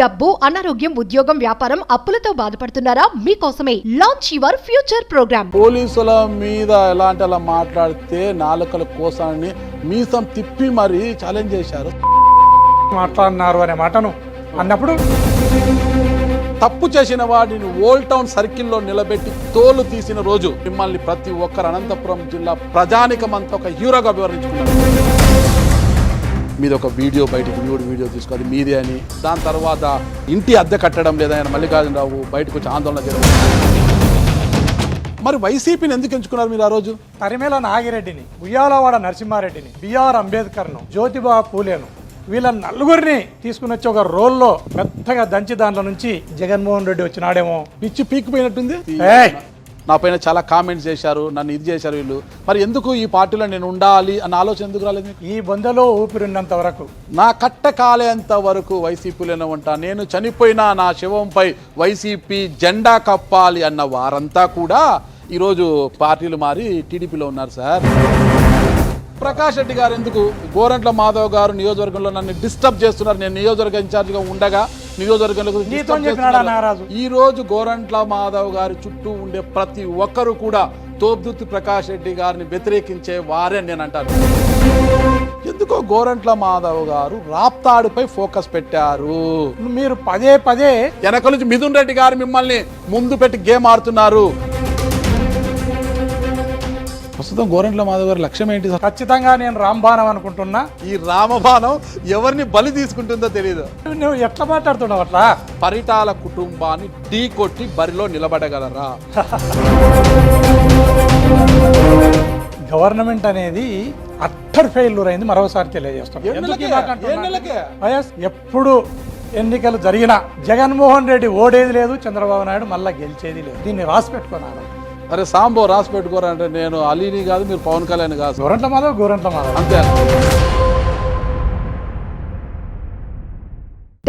డబ్బు, అనారోగ్యం, ఉద్యోగం, వ్యాపారం, అప్పులతో బాధపడుతున్నారా? మీకోసమే లాంచ్ యువర్ ఫ్యూచర్ ప్రోగ్రామ్. పోలీసుల మీద ఎలాంటి అలా మాట్లాడితే నాలుకల కోసాన్ని మీసం తిప్పి మరి ఛాలెంజ్ చేశారు. మాట్లాడినారు అనే మాటను అన్నప్పుడు తప్పు చేసిన వాడిని ఓల్డ్ టౌన్ సర్కిల్లో నిలబెట్టి తోలు తీసిన రోజు మిమ్మల్ని ప్రతి ఒక్కరు అనంతపురం జిల్లా ప్రజానికమంతా ఒక హీరోగా వివరించుకున్నారు. మీది ఒక వీడియో బయటకు వీడియో తీసుకొని మీదే అని, దాని తర్వాత ఇంటి అద్దె కట్టడం లేదా ఆయన మల్లికార్జునరావు బయటకు వచ్చి ఆందోళన చేయడం. మరి వైసీపీని ఎందుకు ఎంచుకున్నారు మీరు ఆ రోజు? తరిమేల నాగిరెడ్డిని, ఉయ్యాలవాడ నరసింహారెడ్డిని, బిఆర్ అంబేద్కర్ను, జ్యోతిబా పూలేను, వీళ్ళ నలుగురిని తీసుకుని వచ్చి ఒక రోల్లో మెత్తగా దంచి దాంట్లో నుంచి జగన్మోహన్ రెడ్డి వచ్చినాడేమో. పిచ్చి పీకిపోయినట్టుంది. నా పైన చాలా కామెంట్స్ చేశారు, నన్ను ఇది చేశారు వీళ్ళు. మరి ఎందుకు ఈ పార్టీలో నేను ఉండాలి అన్న ఆలోచన ఎందుకు రాలేదు మీకు? ఈ బొందలో ఊపిరిన్నంత వరకు, నా కట్ట కాలేంత వరకు వైసీపీలోనే ఉంటా. నేను చనిపోయినా నా శవంపై వైసీపీ జెండా కప్పాలి అన్న వారంతా కూడా ఈరోజు పార్టీలు మారి టీడీపీలో ఉన్నారు సార్. ప్రకాష్ రెడ్డి గారు ఎందుకు, గోరంట్ల మాధవ్ గారు నియోజకవర్గంలో నన్ను డిస్టర్బ్ చేస్తున్నారు. నేను నియోజకవర్గ ఇన్ఛార్జిగా ఉండగా నియోజకవర్గంలో ఈ రోజు గోరంట్ల మాధవ్ గారి చుట్టూ ఉండే ప్రతి ఒక్కరు కూడా తోపుదుర్తి ప్రకాష్ రెడ్డి గారిని వ్యతిరేకించే వారే నేను అంటాను. ఎందుకో గోరంట్ల మాధవ్ గారు రాప్తాడుపై ఫోకస్ పెట్టారు. మీరు పదే పదే వెనక నుంచి మిథున్ రెడ్డి గారు మిమ్మల్ని ముందు పెట్టి గేమ్ ఆడుతున్నారు. ప్రస్తుతం గోరంట్ల మాధవ్ గారి లక్ష్యం ఏంటి? ఖచ్చితంగా నేను రాంబాణం అనుకుంటున్నా. ఈ రామబాణం ఎవరిని బలి తీసుకుంటుందో తెలియదు. నువ్వు ఎట్లా మాట్లాడుతున్నావు అట్లా? పరిటాల కుటుంబాన్ని ఢీ కొట్టి బరిలో నిలబడగలరా? గవర్నమెంట్ అనేది అట్టర్ ఫెయిల్యూర్ అయింది. మరోసారి తెలియజేస్తున్నాను. ఎప్పుడు ఎన్నికలు జరిగినా జగన్మోహన్ రెడ్డి ఓడేది లేదు, చంద్రబాబు నాయుడు మళ్ళా గెలిచేది లేదు. దీన్ని రాసి పెట్టుకున్నాను. అరే సాంబో రాసి పెట్టుకోరంటే నేను అలీని కాదు, మీరు పవన్ కళ్యాణ్ కాదు. గోరంట్ల మాధవ్ అంతే.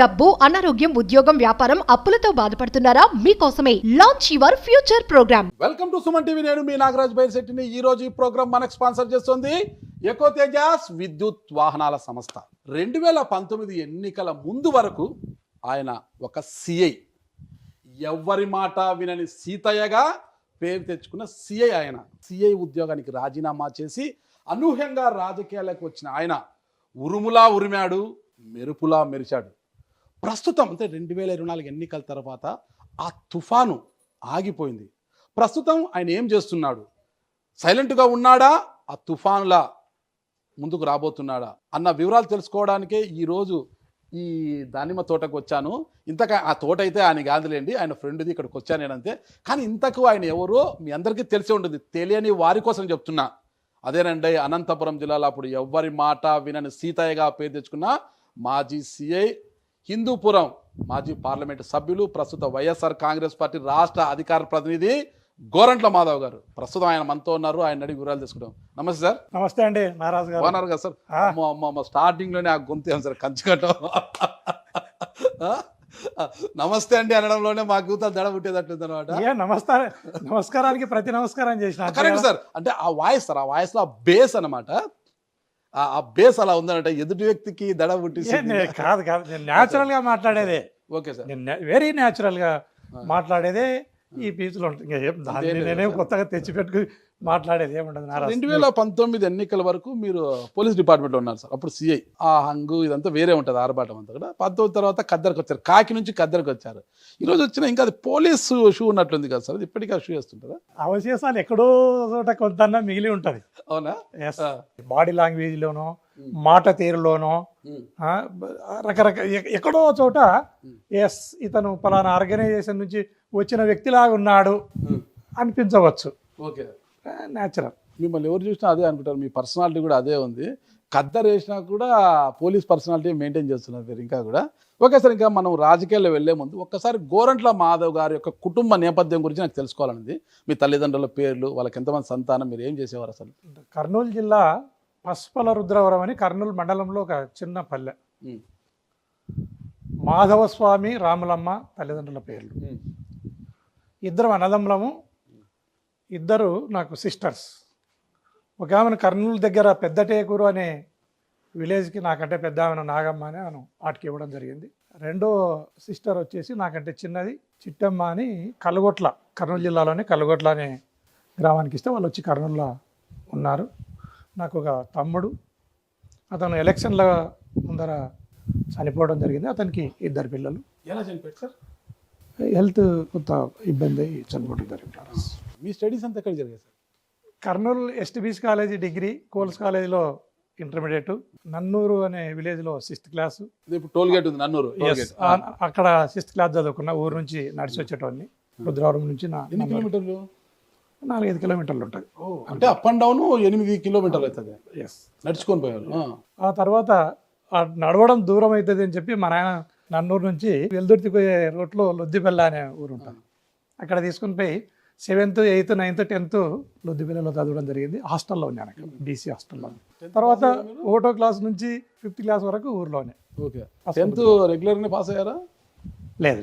డబ్బు, అనారోగ్యం, ఉద్యోగం, వ్యాపారం, అప్పులతో బాధపడుతున్నారా? మీకోసమే launch your future program. Welcome to Suman TV. నేను మీ నాగరాజ్ బైర్శెట్టిని. ఈ రోజు ఈ ప్రోగ్రామ్ మనకు స్పాన్సర్ చేస్తుంది ఎకో తేజాస్ విద్యుత్ వాహనాల సంస్థ. 2019 ఎన్నికల ముందు వరకు ఆయన ఒక సిఐ, ఎవ్వరి మాట వినని సీతయ్యగా పేరు తెచ్చుకున్న సిఐ. ఆయన సిఐ ఉద్యోగానికి రాజీనామా చేసి అనూహ్యంగా రాజకీయాలకు వచ్చిన ఆయన ఉరుములా ఉరిమాడు, మెరుపులా మెరిచాడు. ప్రస్తుతం అంటే 2024 ఎన్నికల తర్వాత ఆ తుఫాను ఆగిపోయింది. ప్రస్తుతం ఆయన ఏం చేస్తున్నాడు? సైలెంట్గా ఉన్నాడా, ఆ తుఫానులా ముందుకు రాబోతున్నాడా అన్న వివరాలు తెలుసుకోవడానికే ఈరోజు ఈ దానిమ్మ తోటకు వచ్చాను. ఇంతకా ఆ తోట అయితే ఆయన కాదులేండి, ఆయన ఫ్రెండ్ది. ఇక్కడికి వచ్చాను నేను అంతే. కానీ ఇంతకు ఆయన ఎవరో మీ అందరికీ తెలిసి ఉంటుంది. తెలియని వారి కోసం చెప్తున్నా. అదేనండి, అనంతపురం జిల్లాలో అప్పుడు ఎవ్వరి మాట వినని సీతయ్యగా పేరు తెచ్చుకున్న మాజీ సిఐ, హిందూపురం మాజీ పార్లమెంటు సభ్యులు, ప్రస్తుత వైఎస్ఆర్ కాంగ్రెస్ పార్టీ రాష్ట్ర అధికార ప్రతినిధి గోరంట్ల మాధవ్ గారు. ప్రస్తుతం ఆయన మనతో ఉన్నారు. ఆయన అడిగి వివరాలు తీసుకుంటాం. నమస్తే సార్. నమస్తే అండి నారాజు గారు. బాగున్నారు కదా సార్? అమ్మ స్టార్టింగ్ లోనే ఆ గొంతు సార్ కంచుకట్టం. నమస్తే అండి అనడంలోనే మా గూతాలు దడ పుట్టేటట్టుంది అనమాట. నమస్కారానికి ప్రతి నమస్కారం చేసిన కరెక్ట్ సార్. అంటే ఆ వాయిస్ సార్, ఆ వాయిస్ లో ఆ బేస్ అనమాట, ఆ బేస్ అలా ఉందనంటే ఎదుటి వ్యక్తికి దడ పుట్టి కాదు నేను న్యాచురల్ గా మాట్లాడేదే. Okay sir. వెరీ న్యాచురల్ గా మాట్లాడేదే ఈ పీచులో ఉంటుంది. నేనేం కొత్తగా తెచ్చిపెట్టుకు మాట్లాడేది ఏముండదు. 2019 ఎన్నికల వరకు మీరు పోలీస్ డిపార్ట్మెంట్లో ఉన్నారు సార్. అప్పుడు సిఐ. ఆ హంగు ఇదంతా వేరే ఉంటుంది, ఆర్భాటం అంతా కూడా. 19 తర్వాత ఖద్దర్కి వచ్చారు, కాకి నుంచి ఖద్దర్కి వచ్చారు. ఈరోజు వచ్చిన ఇంకా అది పోలీసు షూ ఉన్నట్లుంది కదా సార్, అది ఇప్పటికీ ఆ షూ వేస్తుంటారా? అవశేషాలు ఎక్కడో చోట కొంత మిగిలి ఉంటుంది. అవునా? బాడీ లాంగ్వేజ్ లోనో, మాట తీరులోనో, రకరకాల ఎక్కడో చోట ఎస్ ఇతను పలానా ఆర్గనైజేషన్ నుంచి వచ్చిన వ్యక్తిలాగా ఉన్నాడు అనిపించవచ్చు. Okay, natural. మిమ్మల్ని ఎవరు చూసినా అదే అనుకుంటారు. మీ పర్సనాలిటీ కూడా అదే ఉంది. ఖద్దరు వేసినా కూడా పోలీస్ పర్సనాలిటీ మెయింటైన్ చేస్తున్నారు మీరు ఇంకా కూడా. ఓకే సార్, ఇంకా మనం రాజకీయాల్లో వెళ్లే ముందు ఒక్కసారి గోరంట్ల మాధవ్ గారి యొక్క కుటుంబ నేపథ్యం గురించి నాకు తెలుసుకోవాలన్నది. మీ తల్లిదండ్రుల పేర్లు, వాళ్ళకి ఎంతమంది సంతానం, మీరు ఏం చేసేవారు అసలు? కర్నూలు జిల్లా పసుపల రుద్రవరం అని కర్నూలు మండలంలో ఒక చిన్న పల్లె. మాధవస్వామి, రాములమ్మ తల్లిదండ్రుల పేర్లు. ఇద్దరు అన్నదమ్ములము, ఇద్దరు నాకు సిస్టర్స్. ఒక ఆమెను కర్నూలు దగ్గర పెద్దటేకూరు అనే విలేజ్కి నాకంటే పెద్ద ఆమెను నాగమ్మ అని ఆమెను ఆటికి ఇవ్వడం జరిగింది. రెండో సిస్టర్ వచ్చేసి నాకంటే చిన్నది చిట్టమ్మ అని కల్గొట్ల, కర్నూలు జిల్లాలోని కల్గొట్ల అనే గ్రామానికి ఇస్తే వాళ్ళు వచ్చి కర్నూలులో ఉన్నారు. నాకు ఒక తమ్ముడు, అతను ఎలక్షన్ల ముందర చనిపోవడం జరిగింది. అతనికి 2 పిల్లలు. ఎలా చనిపోయారు సార్? హెల్త్ కొంత ఇబ్బంది అయ్యి చనిపోవడం జరిగింది. మీ స్టడీస్ అంతా ఎక్కడ జరిగాయి sir? Kurnool STBC college degree, కోల్స్ కాలేజీలో ఇంటర్మీడియట్, నన్నూరు అనే విలేజ్లో 6th క్లాసు. ఇప్పుడు టోల్ గేట్ ఉంది నన్నూరు. అక్కడ 6th క్లాస్ చదువుకున్న. ఊరు నుంచి నడిచి వచ్చేటోని. రుద్రవరం నుంచి ఎన్ని కిలోమీటర్లు? 4-5 కిలోమీటర్లు ఉంటుంది. అంటే అప్ అండ్ డౌన్ 8 కిలోమీటర్లు అవుతుంది. ఎస్. నడుచుకొని పోయారు. ఆ తర్వాత నడవడం దూరం అవుతుంది అని చెప్పి మా నాయన నన్నూరు నుంచి వెల్దుర్తి పోయే రోడ్లో లొద్దిపల్ల అనే ఊరు ఉంటుంది, అక్కడ తీసుకుని పోయి 7th, 8th, 9th, 10th లొద్దిపల్లిలో చదవడం జరిగింది. హాస్టల్లో ఉన్నాను అక్కడ, బీసీ హాస్టల్లో. తర్వాత 1వ క్లాస్ నుంచి 5th క్లాస్ వరకు ఊర్లోనే. ఓకే. 10th రెగ్యులర్గా పాస్ అయ్యారా? లేదు,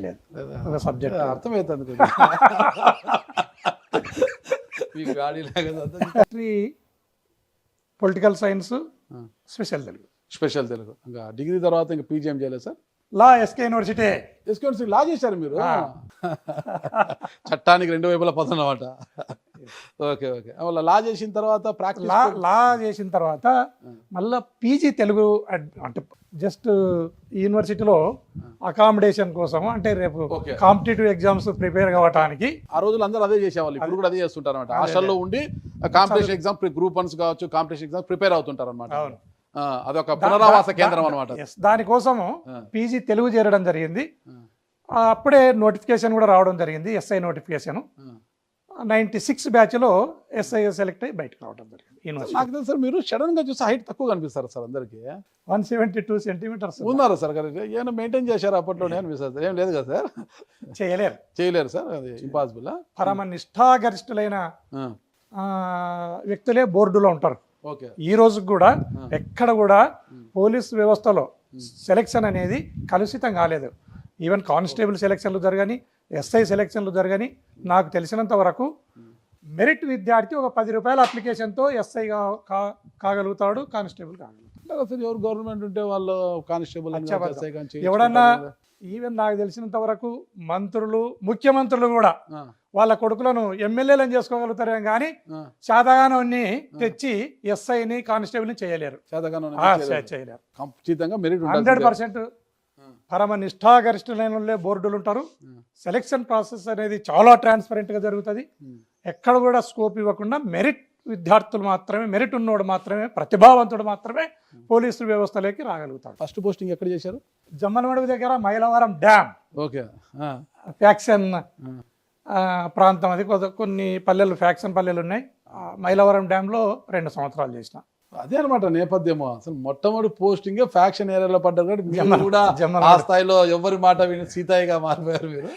ఒక సబ్జెక్ట్ అర్థమవుతుంది. Political science, special Telugu. ఇంకా డిగ్రీ తర్వాత ఇంకా పీజీ ఏం చేయలేదు సార్? లా, ఎస్కే యూనివర్సిటీ. లా చేశారు మీరు? చట్టానికి 2 వైపులా పదనమాట. ఓకే. లా చేసిన తర్వాత ప్రాక్టీస్ లా చేసిన తర్వాత మళ్ళీ పీజీ తెలుగు, అంటే జస్ట్ యూనివర్సిటీలో అకామిడేషన్ కోసం, అంటే రేపు కాంపిటేటివ్ ఎగ్జామ్స్ ప్రిపేర్ కావడానికి. ఆ రోజులు అందరూ అదే చేసేవాళ్ళు, ఇప్పుడు కూడా అదే చేస్తుంటారు అనమాట. హాస్టల్లో ఉండి కాంపిటేషన్ ఎగ్జామ్, గ్రూప్ 1 కావచ్చు, కాంపిటేషన్ ఎగ్జామ్ ప్రిపేర్ అవుతుంటారు అనమాట. అదొక పునరావాస కేంద్రం అనమాట. దానికోసము పీజీ తెలుగు చేరడం జరిగింది. అప్పుడే నోటిఫికేషన్ కూడా రావడం జరిగింది, ఎస్ఐ నోటిఫికేషన్. 96 బ్యాచ్లో ఎస్ఐ సెలెక్ట్ అయ్యి బయటకు రావడం జరిగింది యూనివర్సిటీ. నాకు తెలుసు సార్, మీరు సడన్ గా చూస్తే హైట్ తక్కువ కనిపిస్తారు సార్ అందరికి. 172 సెంటీమీటర్స్ ఉన్నారు సార్. ఏమైనా మెయింటైన్ చేశారు అప్పట్లోనే అనిపిస్తుంది? ఏం లేదు కదా సార్? చేయలేరు సార్, అది ఇంపాసిబుల్. పరమ నిష్ఠాగరిష్ఠులైన వ్యక్తులే బోర్డులో ఉంటారు. ఈ రోజు కూడా ఎక్కడ కూడా పోలీస్ వ్యవస్థలో సెలెక్షన్ అనేది కలుషితం కాలేదు. ఈవెన్ కానిస్టేబుల్ సెలెక్షన్లు జరగని, ఎస్ఐ సెలెక్షన్లు జరగని, నాకు తెలిసినంత వరకు మెరిట్ విద్యార్థి ఒక 10 రూపాయల అప్లికేషన్తో ఎస్ఐ కాగలుగుతాడు, కానిస్టేబుల్ కాగలుగుతాడు. అసలు ఎవరు గవర్నమెంట్ ఉంటే వాళ్ళు కానిస్టేబుల్ ఎవడన్నా, ఈవెన్ నాకు తెలిసినంత వరకు మంత్రులు, ముఖ్యమంత్రులు కూడా వాళ్ళ కొడుకులను ఎమ్మెల్యేలను చేసుకోగలుగుతారే కానీ శాతగానాన్ని తెచ్చి ఎస్ఐని, కానిస్టేబుల్ని చేయలేరు. చేయలేరు. ఖచ్చితంగా మెరిట్ 100% పరమ నిష్ఠాగరిష్ఠులైన బోర్డులు ఉంటారు. సెలెక్షన్ ప్రాసెస్ అనేది చాలా ట్రాన్స్పరెంట్గా జరుగుతుంది. ఎక్కడ కూడా స్కోప్ ఇవ్వకుండా మెరిట్ విద్యార్థులు మాత్రమే, మెరిట్ ఉన్నోడు మాత్రమే, ప్రతిభావంతుడు మాత్రమే పోలీసు వ్యవస్థలోకి రాగలుగుతాడు. ఫస్ట్ పోస్టింగ్ ఎక్కడ చేశారు? జమ్మలమడుగు దగ్గర మైలవరం డ్యామ్. ఓకే. ఫ్యాక్షన్ ప్రాంతం అది. కొన్ని పల్లెలు, ఫ్యాక్షన్ పల్లెలు ఉన్నాయి. మైలవరం డ్యామ్లో 2 సంవత్సరాలు చేసిన. అదే అనమాట నేపథ్యము. అసలు మొట్టమొదటి పోస్టింగ్ ఫ్యాక్షన్ ఏరియాలో పడ్డారు కాబట్టి మీరు కూడా ఆ స్థాయిలో ఎవరి మాట విని సీతాయిగా మారిపోయారు. మీరు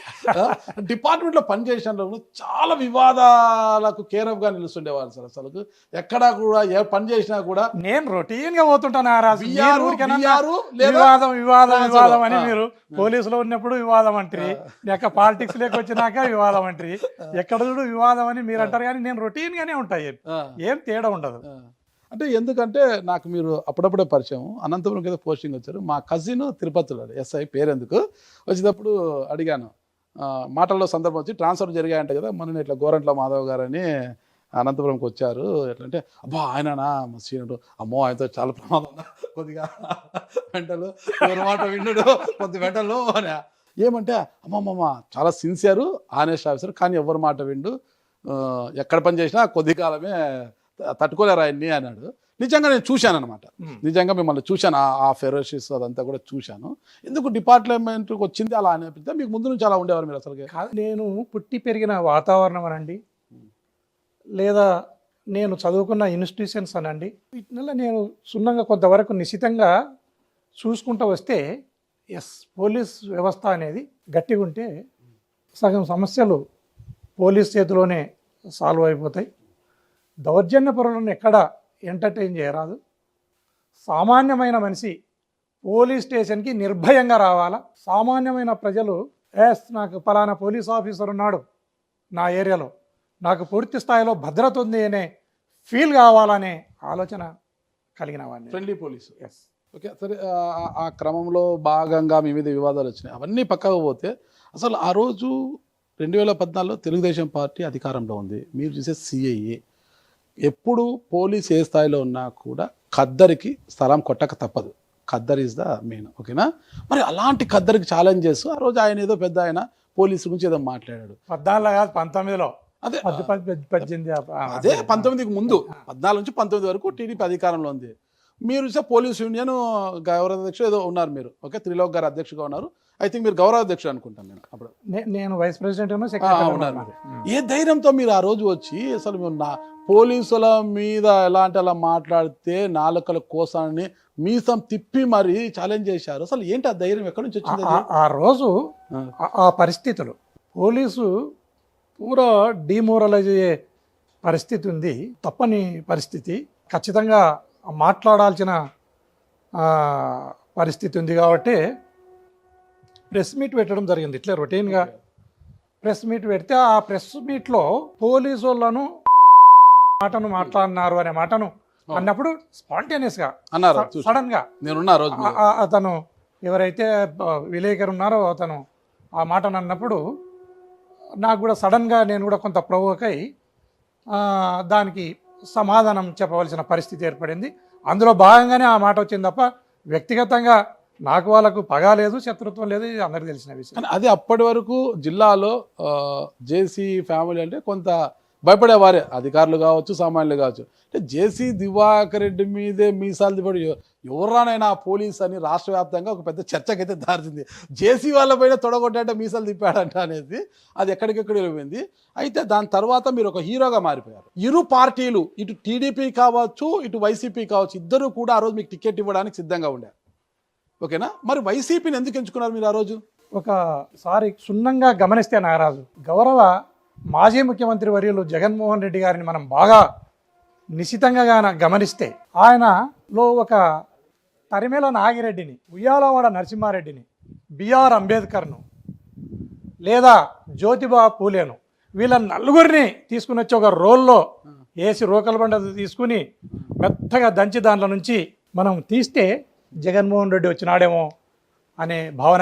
డిపార్ట్మెంట్లో పనిచేసిన చాలా వివాదాలకు కేర్ ఆఫ్ గా నిలుస్తుండేవారు సార్. అసలు ఎక్కడా కూడా ఏ పని చేసినా కూడా నేను రొటీన్ గా పోతుంటాను. వివాదం అని మీరు పోలీసులో ఉన్నప్పుడు వివాదం అంటారు, ఎక్క పాలిటిక్స్ లేక వచ్చినాక వివాదం అంటారు, ఎక్కడ చూడు వివాదం అని మీరు అంటారు. కానీ నేను రొటీన్ గానే ఉంటాయి, ఏం తేడా ఉండదు. అంటే ఎందుకంటే నాకు మీరు అప్పుడప్పుడే పరిచయం. అనంతపురం ఏదో పోస్టింగ్ వచ్చారు. మా కజిన్ తిరుపతిలో ఎస్ఐ పేరెందుకు వచ్చేటప్పుడు అడిగాను. మాటల్లో సందర్భం వచ్చి ట్రాన్స్ఫర్ జరిగాయంట కదా, మొన్న ఇట్లా గోరంట్ల మాధవ్ గారని అనంతపురంకి వచ్చారు. ఎట్లంటే అబ్బా ఆయననా సీనియర్, అమ్మో ఆయనతో చాలా ప్రమాదం ఉందా, కొద్దిగా వెంటలు ఎవరి మాట విండు, కొద్ది వెంటలు అని. ఏమంటే అమ్మమ్మ చాలా సిన్సియరు, ఆనెస్ట్ ఆఫీసర్, కానీ ఎవరి మాట విండు, ఎక్కడ పని చేసినా కొద్ది కాలమే తట్టుకోలేరు ఆయన్ని అన్నాడు. నిజంగా నేను చూశాను అనమాట. నిజంగా మిమ్మల్ని చూశాను, ఆ ఫెరోషిస్ అదంతా కూడా చూశాను. ఎందుకు డిపార్ట్మెంట్కి వచ్చింది అలా అనిపిస్తే? మీకు ముందు నుంచి అలా ఉండేవారు మీరు? అసలు నేను పుట్టి పెరిగిన వాతావరణం అనండి, లేదా నేను చదువుకున్న ఇన్స్టిట్యూషన్స్ అనండి, వీటినల్ల నేను సున్నంగా కొంతవరకు నిశ్చితంగా చూసుకుంటూ వస్తే పోలీస్ వ్యవస్థ అనేది గట్టిగా ఉంటే సగం సమస్యలు పోలీస్ చేతిలోనే సాల్వ్ అయిపోతాయి. దౌర్జన్య పరులను ఎక్కడ ఎంటర్టైన్ చేయరాదు. సామాన్యమైన మనిషి పోలీస్ స్టేషన్కి నిర్భయంగా రావాలా. సామాన్యమైన ప్రజలు నాకు పలానా పోలీస్ ఆఫీసర్ ఉన్నాడు నా ఏరియాలో, నాకు పూర్తి స్థాయిలో భద్రత ఉంది అనే ఫీల్ కావాలనే ఆలోచన కలిగిన వాడిని. Friendly police. ఓకే సరే, ఆ క్రమంలో భాగంగా మీ మీద వివాదాలు వచ్చినాయి, అవన్నీ పక్కకు పోతే అసలు ఆ రోజు 2014లో తెలుగుదేశం పార్టీ అధికారంలో ఉంది, మీరు చూసే సిఐఏ, ఎప్పుడు పోలీస్ ఏ స్థాయిలో ఉన్నా కూడా ఖద్దరికి స్థలం కొట్టక తప్పదు, ఖద్దర్ ఈజ్ ద మెయిన్, ఓకేనా? మరి అలాంటి ఖద్దరికి ఛాలెంజ్ చేస్తూ ఆ రోజు ఆయన ఏదో పెద్ద ఆయన పోలీసు గురించి ఏదో మాట్లాడాడు. 14 కాదు 19లో, అదే 18 అదే 19కి ముందు, 14 నుంచి 19 వరకు టీడీపీ అధికారంలో ఉంది. మీరు చూసే పోలీస్ యూనియన్ గౌరవ అధ్యక్షుడు ఏదో ఉన్నారు మీరు, ఓకే, త్రిలోక్ గారు అధ్యక్షుడుగా ఉన్నారు, ఐ థింక్ మీరు గౌరవ అధ్యక్షుడు అనుకుంటాను నేను అప్పుడు. నేను వైస్ ప్రెసిడెంట్ ఉన్నారు మీరు. ఏ ధైర్యంతో మీరు ఆ రోజు వచ్చి అసలు మీరు నా పోలీసుల మీద ఎలాంటి అలా మాట్లాడితే నాలుకల కోసాన్ని మీసం తిప్పి మరి ఛాలెంజ్ చేశారు, అసలు ఏంటి ఆ ధైర్యం ఎక్కడి నుంచి వచ్చింది? ఆ రోజు ఆ పరిస్థితులు పోలీసు పూరా డిమోరలైజ్ అయ్యే పరిస్థితి ఉంది, తప్పని పరిస్థితి, ఖచ్చితంగా మాట్లాడాల్సిన పరిస్థితి ఉంది. కాబట్టి ప్రెస్ మీట్ పెట్టడం జరిగింది. ఇట్లా రొటీన్గా ప్రెస్ మీట్ పెడితే ఆ ప్రెస్ మీట్లో పోలీసు వాళ్ళను మాటను మాట్లాడినారు అనే మాటను అన్నప్పుడు స్పాంటేనియస్గా అన్నారు, సడన్గా నేనున్నా రోజు అతను ఎవరైతే విలేకరు ఉన్నారో అతను ఆ మాటను అన్నప్పుడు నాకు కూడా సడన్గా నేను కూడా కొంత ప్రొవోక్ అయి దానికి సమాధానం చెప్పవలసిన పరిస్థితి ఏర్పడింది. అందులో భాగంగానే ఆ మాట వచ్చింది తప్ప వ్యక్తిగతంగా నాకు వాళ్ళకు పగా లేదు, శత్రుత్వం లేదు, ఇది అందరికీ తెలిసిన విషయం. కానీ అది అప్పటి వరకు జిల్లాలో జేసీ ఫ్యామిలీ అంటే కొంత భయపడేవారే, అధికారులు కావచ్చు సామాన్యులు కావచ్చు. అంటే జేసీ దివాకర్ రెడ్డి మీదే మీసాలు దిపడి ఎవరానైనా పోలీస్ అని రాష్ట్ర వ్యాప్తంగా ఒక పెద్ద చర్చకైతే దారిచింది. జేసీ వాళ్ళ పైన తొడగొట్టాడంటే మీసాలు తిప్పాడంట అనేది అది ఎక్కడికెక్కడ వెళ్ళిపోయింది. అయితే దాని తర్వాత మీరు ఒక హీరోగా మారిపోయారు. ఇరు పార్టీలు, ఇటు టీడీపీ కావచ్చు ఇటు వైసీపీ కావచ్చు, ఇద్దరు కూడా ఆ రోజు మీకు టికెట్ ఇవ్వడానికి సిద్ధంగా ఉండారు, ఓకేనా? మరి వైసీపీని ఎందుకు ఎంచుకున్నారు మీరు ఆ రోజు? ఒకసారి క్షుణ్ణంగా గమనిస్తే నాగరాజు, గౌరవ మాజీ ముఖ్యమంత్రి వర్యులు జగన్మోహన్ రెడ్డి గారిని మనం బాగా నిశితంగా గమనిస్తే ఆయనలో ఒక తరిమేల నాగిరెడ్డిని, ఉయ్యాలవాడ నరసింహారెడ్డిని, బిఆర్ అంబేద్కర్ను లేదా జ్యోతిబా పూలేను, వీళ్ళ నలుగురిని తీసుకుని వచ్చి ఒక రోల్లో వేసి రోకల బండ తీసుకుని మెత్తగా దంచి దాంట్లో నుంచి మనం తీస్తే జగన్మోహన్ రెడ్డి వచ్చినాడేమో అనే భావన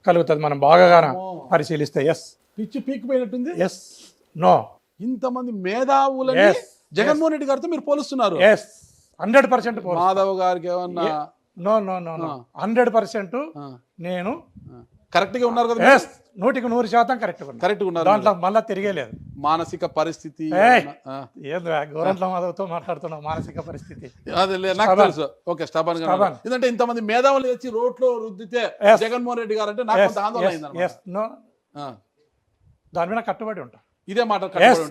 కలుగుతుంది మనం బాగా పరిశీలిస్తే. ఎస్, పిచ్చి పీకిపోయినట్టుంది. ఎస్, నో, ఇంతమంది మేధావులని జగన్మోహన్ రెడ్డి గారితో మీరు పోలుస్తున్నారు. ఎస్, 100% మాధవ్ గారికి ఏమన్నా? నో 100% నేను కరెక్ట్ గా ఉన్నారు కదా? 100% కరెక్ట్ ఉన్నారు, దాంట్లో మళ్ళీ తిరిగేలేదు. మానసిక పరిస్థితి గోరంట్ల మాధవ్తో మాట్లాడుతున్నాం, మానసిక పరిస్థితి అదే నాకు తెలుసు. ఓకే, స్టబన్ గా, ఎందుకంటే ఇంతమంది మేధావులు వచ్చి రోడ్లో రుద్దితే జగన్మోహన్ రెడ్డి గారు అంటే నాకు కొంత ఆందోళన అయింది. దాని మీద కట్టుబడి ఉంటాం. ఇదే మాట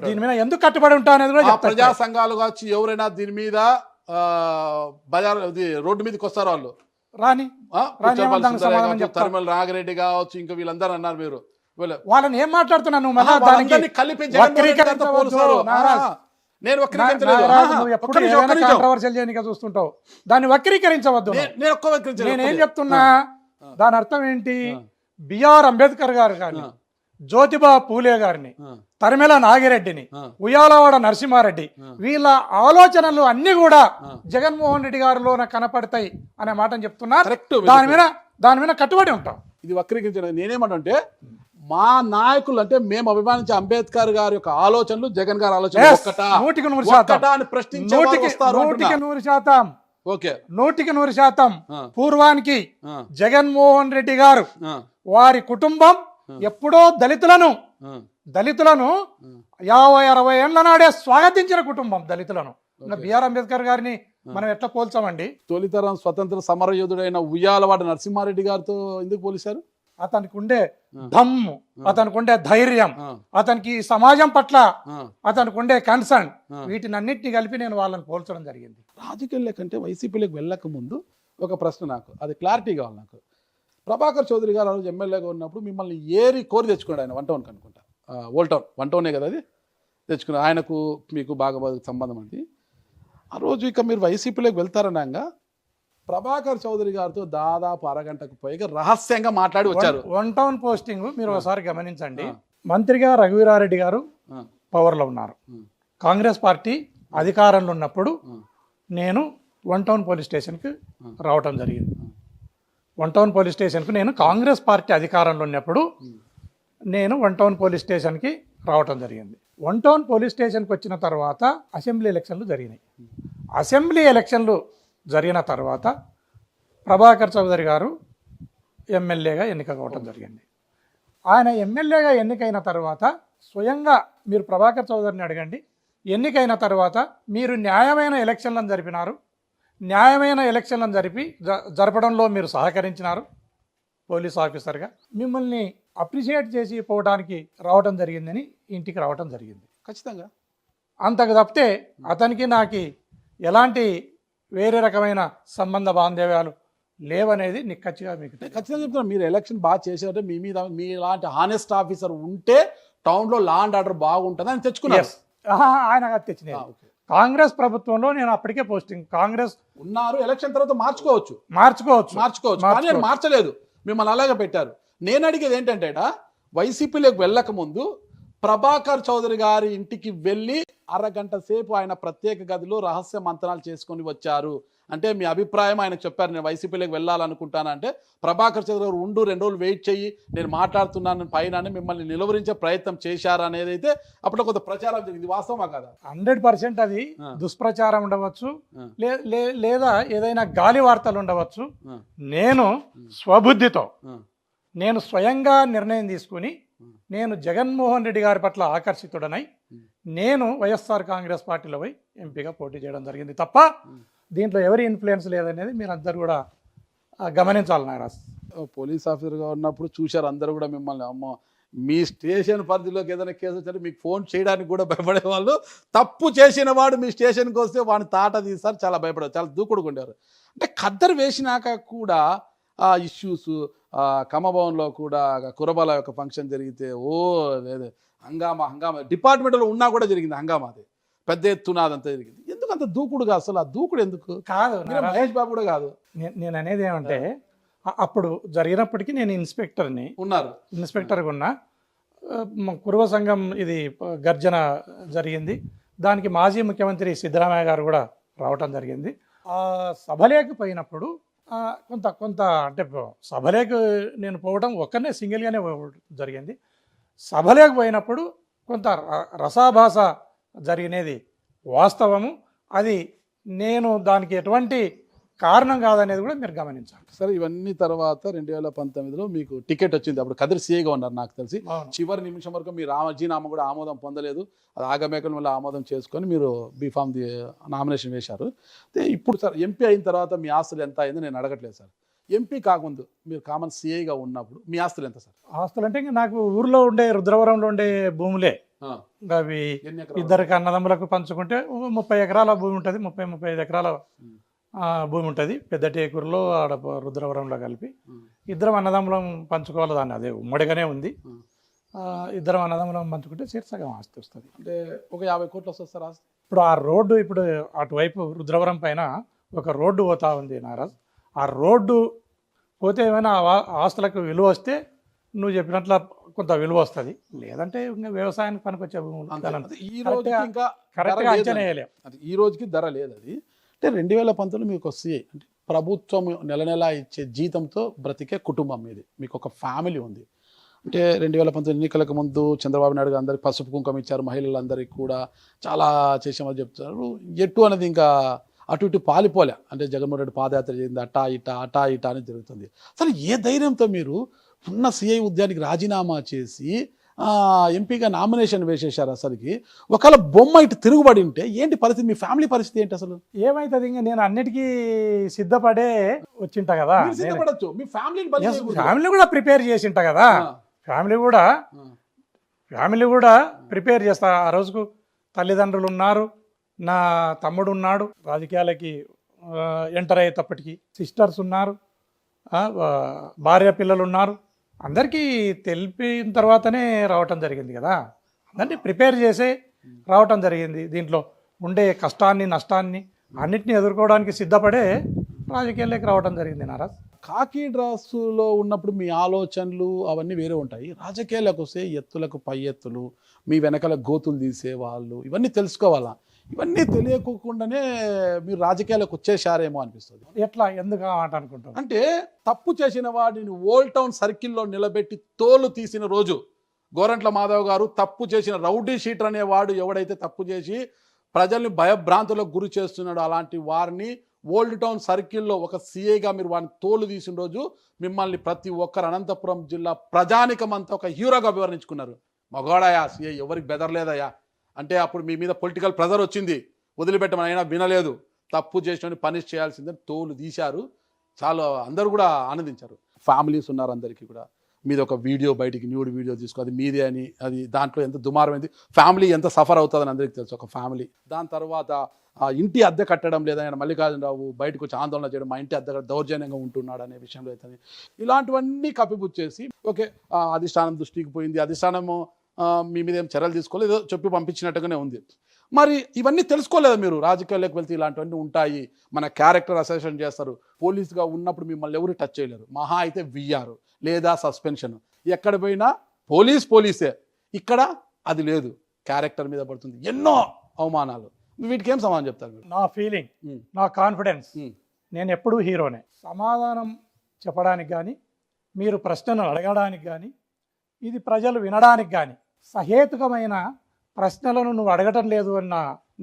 దీని మీద ఎందుకు కట్టుబడి ఉంటా అనేది కూడా ప్రజా సంఘాలు కావచ్చు, ఎవరైనా దీని మీద బజార్ రోడ్డు మీదకి వస్తారు వాళ్ళు రాని తరిమల నాగిరెడ్డి కావచ్చు, ఇంకా వీళ్ళందరూ అన్నారు మీరు వాళ్ళని ఏం మాట్లాడుతున్నాను కలిపి చూస్తుంటావు, దాన్ని వక్రీకరించవద్దు. నేనేం చెప్తున్నా, దాని అర్థం ఏంటి? బిఆర్ అంబేద్కర్ గారు కానీ, జ్యోతిబా పూలే గారిని, తరిమేల నాగిరెడ్డిని, ఉయ్యాలవాడ నరసింహారెడ్డి, వీళ్ళ ఆలోచనలు అన్ని కూడా జగన్మోహన్ రెడ్డి గారిలోన కనపడతాయి అనే మాటను చెప్తున్నా. దాని మీద కట్టుబడి ఉంటాం. ఇది వక్రీకరించడం. నేనేమంటే మా నాయకులు అంటే మేము అభిమానించే అంబేద్కర్ గారి యొక్క ఆలోచనలు జగన్ గారి ఆలోచనలు 100% పూర్వానికి జగన్మోహన్ రెడ్డి గారు వారి కుటుంబం ఎప్పుడో దళితులను 50-60 ఏళ్ల నాడే స్వాగతించిన కుటుంబం దళితులను. బిఆర్ అంబేద్కర్ గారిని మనం ఎట్లా పోల్చామండి? తొలితరం స్వతంత్ర సమరయోధుడైన ఉయ్యాలవాడ నరసింహారెడ్డి గారితో ఎందుకు పోలిశారు? అతనికి ఉండే దమ్ము, అతనికి ఉండే ధైర్యం, అతనికి సమాజం పట్ల అతనికి ఉండే కన్సర్న్, వీటినన్నింటినీ కలిపి నేను వాళ్ళని పోల్చడం జరిగింది. రాజకీయాల కంటే వైసీపీలోకి వెళ్ళక ముందు ఒక ప్రశ్న, నాకు అది క్లారిటీ కావాలి. నాకు ప్రభాకర్ చౌదరి గారు ఆ రోజు ఎమ్మెల్యేగా ఉన్నప్పుడు మిమ్మల్ని ఏరి కోరి తెచ్చుకున్నాడు ఆయన, 1 టౌన్కి అనుకుంటా, ఓల్డ్ టౌన్ 1 టౌనే కదా అది, తెచ్చుకున్నాడు. ఆయనకు మీకు బాగా సంబంధం అండి. ఆ రోజు ఇక మీరు వైసీపీలోకి వెళ్తారనగా ప్రభాకర్ చౌదరి గారితో దాదాపు అరగంటకు పైగా రహస్యంగా మాట్లాడి వచ్చారు. 1 టౌన్ పోస్టింగ్ మీరు ఒకసారి గమనించండి. మంత్రిగా రఘువీరారెడ్డి గారు పవర్లో ఉన్నారు, కాంగ్రెస్ పార్టీ అధికారంలో ఉన్నప్పుడు నేను వన్ టౌన్ పోలీస్ స్టేషన్కి రావటం జరిగింది. వన్ టౌన్ పోలీస్ స్టేషన్కు నేను కాంగ్రెస్ పార్టీ అధికారంలో ఉన్నప్పుడు నేను వన్ టౌన్ పోలీస్ స్టేషన్కి రావటం జరిగింది. వన్ టౌన్ పోలీస్ స్టేషన్కి వచ్చిన తర్వాత అసెంబ్లీ ఎలక్షన్లు జరిగినాయి. అసెంబ్లీ ఎలక్షన్లు జరిగిన తర్వాత ప్రభాకర్ చౌదరి గారు ఎమ్మెల్యేగా ఎన్నిక కావటం జరిగింది. ఆయన ఎమ్మెల్యేగా ఎన్నికైన తర్వాత స్వయంగా మీరు ప్రభాకర్ చౌదరిని అడగండి, ఎన్నికైన తర్వాత మీరు న్యాయమైన ఎలక్షన్లను జరిపినారు, న్యాయమైన ఎలక్షన్లను జరపడంలో మీరు సహకరించినారు పోలీస్ ఆఫీసర్గా, మిమ్మల్ని అప్రిషియేట్ చేసి పోవడానికి రావడం జరిగిందని ఇంటికి రావడం జరిగింది. ఖచ్చితంగా అంతకు తప్పితే అతనికి నాకు ఎలాంటి వేరే రకమైన సంబంధ బాంధవ్యాలు లేవనేది నిక్కచ్చిగా మీకు ఖచ్చితంగా చెప్తున్నా. మీరు ఎలక్షన్ బాగా చేశారంటే మీ మీద మీ లాంటి హానెస్ట్ ఆఫీసర్ ఉంటే టౌన్లో లా అండ్ ఆర్డర్ బాగుంటుంది అని తెచ్చుకున్నారు. ఆయన తెచ్చినాయి. కాంగ్రెస్ ప్రభుత్వంలో నేను అప్పటికే పోస్టింగ్ కాంగ్రెస్ ఉన్నారు. ఎలక్షన్ తర్వాత మార్చుకోవచ్చు కానీ ఆయన మార్చలేదు, మిమ్మల్ని అలాగే పెట్టారు. నేను అడిగేది ఏంటంటే వైసీపీలోకి వెళ్ళక ముందు ప్రభాకర్ చౌదరి గారి ఇంటికి వెళ్ళి అరగంట సేపు ఆయన ప్రత్యేక గదిలో రహస్య మంతనాలు చేసుకొని వచ్చారు అంటే మీ అభిప్రాయం ఆయనకు చెప్పారు, నేను వైసీపీలోకి వెళ్ళాలనుకుంటానంటే ప్రభాకర్ చౌదరి గారు ఉండు 2 రోజులు వెయిట్ చెయ్యి నేను మాట్లాడుతున్నాను పైన మిమ్మల్ని నిలువరించే ప్రయత్నం చేశారు అనేది అయితే అప్పుడు కొంత ప్రచారం జరిగింది. వాస్తవమా కదా? 100% అది దుష్ప్రచారం ఉండవచ్చు, లేదా ఏదైనా గాలి వార్తలు ఉండవచ్చు. నేను స్వబుద్ధితో నేను స్వయంగా నిర్ణయం తీసుకుని నేను జగన్మోహన్ రెడ్డి గారి పట్ల ఆకర్షితుడనై నేను వైఎస్ఆర్ కాంగ్రెస్ పార్టీలో పోయి ఎంపీగా పోటీ చేయడం జరిగింది తప్ప దీంట్లో ఎవరి ఇన్ఫ్లుయెన్స్ లేదనేది మీరు అందరు కూడా గమనించాలి. నారాజ్ పోలీస్ ఆఫీసర్గా ఉన్నప్పుడు చూశారు అందరూ కూడా మిమ్మల్ని, అమ్మ మీ స్టేషన్ పరిధిలోకి ఏదైనా కేసు వచ్చారు మీకు ఫోన్ చేయడానికి కూడా భయపడే వాళ్ళు, తప్పు చేసిన వాడు మీ స్టేషన్కి వస్తే వాడిని తాట తీస్తారు, చాలా భయపడేవారు, చాలా దూకుడుగా ఉండేవారు. అంటే ఖద్దరు వేసినాక కూడా ఆ ఇష్యూస్ ఖమ్మభవన్లో కూడా కురబాల యొక్క ఫంక్షన్ జరిగితే లేదు హంగామా డిపార్ట్మెంట్లో ఉన్నా కూడా జరిగింది హంగామా, అది పెద్ద ఎత్తున అదంతా జరిగింది. ఎందుకు అంత దూకుడుగా? అసలు ఆ దూకుడు ఎందుకు? కాదు మహేష్ బాబు కూడా కాదు. నేను అనేది ఏమంటే అప్పుడు జరిగినప్పటికీ నేను ఇన్స్పెక్టర్గా ఉన్నా. కురువ సంఘం ఇది గర్జన జరిగింది, దానికి మాజీ ముఖ్యమంత్రి సిద్ధరామయ్య గారు కూడా రావటం జరిగింది. ఆ సభలోకి పోయినప్పుడు కొంత అంటే సభలోకి నేను పోవడం ఒక్కనే సింగిల్గానే జరిగింది. సభలోకి పోయినప్పుడు కొంత రసాభాస జరిగినది వాస్తవము, అది నేను దానికి ఎటువంటి కారణం కాదనేది కూడా మీరు గమనించాలి. సరే, ఇవన్నీ తర్వాత 2019లో మీకు టికెట్ వచ్చింది. అప్పుడు కదిరి సీఏగా ఉన్నారు నాకు తెలిసి. చివరి నిమిషం వరకు మీ రాజీనామా కూడా ఆమోదం పొందలేదు, అది ఆగమేకల వల్ల ఆమోదం చేసుకొని మీరు బీఫామ్ నామినేషన్ వేశారు. ఇప్పుడు సార్ ఎంపీ అయిన తర్వాత మీ ఆస్తులు ఎంత అయిందో నేను అడగట్లేదు సార్. ఎంపీ కాకముందు మీరు కామన్ సీఐగా ఉన్నప్పుడు మీ ఆస్తులు ఎంత సార్? ఆస్తులు అంటే నాకు ఊర్లో ఉండే రుద్రవరంలో ఉండే భూములే, అవి ఇద్దరికి అన్నదమ్ములకు పంచుకుంటే 30 ఎకరాల భూమి ఉంటుంది, 35 ఎకరాల భూమి ఉంటుంది. పెద్ద టేకూరులో ఆడ రుద్రవరంలో కలిపి ఇద్దరం అన్నదమ్ములం పంచుకోవాలి, దాన్ని అదే ఉమ్మడిగానే ఉంది. ఇద్దరం అన్నదమ్ములం పంచుకుంటే సగం ఆస్తి వస్తుంది. అంటే ఒక 50 కోట్లు వస్తుంది సార్ ఆస్తి. ఇప్పుడు ఆ రోడ్డు ఇప్పుడు అటువైపు రుద్రవరం పైన ఒక రోడ్డు పోతా ఉంది నారాజ్. ఆ రోడ్డు పోతే ఏమైనా ఆస్తులకు విలువ వస్తే నువ్వు చెప్పినట్ల కొంత విలువ వస్తుంది, లేదంటే ఇంకా వ్యవసాయానికి పనికొచ్చే ఈ రోజుకి ధర లేదు. అది అంటే 2019 మీకు వస్తాయి అంటే ప్రభుత్వం నెల ఇచ్చే జీతంతో బ్రతికే కుటుంబం మీది, మీకు ఒక ఫ్యామిలీ ఉంది. అంటే 2019 ఎన్నికలకు ముందు చంద్రబాబు నాయుడు అందరికి పసుపు కుంకుమ ఇచ్చారు, మహిళలందరికీ కూడా చాలా చేసామని చెప్తున్నారు. ఎటు అనేది ఇంకా అటు ఇటు పాలిపోలే, అంటే జగన్మోహన్ రెడ్డి పాదయాత్ర చేసింది అటా ఇటా అని జరుగుతుంది. అసలు ఏ ధైర్యంతో మీరు ఉన్న సిఐ ఉద్యానికి రాజీనామా చేసి ఎంపీగా నామినేషన్ వేసేశారు? అసలుకి ఒకవేళ బొమ్మ ఇటు తిరుగుబడి ఉంటే ఏంటి పరిస్థితి, మీ ఫ్యామిలీ పరిస్థితి ఏంటి? అసలు ఏమైతుంది? ఇంకా నేను అన్నిటికీ సిద్ధపడే వచ్చింటా కదా, సిద్ధపడచ్చు. మీ ఫ్యామిలీ కూడా ప్రిపేర్ చేసింటా కదా, ఫ్యామిలీ కూడా ప్రిపేర్ చేస్తా. ఆ రోజుకు తల్లిదండ్రులు ఉన్నారు, నా తమ్ముడు ఉన్నాడు, రాజకీయాలకి ఎంటర్ అయ్యేటప్పటికి సిస్టర్స్ ఉన్నారు, భార్య పిల్లలు ఉన్నారు. అందరికీ తెలిపిన తర్వాతనే రావటం జరిగింది కదా, అందరినీ ప్రిపేర్ చేసే రావటం జరిగింది. దీంట్లో ఉండే కష్టాన్ని నష్టాన్ని అన్నిటినీ ఎదుర్కోవడానికి సిద్ధపడే రాజకీయాల్లోకి రావటం జరిగింది. నారాజ్ కాకి డ్రాసులో ఉన్నప్పుడు మీ ఆలోచనలు అవన్నీ వేరే ఉంటాయి, రాజకీయాలకు వస్తే ఎత్తులకు పై ఎత్తులు, మీ వెనకాల గోతులు తీసే వాళ్ళు, ఇవన్నీ తెలుసుకోవాలా. ఇవన్నీ తెలియకుండానే మీరు రాజకీయాలకు వచ్చేసారేమో అనిపిస్తుంది. ఎట్లా ఎందుకు ఆ మాట అనుకుంటాం? అంటే తప్పు చేసిన వాడిని ఓల్డ్ టౌన్ సర్కిల్లో నిలబెట్టి తోలు తీసిన రోజు గోరంట్ల మాధవ్ గారు తప్పు చేసిన రౌడీ షీటర్ అనేవాడు ఎవడైతే తప్పు చేసి ప్రజల్ని భయభ్రాంతులకు గురి చేస్తున్నాడో అలాంటి వారిని ఓల్డ్ టౌన్ సర్కిల్లో ఒక సీఏగా మీరు వాడిని తోలు తీసిన రోజు మిమ్మల్ని ప్రతి ఒక్కరు అనంతపురం జిల్లా ప్రజానికమంతా ఒక హీరోగా వివరించుకున్నారు. మగవాడయా సీఏ, ఎవరికి బెదరలేదయా అంటే అప్పుడు మీ మీద పొలిటికల్ ప్రెజర్ వచ్చింది, వదిలిపెట్టమని అయినా వినలేదు, తప్పు చేసిన పనిష్ చేయాల్సిందని తోలు తీశారు. చాలా అందరూ కూడా ఆనందించారు. ఫ్యామిలీస్ ఉన్నారు, అందరికీ కూడా మీద ఒక వీడియో బయటికి న్యూడ్ వీడియో తీసుకో అది మీదే అని, అది దాంట్లో ఎంత దుమారమైంది, ఫ్యామిలీ ఎంత సఫర్ అవుతుందని అందరికీ తెలుసు ఒక ఫ్యామిలీ. దాని తర్వాత ఇంటి అద్దె కట్టడం లేదా ఆయన మల్లికార్జునరావు బయటకు వచ్చి ఆందోళన చేయడం, మా ఇంటి అద్దె దౌర్జన్యంగా ఉంటున్నాడు అనే విషయంలో అయితే ఇలాంటివన్నీ కప్పిపుచ్చేసి ఓకే అధిష్టానం దృష్టికి పోయింది, అధిష్టానము మీ మీద ఏం చర్యలు తీసుకోలేదు, ఏదో చెప్పి పంపించినట్టుగానే ఉంది. మరి ఇవన్నీ తెలుసుకోలేదా మీరు? రాజకీయాల్లోకి వెళ్తే ఇలాంటివన్నీ ఉంటాయి, మన క్యారెక్టర్ అసెషన్ చేస్తారు, పోలీసుగా ఉన్నప్పుడు మిమ్మల్ని ఎవరు టచ్ చేయలేరు, మహా అయితే విఆర్ లేదా సస్పెన్షన్, ఎక్కడ పోయినా పోలీసే, ఇక్కడ అది లేదు, క్యారెక్టర్ మీద పడుతుంది ఎన్నో అవమానాలు. వీటికి ఏం సమాధానం చెప్తారు మీరు? నా ఫీలింగ్, నా కాన్ఫిడెన్స్, నేను ఎప్పుడూ హీరోనే. సమాధానం చెప్పడానికి కానీ మీరు ప్రశ్నలు అడగడానికి కానీ ఇది ప్రజలు వినడానికి కానీ సహేతుకమైన ప్రశ్నలను నువ్వు అడగటం లేదు అని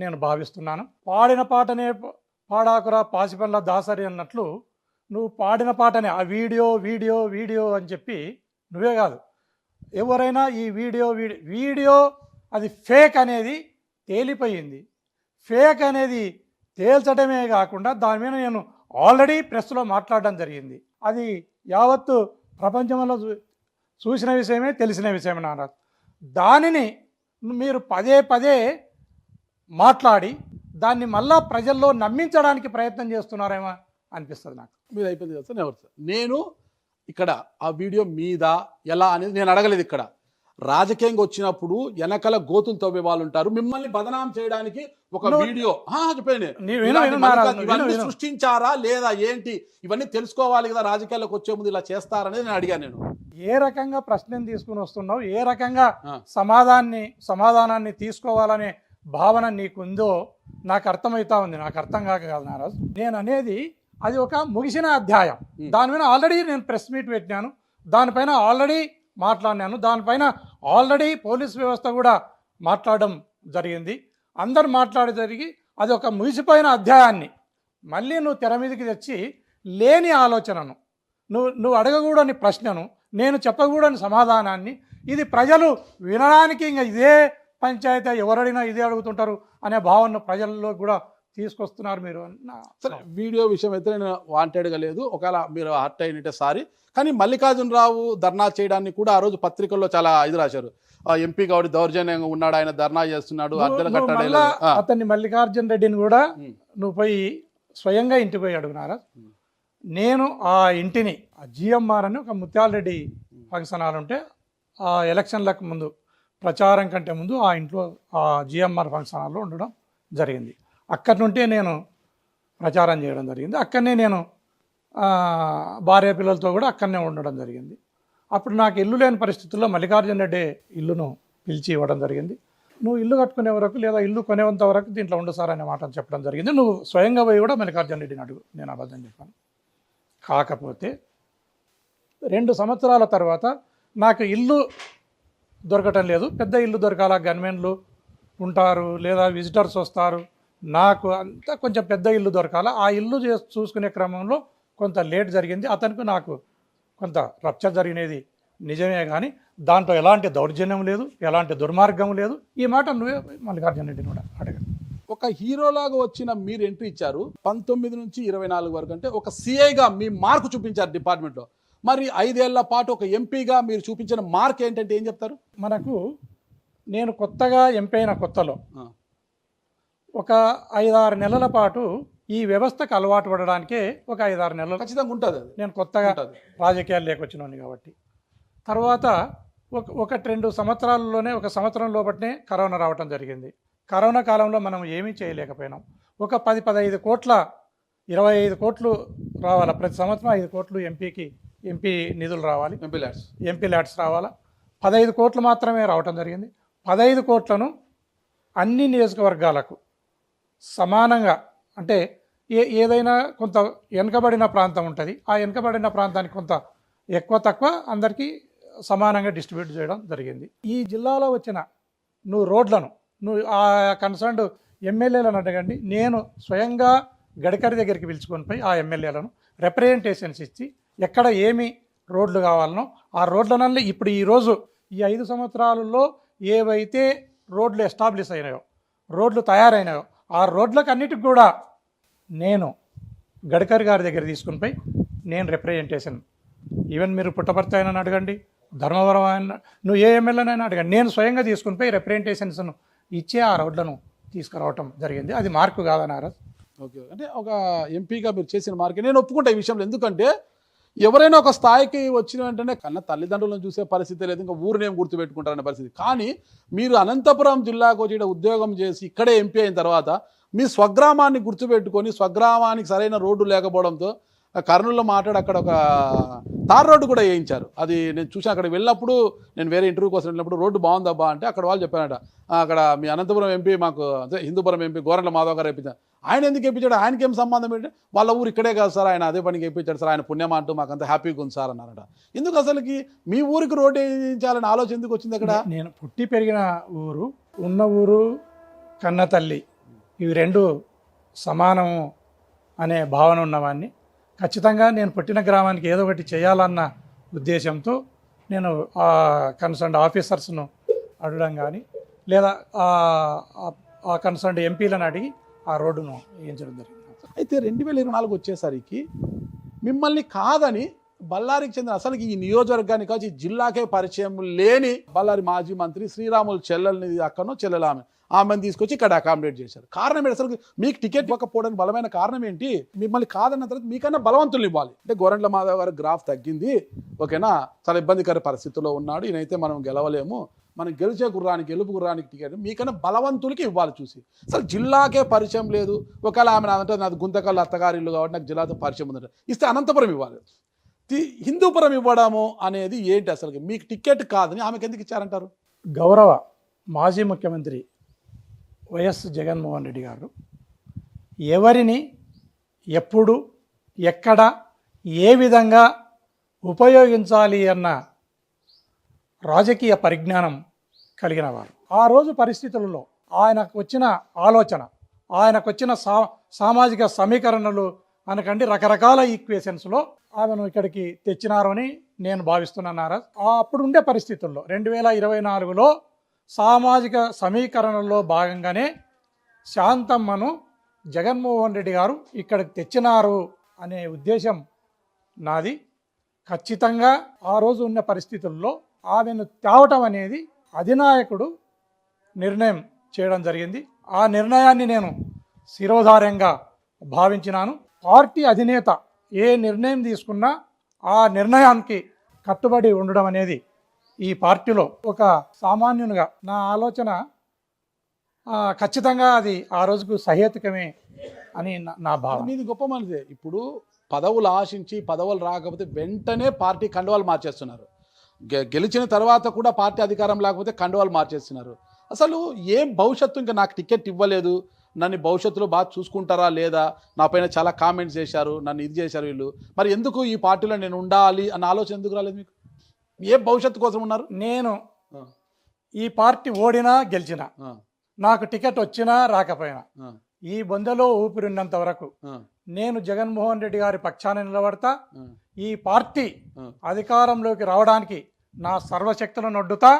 నేను భావిస్తున్నాను. పాడిన పాటనే పాడాకురా పాసిపల్ల దాసరి అన్నట్లు నువ్వు పాడిన పాటనే ఆ వీడియో అని చెప్పి నువ్వే కాదు ఎవరైనా ఈ వీడియో అది ఫేక్ అనేది తేలిపోయింది. ఫేక్ అనేది తేల్చడమే కాకుండా దాని మీద నేను ఆల్రెడీ ప్రెస్లో మాట్లాడడం జరిగింది. అది యావత్తు ప్రపంచంలో చూసిన విషయమే, తెలిసిన విషయమే నారాజు. దానిని మీరు పదే మాట్లాడి దాన్ని మళ్ళా ప్రజల్లో నమ్మించడానికి ప్రయత్నం చేస్తున్నారేమో అనిపిస్తుంది నాకు. మీరు అయిపోయింది కదా సార్, ఎవరు సార్ నేను ఇక్కడ ఆ వీడియో మీద ఎలా అనేది నేను అడగలేదు. ఇక్కడ రాజకీయంగా వచ్చినప్పుడు వెనకల గోతులు తవ్వే వాళ్ళు ఉంటారు, మిమ్మల్ని బదనాం చేయడానికి ఒక వీడియో చెప్పండి సృష్టించారా లేదా ఏంటి, ఇవన్నీ తెలుసుకోవాలి కదా, రాజకీయాల్లోకి వచ్చే ముందు ఇలా చేస్తారనేది నేను అడిగాను. నేను ఏ రకంగా ప్రశ్నను తీసుకుని వస్తున్నావు, ఏ రకంగా సమాధానాన్ని తీసుకోవాలనే భావన నీకుందో నాకు అర్థమవుతా ఉంది. నాకు అర్థం కాక కాదు నారాజు, నేను అనేది అది ఒక ముగిసిన అధ్యాయం. దాని మీద ఆల్రెడీ నేను ప్రెస్ మీట్ పెట్టినాను, దానిపైన ఆల్రెడీ మాట్లాడినాను, దానిపైన ఆల్రెడీ పోలీస్ వ్యవస్థ కూడా మాట్లాడడం జరిగింది, అందరు జరిగి అది ఒక ముగిసిపోయిన అధ్యాయాన్ని మళ్ళీ నువ్వు తెర మీదకి తెచ్చి లేని ఆలోచనను, నువ్వు అడగకూడని ప్రశ్నను, నేను చెప్పకూడని సమాధానాన్ని, ఇది ప్రజలు వినడానికి ఇంకా ఇదే పంచాయతీ ఎవరైనా ఇదే అడుగుతుంటారు అనే భావన ప్రజల్లో కూడా తీసుకొస్తున్నారు మీరు. సరే వీడియో విషయం అయితే నేను వాంటెడ్గా లేదు, ఒకవేళ మీరు హర్ట్ అయినట్టే సారీ. కానీ మల్లికార్జునరావు ధర్నా చేయడాన్ని కూడా ఆ రోజు పత్రికల్లో చాలా ఇది రాశారు, ఎంపీ గౌడి దౌర్జన్యంగా ఉన్నాడు, ఆయన ధర్నా చేస్తున్నాడు, అద్దెలు కట్టడం. అతన్ని మల్లికార్జున రెడ్డిని కూడా నువ్వు పోయి స్వయంగా ఇంటికి పోయి అడుగునారా? నేను ఆ ఇంటిని జిఎంఆర్ అని ఒక ముత్యాలరెడ్డి ఫంక్షన్ హాల్ ఉంటే ఆ ఎలక్షన్లకు ముందు ప్రచారం కంటే ముందు ఆ ఇంట్లో ఆ జిఎంఆర్ ఫంక్షన్ హాల్లో ఉండడం జరిగింది. అక్కడి నుంటే నేను ప్రచారం చేయడం జరిగింది. అక్కడనే నేను భార్య పిల్లలతో కూడా అక్కడనే ఉండడం జరిగింది. అప్పుడు నాకు ఇల్లు లేని పరిస్థితుల్లో మల్లికార్జున రెడ్డి ఇల్లును పిలిచి ఇవ్వడం జరిగింది. నువ్వు ఇల్లు కట్టుకునే వరకు లేదా ఇల్లు కొనేంత వరకు దీంట్లో ఉండు సార్ అనే మాట చెప్పడం జరిగింది. నువ్వు స్వయంగా పోయి కూడా మల్లికార్జున రెడ్డిని అడుగు, నేను అబద్ధం చెప్పాను. కాకపోతే 2 సంవత్సరాల తర్వాత నాకు ఇల్లు దొరకటం లేదు, పెద్ద ఇల్లు దొరకాల, గన్మెన్లు ఉంటారు లేదా విజిటర్స్ వస్తారు, నాకు అంతా కొంచెం పెద్ద ఇల్లు దొరకాల. ఆ ఇల్లు చూసుకునే క్రమంలో కొంత లేట్ జరిగింది, అతనికి నాకు కొంత రప్చర్ జరిగినది నిజమే, కానీ దాంట్లో ఎలాంటి దౌర్జన్యం లేదు, ఎలాంటి దుర్మార్గం లేదు. ఈ మాట నువ్వే మల్లికార్జున రెడ్డిని కూడా అడగండి. ఒక హీరోలాగా వచ్చిన మీరు ఎంట్రీ ఇచ్చారు 19 నుంచి 24 వరకు, అంటే ఒక సిఐగా మీ మార్కు చూపించారు డిపార్ట్మెంట్లో. మరి 5 ఏళ్ల పాటు ఒక ఎంపీగా మీరు చూపించిన మార్క్ ఏంటంటే ఏం చెప్తారు? మనకు నేను కొత్తగా ఎంపీ అయిన కొత్తలో ఒక 5-6 నెలల పాటు ఈ వ్యవస్థకు అలవాటు పడడానికే ఒక 5-6 నెలలు ఖచ్చితంగా ఉంటుంది. నేను కొత్తగా రాజకీయాలు లేకొచ్చినోని కాబట్టి. తర్వాత 1-2 సంవత్సరాల్లోనే, 1 సంవత్సరం లోపట్నే కరోనా రావటం జరిగింది. కరోనా కాలంలో మనం ఏమీ చేయలేకపోయినాం. ఒక 10-15 కోట్ల 25 కోట్లు రావాలా ప్రతి సంవత్సరం, 5 కోట్లు ఎంపీ నిధులు రావాలి, ఎంపీ ల్యాడ్స్ రావాలా. 15 కోట్లు మాత్రమే రావటం జరిగింది. 15 కోట్లను అన్ని నియోజకవర్గాలకు సమానంగా అంటే ఏదైనా కొంత వెనుకబడిన ప్రాంతం ఉంటుంది, ఆ వెనుకబడిన ప్రాంతానికి కొంత ఎక్కువ తక్కువ అందరికీ సమానంగా డిస్ట్రిబ్యూట్ చేయడం జరిగింది. ఈ జిల్లాలో వచ్చిన రోడ్లను ఆ కన్సర్న్డ్ ఎమ్మెల్యేలను అడగండి, నేను స్వయంగా గడ్కరీ దగ్గరికి పిలుచుకొని పోయి ఆ ఎమ్మెల్యేలను రిప్రజెంటేషన్స్ ఇచ్చి ఎక్కడ ఏమి రోడ్లు కావాలనో ఆ రోడ్లనల్ని ఇప్పుడు ఈరోజు ఈ 5 సంవత్సరాలలో ఏవైతే రోడ్లు ఎస్టాబ్లిష్ అయినాయో, రోడ్లు తయారైనాయో, ఆ రోడ్లకు అన్నిటికి కూడా నేను గడ్కరీ గారి దగ్గర తీసుకుని పోయి నేను రిప్రజెంటేషన్, ఈవెన్ మీరు పుట్టపర్తి అయినా అడగండి, ధర్మవరం అయినా, నువ్వు ఏ ఎమ్మెల్యేనైనా అడగండి, నేను స్వయంగా తీసుకుని పోయి రిప్రజెంటేషన్స్ను ఇచ్చే ఆ రోడ్లను తీసుకురావటం జరిగింది. అది మార్కు కాదన్నారా? ఓకే, అంటే ఒక ఎంపీగా మీరు చేసిన మార్కే నేను ఒప్పుకుంటా ఈ విషయంలో. ఎందుకంటే ఎవరైనా ఒక స్థాయికి వచ్చిన వెంటనే కన్నా తల్లిదండ్రులను చూసే పరిస్థితి లేదు, ఇంకా ఊరిని ఏం గుర్తుపెట్టుకుంటారనే పరిస్థితి. కానీ మీరు అనంతపురం జిల్లాకు వచ్చి ఉద్యోగం చేసి ఇక్కడే ఎంపీ అయిన తర్వాత మీ స్వగ్రామాన్ని గుర్తుపెట్టుకొని, స్వగ్రామానికి సరైన రోడ్డు లేకపోవడంతో కర్నూలులో మాట్లాడి అక్కడ ఒక తార్ రోడ్డు కూడా వేయించారు. అది నేను చూసాను. అక్కడ వెళ్ళినప్పుడు, నేను వేరే ఇంటర్వ్యూ కోసం వెళ్ళినప్పుడు రోడ్డు బాగుందబ్బా అంటే అక్కడ వాళ్ళు చెప్పారట, అక్కడ మీ అనంతపురం ఎంపీ మాకు అదే హిందూపురం ఎంపీ గోరంట్ల మాధవ్ గారు వేయించారు. ఆయన ఎందుకు వేయించాడు, ఆయనకి ఏం సంబంధం ఏంటి, వాళ్ళ ఊరు ఇక్కడే కాదు సార్, ఆయన అదే పనికి వేయించాడు సార్, ఆయన పుణ్యం అంటూ మాకు అంత హ్యాపీగా ఉంది సార్ అన్నారట. ఎందుకు అసలుకి మీ ఊరికి రోడ్డు వేయించాలని ఆలోచన ఎందుకు వచ్చింది అక్కడ? నేను పుట్టి పెరిగిన ఊరు, ఉన్న ఊరు, కన్న తల్లి, ఇవి రెండు సమానము అనే భావన ఉన్నవాడిని. ఖచ్చితంగా నేను పుట్టిన గ్రామానికి ఏదో ఒకటి చేయాలన్న ఉద్దేశంతో నేను ఆ కన్సర్న్డ్ ఆఫీసర్స్ను అడగడం కానీ, లేదా ఆ కన్సర్న్డ్ ఎంపీలను అడిగి ఆ రోడ్డును వేయించడం జరిగింది. అయితే 2024 వచ్చేసరికి మిమ్మల్ని కాదని బళ్ళారికి చెందిన అసలు ఈ నియోజకవర్గానికి కావచ్చు ఈ జిల్లాకే పరిచయం లేని బళ్ళారి మాజీ మంత్రి శ్రీరాములు చెల్లెల్ని అక్కనో చెల్లెలు ఆమెను తీసుకొచ్చి ఇక్కడ అకామిడేట్ చేశారు. కారణం ఏంటి? అసలు మీకు టికెట్ ఇవ్వకపోవడానికి బలమైన కారణం ఏంటి? మిమ్మల్ని కాదన్న తర్వాత మీకన్నా బలవంతులు ఇవ్వాలి. అంటే గోరంట్ల మాధవ్ గారు గ్రాఫ్ తగ్గింది, ఓకేనా, చాలా ఇబ్బందికర పరిస్థితుల్లో ఉన్నాడు, ఈయనైతే మనం గెలవలేము, మనం గెలిచే గెలుపు గుర్రానికి టికెట్ మీకన్నా బలవంతులకి ఇవ్వాలి చూసి. అసలు జిల్లాకే పరిచయం లేదు. ఒకవేళ ఆమె అంటే నాది గుంతకల్ అత్తగారిల్లు కాబట్టి నాకు జిల్లాతో పరిచయం ఉందంటే ఇస్తే అనంతపురం ఇవ్వాలి, హిందూపురం ఇవ్వడము అనేది ఏంటి? అసలు మీకు టికెట్ కాదని ఆమెకు ఎందుకు ఇచ్చారంటారు? గౌరవ మాజీ ముఖ్యమంత్రి వైఎస్ జగన్మోహన్ రెడ్డి గారు ఎవరిని ఎప్పుడు ఎక్కడ ఏ విధంగా ఉపయోగించాలి అన్న రాజకీయ పరిజ్ఞానం కలిగిన వారు. ఆ రోజు పరిస్థితులలో ఆయనకు వచ్చిన ఆలోచన, ఆయనకు వచ్చిన సామాజిక సమీకరణలు అనకండి రకరకాల ఈక్వేషన్స్లో ఆమెను ఇక్కడికి తెచ్చినారు అని నేను భావిస్తున్నాను. అప్పుడు ఉండే పరిస్థితుల్లో 2024లో సామాజిక సమీకరణలో భాగంగానే శాంతమ్మను జగన్మోహన్ రెడ్డి గారు ఇక్కడికి తెచ్చినారు అనే ఉద్దేశం నాది. ఖచ్చితంగా ఆ రోజు ఉన్న పరిస్థితుల్లో ఆమెను తేవటం అనేది అధినాయకుడు నిర్ణయం చేయడం జరిగింది. ఆ నిర్ణయాన్ని నేను శిరోధార్యంగా భావించినాను. పార్టీ అధినేత ఏ నిర్ణయం తీసుకున్నా ఆ నిర్ణయానికి కట్టుబడి ఉండడం అనేది ఈ పార్టీలో ఒక సామాన్యునిగా నా ఆలోచన. ఖచ్చితంగా అది ఆ రోజుకు సహేతుకమే అని నా భావన. మీది గొప్ప మనదే. ఇప్పుడు పదవులు ఆశించి పదవులు రాకపోతే వెంటనే పార్టీ కండువాలు మార్చేస్తున్నారు. గెలిచిన తర్వాత కూడా పార్టీ అధికారం లేకపోతే కండువాలు మార్చేస్తున్నారు. అసలు ఏం భవిష్యత్తు, ఇంకా నాకు టికెట్ ఇవ్వలేదు, నన్ను భవిష్యత్తులో బాగా చూసుకుంటారా లేదా, నా పైన చాలా కామెంట్స్ చేశారు, నన్ను ఇది చేశారు వీళ్ళు, మరి ఎందుకు ఈ పార్టీలో నేను ఉండాలి అన్న ఆలోచన ఎందుకు రాలేదు మీకు? ఏ భవిష్యత్తు కోసం ఉన్నారు? నేను ఈ పార్టీ ఓడినా గెలిచినా, నాకు టికెట్ వచ్చినా రాకపోయినా, ఈ బొందలో ఊపిరిన్నంత వరకు నేను జగన్మోహన్ రెడ్డి గారి పక్షాన నిలబడతా. ఈ పార్టీ అధికారంలోకి రావడానికి నా సర్వశక్తులను నొడ్డుతా.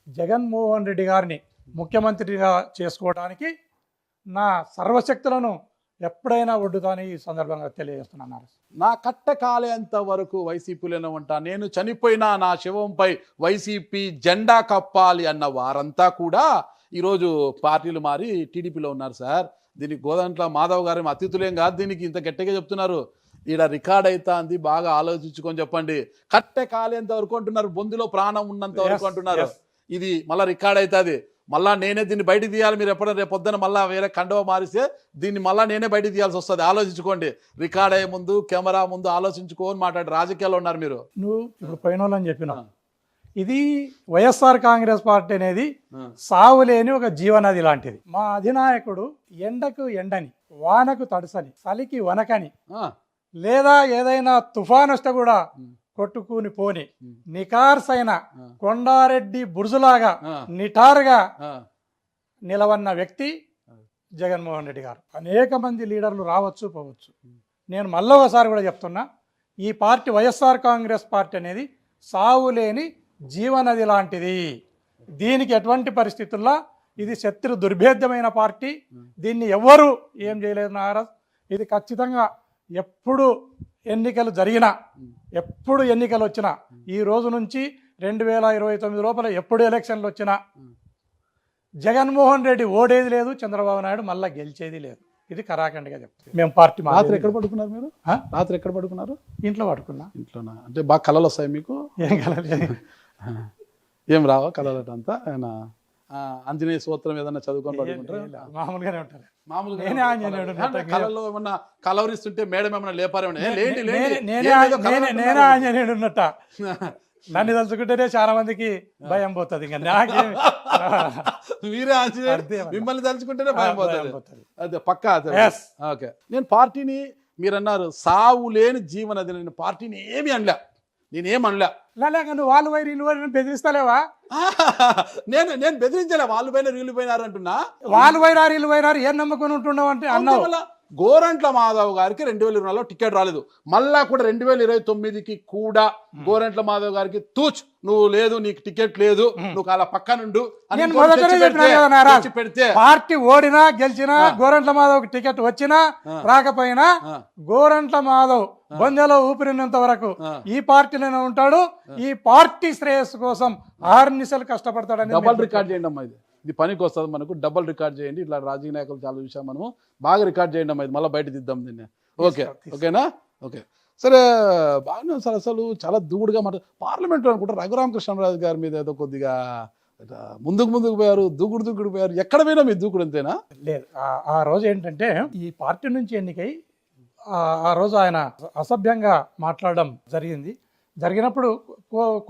జగన్మోహన్ రెడ్డి గారిని ముఖ్యమంత్రిగా చేసుకోవడానికి నా సర్వశక్తులను ఎప్పుడైనా ఒడ్డుతాని ఈ సందర్భంగా తెలియజేస్తున్నాను. నా కట్ట కాలేంత వరకు వైసీపీలోనే ఉంటా, నేను చనిపోయినా నా శవంపై వైసీపీ జెండా కప్పాలి అన్న వారంతా కూడా ఈరోజు పార్టీలు మారి టీడీపీలో ఉన్నారు సార్. దీనికి గోరంట్ల మాధవ్ గారు అతిథులేం కాదు, దీనికి ఇంత గట్టిగా చెప్తున్నారు. ఈడ రికార్డ్ అవుతుంది, బాగా ఆలోచించుకొని చెప్పండి. కట్టె కాలేంత వరకు అంటున్నారు, బొందులో ప్రాణం ఉన్నంత వరకు అంటున్నారు. ఇది మళ్ళీ రికార్డ్ అవుతుంది, మళ్ళీ నేనే దీన్ని బయటకు తీయాలి. మీరు ఎప్పుడైనా రేపు పొద్దున మళ్ళీ వేరే కండువ మారిస్తే దీన్ని మళ్ళీ నేనే బయటకు తీయాల్సి వస్తుంది. ఆలోచించుకోండి, రికార్డ్ అయ్యే ముందు కెమెరా ముందు ఆలోచించుకోని మాట్లాడి రాజకీయాల్లో ఉన్నారు మీరు. నువ్వు ఇప్పుడు పైన చెప్పినా ఇది వైఎస్ఆర్ కాంగ్రెస్ పార్టీ అనేది సావులేని ఒక జీవనది లాంటిది. మా అధినాయకుడు ఎండకు ఎండని, వానకు తడుసని, చలికి వనకని, లేదా ఏదైనా తుఫాను వస్తే కూడా కొట్టుకుని పోని నికార్సైన కొండారెడ్డి బుర్జులాగా నిటారుగా నిలవన్న వ్యక్తి జగన్మోహన్ రెడ్డి గారు. అనేక మంది లీడర్లు రావచ్చు పోవచ్చు. నేను మళ్ళీ ఒకసారి కూడా చెప్తున్నా, ఈ పార్టీ వైఎస్ఆర్ కాంగ్రెస్ పార్టీ అనేది సావులేని జీవనది లాంటిది. దీనికి ఎటువంటి పరిస్థితుల్లో ఇది శత్రు దుర్భేద్యమైన పార్టీ. దీన్ని ఎవ్వరూ ఏం చేయలేదు నారాజ్. ఇది ఖచ్చితంగా ఎప్పుడు ఎన్నికలు జరిగినా, ఎప్పుడు ఎన్నికలు వచ్చినా, ఈ రోజు నుంచి 2029 లోపల ఎప్పుడు ఎలక్షన్లు వచ్చినా జగన్మోహన్ రెడ్డి ఓడేది లేదు, చంద్రబాబు నాయుడు మళ్ళీ గెలిచేది లేదు. ఇది కరాఖండిగా చెప్తాం. మేము పార్టీ రాత్రి ఎక్కడ పడుకున్నారు మీరు? రాత్రి ఎక్కడ పడుకున్నారు? ఇంట్లో పడుకున్నా. ఇంట్లోనా? అంటే బాగా కళలు వస్తాయి మీకు? ఏం కలలేదు. ఏం రావా కళలు అంతా? ఆయన ఆంజనేయ సూత్రం ఏదన్నా చదువుకొని పడుకుంటారు? మామూలుగానే ఉంటారు. మామూలుగా నేనే ఆంజనేయుడు. కళలో ఏమన్నా కలవరిస్తుంటే మేడం ఏమన్నా లేపారేమో? నేనే ఆంజనేయుడు ఉన్నట్ట. నన్ను తలుచుకుంటేనే చాలా మందికి భయం పోతుంది. ఇంకా నాకే మీరే ఆంజనేయుడు, మిమ్మల్ని తలుచుకుంటేనే భయం పోతుంది. అదే పక్కా. ఓకే. నేను పార్టీని మీరన్నారు సావు లేని జీవనది, నేను పార్టీని ఏమి అనలే, నేనేం అనలే. నువ్వు వాళ్ళు పోయి వీళ్ళు పోయి బెదిరిస్తలేవా? నేను బెదిరించలే. వాళ్ళు పోయిన వీళ్ళు పోయినారు అంటున్నా. వాళ్ళు పోయినారు వీళ్ళు పోయినారు ఏం నమ్ముకొని ఉంటున్నావు అంటే అన్నావు. గోరంట్ల మాధవ్ గారికి 2024లో టికెట్ రాలేదు. మళ్ళా కూడా 2029కి కూడా గోరంట్ల మాధవ్ గారికి తూచ్ నువ్వు లేదు, నీకు టికెట్ లేదు, నువ్వు అలా పక్క నుండు పెడితే పార్టీ ఓడినా గెలిచినా గోరంట్ల మాధవ్ టికెట్ వచ్చినా రాకపోయినా గోరంట్ల మాధవ్ బొందెలో ఊపిరినంత వరకు ఈ పార్టీలోనే ఉంటాడు. ఈ పార్టీ శ్రేయస్సు కోసం 6 నిమిషాలు కష్టపడతాడని డబల్ రికార్డ్ చేయండి అమ్మా. ఇది పనికి వస్తుంది మనకు. డబల్ రికార్డ్ చేయండి. ఇట్లా రాజకీయ నాయకులు చాలా చూసాం మనము. బాగా రికార్డ్ చేయండి అమ్మా. ఇది మళ్ళీ బయట దిద్దాం దీన్ని. ఓకేనా? ఓకే సరే, బాగానే సార్. అసలు చాలా దూకుడుగా పార్లమెంట్లో అనుకుంటా రఘురామకృష్ణరాజు గారి మీద ఏదో కొద్దిగా ముందుకు పోయారు, దూకుడు పోయారు. ఎక్కడ పోయినా మీ దూకుడు అంతేనా? లేదు, ఆ రోజు ఏంటంటే ఈ పార్టీ నుంచి ఎన్నికై ఆ రోజు ఆయన అసభ్యంగా మాట్లాడడం జరిగినప్పుడు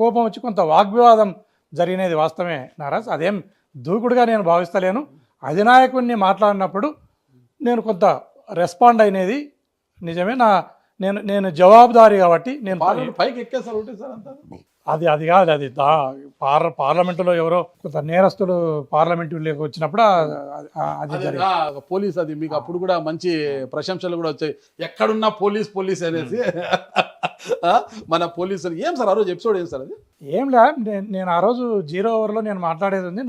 కోపం వచ్చి కొంత వాగ్వివాదం జరిగినది వాస్తవమే నారాజ్. అదేం దూకుడుగా నేను భావిస్తలేను. అధినాయకుడిని మాట్లాడినప్పుడు నేను కొంత రెస్పాండ్ అయినది నిజమే. నేను జవాబుదారి కాబట్టి నేను పైకి ఎక్కేసారు ఒకటి సార్ అంతా. అది కాదు, అది పార్లమెంటులో ఎవరో కొంత నేరస్తులు పార్లమెంటులోకి వచ్చినప్పుడు అది పోలీస్, అది మీకు అప్పుడు కూడా మంచి ప్రశంసలు కూడా వచ్చాయి. ఎక్కడున్నా పోలీస్ అనేసి మన పోలీసులు. ఏం సార్ ఆ రోజు ఎపిసోడ్ ఏం సార్ అది? ఏం లే, నేను ఆ రోజు 0 ఓవర్లో నేను మాట్లాడేది ఉంది.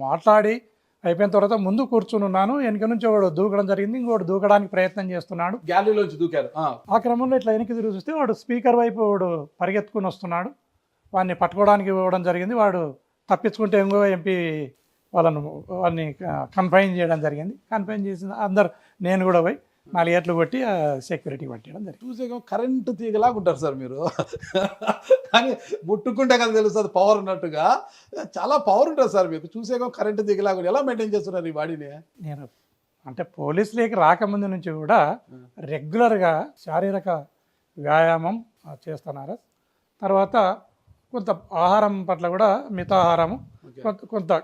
మాట్లాడి అయిపోయిన తర్వాత ముందు కూర్చుని ఉన్నాను. వెనక నుంచి వాడు దూకడం జరిగింది, ఇంకోటి దూకడానికి ప్రయత్నం చేస్తున్నాడు. గ్యాలరీలోంచి దూకారు. ఆ క్రమంలో ఇట్లా వెనక్కి తిరిగి చూస్తే వాడు స్పీకర్ వైపు వాడు పరిగెత్తుకుని వస్తున్నాడు. వాడిని పట్టుకోవడానికి ఇవ్వడం జరిగింది. వాడు తప్పించుకుంటే ఇంకో ఎంపీ వాళ్ళని కన్ఫైన్ చేయడం జరిగింది. కన్ఫైన్ చేసిన అందరు నేను కూడా పోయి 4 ఏట్లు కొట్టి సెక్యూరిటీ పట్టడం జరిగింది. చూసే కరెంటు తీగలాగా ఉంటారు సార్ మీరు. కానీ ముట్టుకుంటే కదా తెలుస్తుంది పవర్ ఉన్నట్టుగా. చాలా పవర్ ఉంటుంది సార్ మీకు. చూసే కరెంటు తీగలాగా ఎలా మెయింటైన్ చేస్తున్నారు ఈ బాడీని? నేను అంటే పోలీసులకి రాకముందు నుంచి కూడా రెగ్యులర్గా శారీరక వ్యాయామం చేస్తున్నారు. తర్వాత కొంత ఆహారం పట్ల కూడా మితాహారము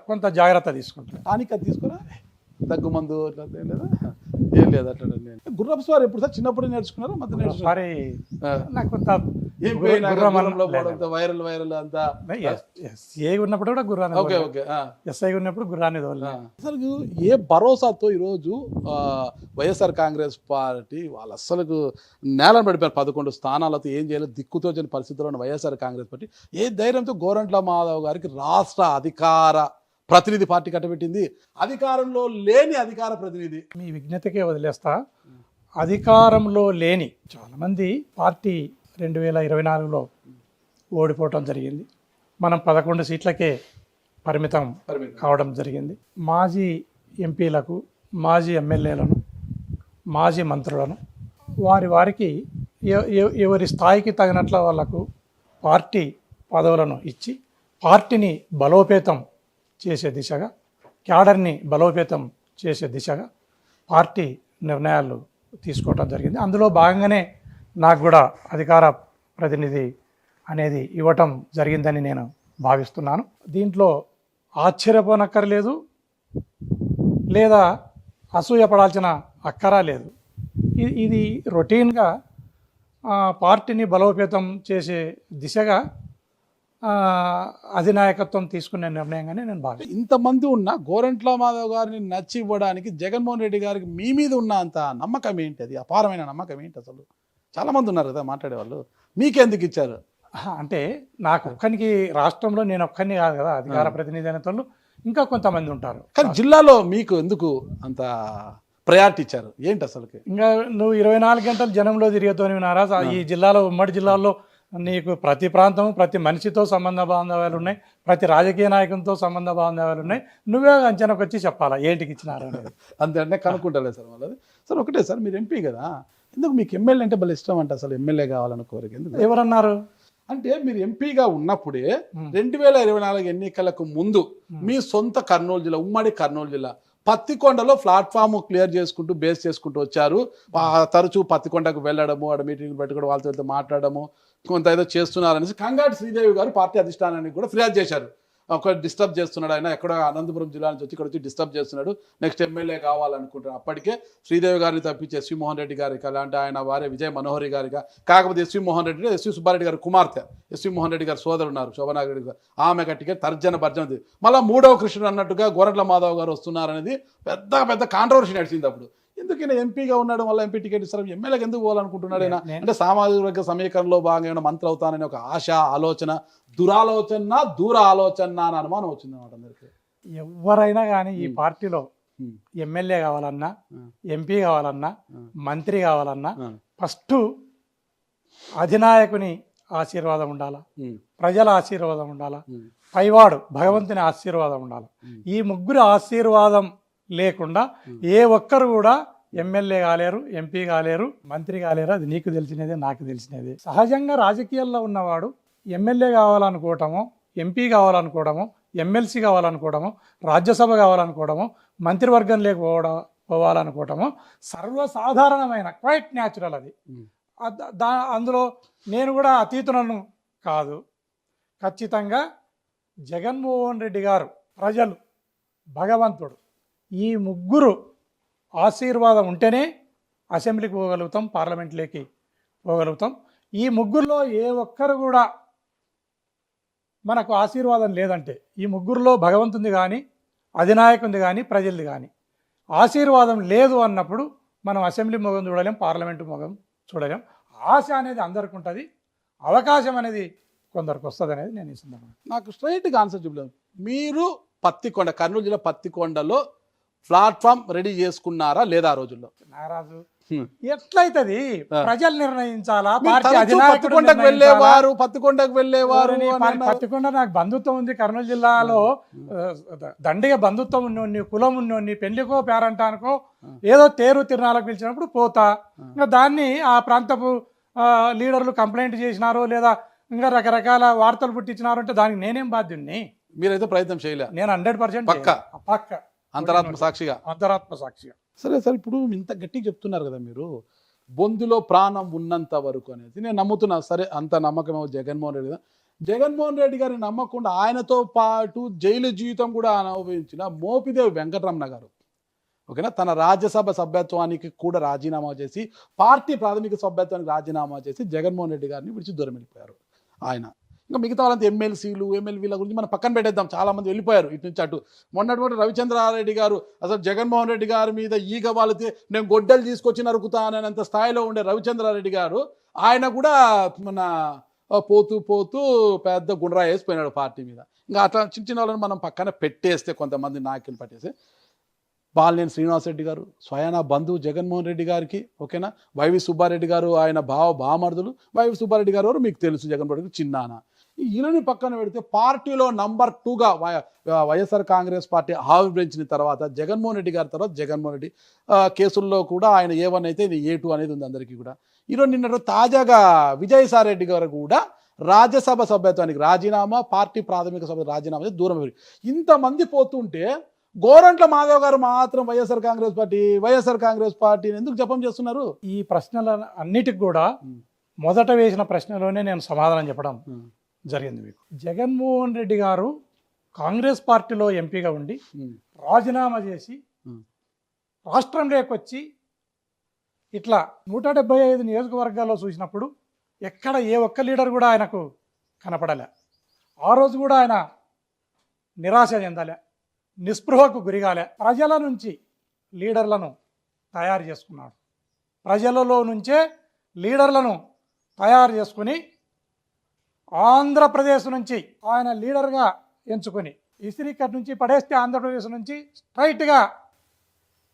కొంత జాగ్రత్త తీసుకుంటాను. టానిక్ అది తీసుకురా, దగ్గు మందు అట్లా ఏం లేదు అట్లా. గుర్రపు స్వారీ ఎప్పుడు సార్ చిన్నప్పుడు నేర్చుకున్నారా? నాకు కొంత వైరల్ అంతా ఎస్ఐ ఉన్నప్పుడు కూడా గుర్రాన్ని ఎస్ఐ ఉన్నప్పుడు గుర్రాన్ని అసలు ఏ భరోసాతో ఈరోజు వైఎస్ఆర్ కాంగ్రెస్ పార్టీ వాళ్ళు అసలు నేలను పడిపోయారు. 11 స్థానాలతో ఏం చేయలేదు, దిక్కుతోచని పరిస్థితుల్లో ఉన్న వైఎస్ఆర్ కాంగ్రెస్ పార్టీ ఏ ధైర్యంతో గోరంట్ల మాధవ్ గారికి రాష్ట్ర అధికార ప్రతినిధి పార్టీ కట్టబెట్టింది? అధికారంలో లేని అధికార ప్రతినిధి. మీ విజ్ఞతకే వదిలేస్తా. అధికారంలో లేని చాలామంది పార్టీ 2024లో ఓడిపోవటం జరిగింది. మనం 11 సీట్లకే పరిమితం కావడం జరిగింది. మాజీ ఎంపీలకు, మాజీ ఎమ్మెల్యేలను, మాజీ మంత్రులను వారికి ఎవరి స్థాయికి తగినట్ల వాళ్లకు పార్టీ పదవులను ఇచ్చి పార్టీని బలోపేతం చేసే దిశగా, క్యాడర్ని బలోపేతం చేసే దిశగా పార్టీ నిర్ణయాలు తీసుకోవటం జరిగింది. అందులో భాగంగానే నాకు కూడా అధికార ప్రతినిధి అనేది ఇవ్వటం జరిగిందని నేను భావిస్తున్నాను. దీంట్లో ఆశ్చర్యపోనక్కర్లేదు, లేదా అసూయపడాల్సిన అక్కరా లేదు. ఇది రొటీన్గా పార్టీని బలోపేతం చేసే దిశగా అధినాయకత్వం తీసుకునే నిర్ణయంగానే నేను భావిస్తాను. ఇంతమంది ఉన్న గోరంట్ల మాధవ్ గారిని నచ్చి ఇవ్వడానికి జగన్మోహన్ రెడ్డి గారికి మీ మీద ఉన్న అంత నమ్మకం ఏంటి? అది అపారమైన నమ్మకం ఏంటి? అసలు చాలామంది ఉన్నారు కదా మాట్లాడేవాళ్ళు, మీకెందుకు ఇచ్చారు? అంటే నాకు ఒక్కనికి, రాష్ట్రంలో నేను ఒక్కని కాదు కదా అధికార ప్రతినిధి అనేటోళ్ళు, ఇంకా కొంతమంది ఉంటారు. కానీ జిల్లాలో మీకు ఎందుకు అంత ప్రయారిటీ ఇచ్చారు ఏంటి అసలుకి? ఇంకా నువ్వు 24 గంటలు జనంలో తిరిగేతోని నారాజ్. ఈ జిల్లాలో, ఉమ్మడి జిల్లాలో నీకు ప్రతి ప్రాంతం, ప్రతి మనిషితో సంబంధ బాంధవ్యాలు ఉన్నాయి, ప్రతి రాజకీయ నాయకునితో సంబంధ బాంధవ్యాలు ఉన్నాయి. నువ్వే అంచనాకు వచ్చి చెప్పాలా ఏంటికి ఇచ్చినారు అనేది. అంతే కనుక్కుంటారు సార్ వాళ్ళది. సార్ ఒకటే సార్, మీరు ఎంపీ కదా, ఎందుకు మీకు ఎమ్మెల్యే అంటే భలే ఇష్టం అంటే? అసలు ఎమ్మెల్యే కావాలని కోరిక ఎందుకు? ఎవరన్నారు? అంటే మీరు ఎంపీగా ఉన్నప్పుడే 2024 ఎన్నికలకు ముందు మీ సొంత కర్నూలు జిల్లా, ఉమ్మడి కర్నూలు జిల్లా పత్తికొండలో ప్లాట్ఫామ్ క్లియర్ చేసుకుంటూ బేస్ చేసుకుంటూ వచ్చారు. తరచూ పత్తికొండకు వెళ్ళడము, ఆడ మీటింగ్ పెట్టుకోవడం, వాళ్ళతో మాట్లాడము, కొంత ఏదో చేస్తున్నారనేసి కంగాటి శ్రీదేవి గారు పార్టీ అధిష్టానానికి కూడా ఫిర్యాదు చేశారు. ఒక డిస్టర్బ్ చేస్తున్నాడు ఆయన, ఎక్కడో అనంతపురం జిల్లా నుంచి వచ్చి ఇక్కడ వచ్చి డిస్టర్బ్ చేస్తున్నాడు, నెక్స్ట్ ఎమ్మెల్యే కావాలనుకుంటున్నారు. అప్పటికే శ్రీదేవి గారిని తప్పించి ఎస్వి మోహన్ రెడ్డి గారికి, అలాంటి ఆయన భార్య విజయ మనోహరి గారిగా, కాకపోతే ఎస్వి మోహన్ రెడ్డి, ఎస్వి సుబ్బారెడ్డి గారి కుమార్తె, ఎస్వి మోహన్ రెడ్డి గారు సోదరు ఉన్నారు శోభనారెడ్డి గారు, ఆమె కట్టికే తర్జన భర్జన. మళ్ళీ మూడవ కృష్ణుడు అన్నట్టుగా గోరంట్ల మాధవ్ గారు వస్తున్నారనేది పెద్ద కాంట్రవర్సీ నడిచింది. అప్పుడు ఎందుకు ఈయన ఎంపీగా ఉండడం వల్ల ఎంపీ టికెట్ ఇస్తారు, ఎమ్మెల్యేకి ఎందుకు పోవాలనుకుంటున్నాడు ఆయన? అంటే సామాజిక వర్గ సమీకరణలో భాగంగా మంత్రి అవుతానని ఒక ఆశ, ఆలోచన, దూర ఆలోచన అని అనుమానం వచ్చింది అన్నమాట అందరికి. ఎవరైనా కానీ ఈ పార్టీలో ఎమ్మెల్యే కావాలన్నా, ఎంపీ కావాలన్నా, మంత్రి కావాలన్నా ఫస్ట్ అధినాయకుని ఆశీర్వాదం ఉండాలా, ప్రజల ఆశీర్వాదం ఉండాలా, పైవాడు భగవంతుని ఆశీర్వాదం ఉండాలి. ఈ ముగ్గురు ఆశీర్వాదం లేకుండా ఏ ఒక్కరు కూడా ఎమ్మెల్యే కాలేరు, ఎంపీ కాలేరు, మంత్రి కాలేరు. అది నీకు తెలిసినదే, నాకు తెలిసినదే. సహజంగా రాజకీయాల్లో ఉన్నవాడు ఎమ్మెల్యే కావాలనుకోవటము, ఎంపీ కావాలనుకోవడము, ఎమ్మెల్సీ కావాలనుకోవడము, రాజ్యసభ కావాలనుకోవడము, మంత్రివర్గం పోవాలనుకోవటము సర్వసాధారణమైన, క్వైట్ న్యాచురల్. అది అందులో నేను కూడా అతీతులను కాదు. ఖచ్చితంగా జగన్మోహన్ రెడ్డి గారు, ప్రజలు, భగవంతుడు, ఈ ముగ్గురు ఆశీర్వాదం ఉంటేనే అసెంబ్లీకి పోగలుగుతాం, పార్లమెంట్లోకి పోగలుగుతాం. ఈ ముగ్గురులో ఏ ఒక్కరు కూడా మనకు ఆశీర్వాదం లేదంటే, ఈ ముగ్గురులో భగవంతుని కానీ, అధినాయకుని కానీ, ప్రజలది కానీ ఆశీర్వాదం లేదు అన్నప్పుడు మనం అసెంబ్లీ మొగం చూడలేం, పార్లమెంటు మొగం చూడలేం. ఆశ అనేది అందరికి ఉంటుంది, అవకాశం అనేది కొందరికి వస్తుంది అనేది నేను ఈ సందర్భంగా. నాకు స్ట్రైట్గా ఆన్సర్ చెప్పలేదు. మీరు పత్తికొండ, కర్నూలు జిల్లా పత్తికొండలో ప్లాట్ఫామ్ రెడీ చేసుకున్నారా లేదా? ఆ రోజుల్లో నారాజు ఎట్లయితది? ప్రజలు నిర్ణయించాలా? పత్తికొండకు వెళ్ళేవారు, పత్తికొండ నాకు బంధుత్వం ఉంది. కర్నూలు జిల్లాలో దండిగా బంధుత్వం ఉన్నోని, కులం ఉన్నోని, పెళ్లికో పేరంటానికో ఏదో తేరు తిరునాళ్ళకు పిలిచినప్పుడు పోతా. ఇంకా దాన్ని ఆ ప్రాంతపు లీడర్లు కంప్లైంట్ చేసినారు, లేదా ఇంకా రకరకాల వార్తలు పుట్టించినారు అంటే దానికి నేనేం బాధ్యుణ్ణి? మీరైతే ప్రయత్నం చేయలే? నేను 100% పక్క అంతరాత్మ సాక్షిగా. సరే సార్, ఇప్పుడు ఇంత గట్టిగా చెప్తున్నారు కదా మీరు, బొందులో ప్రాణం ఉన్నంత వరకు అనేది నేను నమ్ముతున్నా. సరే, అంత నమ్మకం జగన్మోహన్ రెడ్డి. జగన్మోహన్ రెడ్డి గారిని నమ్మకుండా ఆయనతో పాటు జైలు జీవితం కూడా అనుభవించిన మోపిదేవి వెంకటరమణ గారు, ఓకేనా, తన రాజ్యసభ సభ్యత్వానికి కూడా రాజీనామా చేసి, పార్టీ ప్రాథమిక సభ్యత్వానికి రాజీనామా చేసి జగన్మోహన్ రెడ్డి గారిని విడిచి దూరం వెళ్ళిపోయారు ఆయన. ఇంకా మిగతా వాళ్ళంతా ఎమ్మెల్సీలు, ఎమ్మెల్యేల గురించి మనం పక్కన పెట్టేద్దాం, చాలామంది వెళ్ళిపోయారు ఇటు నుంచి అటు. మొన్నటువంటి రవిచంద్రారెడ్డి గారు అసలు జగన్మోహన్ రెడ్డి గారి మీద ఈగ వాలితే నేను గొడ్డలు తీసుకొచ్చి నరుకుతాననేంత స్థాయిలో ఉండే రవిచంద్రారెడ్డి గారు, ఆయన కూడా మన పోతూ పెద్ద గుండ్రా వేసిపోయినాడు పార్టీ మీద. ఇంకా అట్లా చిన్న వాళ్ళని మనం పక్కన పెట్టేస్తే, కొంతమంది నాయకులు పట్టేస్తే, బాలినేని శ్రీనివాసరెడ్డి గారు స్వయానా బంధువు జగన్మోహన్ రెడ్డి గారికి, ఓకేనా, వైవి సుబ్బారెడ్డి గారు ఆయన బామర్దులు. వైవి సుబ్బారెడ్డి గారు మీకు తెలుసు, జగన్మోహన్ రెడ్డి చిన్నాన. ఈయనని పక్కన పెడితే పార్టీలో నంబర్ 2గా వైఎస్ఆర్ కాంగ్రెస్ పార్టీ ఆవిర్భవించిన తర్వాత జగన్మోహన్ రెడ్డి గారి తర్వాత జగన్మోహన్ రెడ్డి కేసుల్లో కూడా ఆయన A1 అయితే A2 అనేది ఉంది అందరికీ కూడా. ఈరోజు నిన్న తాజాగా విజయసాయి రెడ్డి గారు కూడా రాజ్యసభ సభ్యత్వానికి రాజీనామా, పార్టీ ప్రాథమిక సభ రాజీనామా దూరం. ఇంతమంది పోతుంటే గోరంట్ల మాధవ్ గారు మాత్రం వైఎస్ఆర్ కాంగ్రెస్ పార్టీని ఎందుకు జపం చేస్తున్నారు? ఈ ప్రశ్నల అన్నిటికి కూడా మొదట వేసిన ప్రశ్నలోనే నేను సమాధానం చెప్పడం జరిగింది. మీకు జగన్మోహన్ రెడ్డి గారు కాంగ్రెస్ పార్టీలో ఎంపీగా ఉండి రాజీనామా చేసి రాష్ట్రంలోకి వచ్చి ఇట్లా 175 నియోజకవర్గాల్లో చూసినప్పుడు ఎక్కడ ఏ ఒక్క లీడర్ కూడా ఆయనకు కనపడలే. ఆ రోజు కూడా ఆయన నిరాశ చెందలే, నిస్పృహకు గురిగాలే. ప్రజల నుంచి లీడర్లను తయారు చేసుకున్నాడు. ప్రజలలో నుంచే లీడర్లను తయారు చేసుకుని ఆంధ్రప్రదేశ్ నుంచి ఆయన లీడర్గా ఎంచుకొని ఇసిరికట్ నుంచి పడేస్తే ఆంధ్రప్రదేశ్ నుంచి స్ట్రైట్గా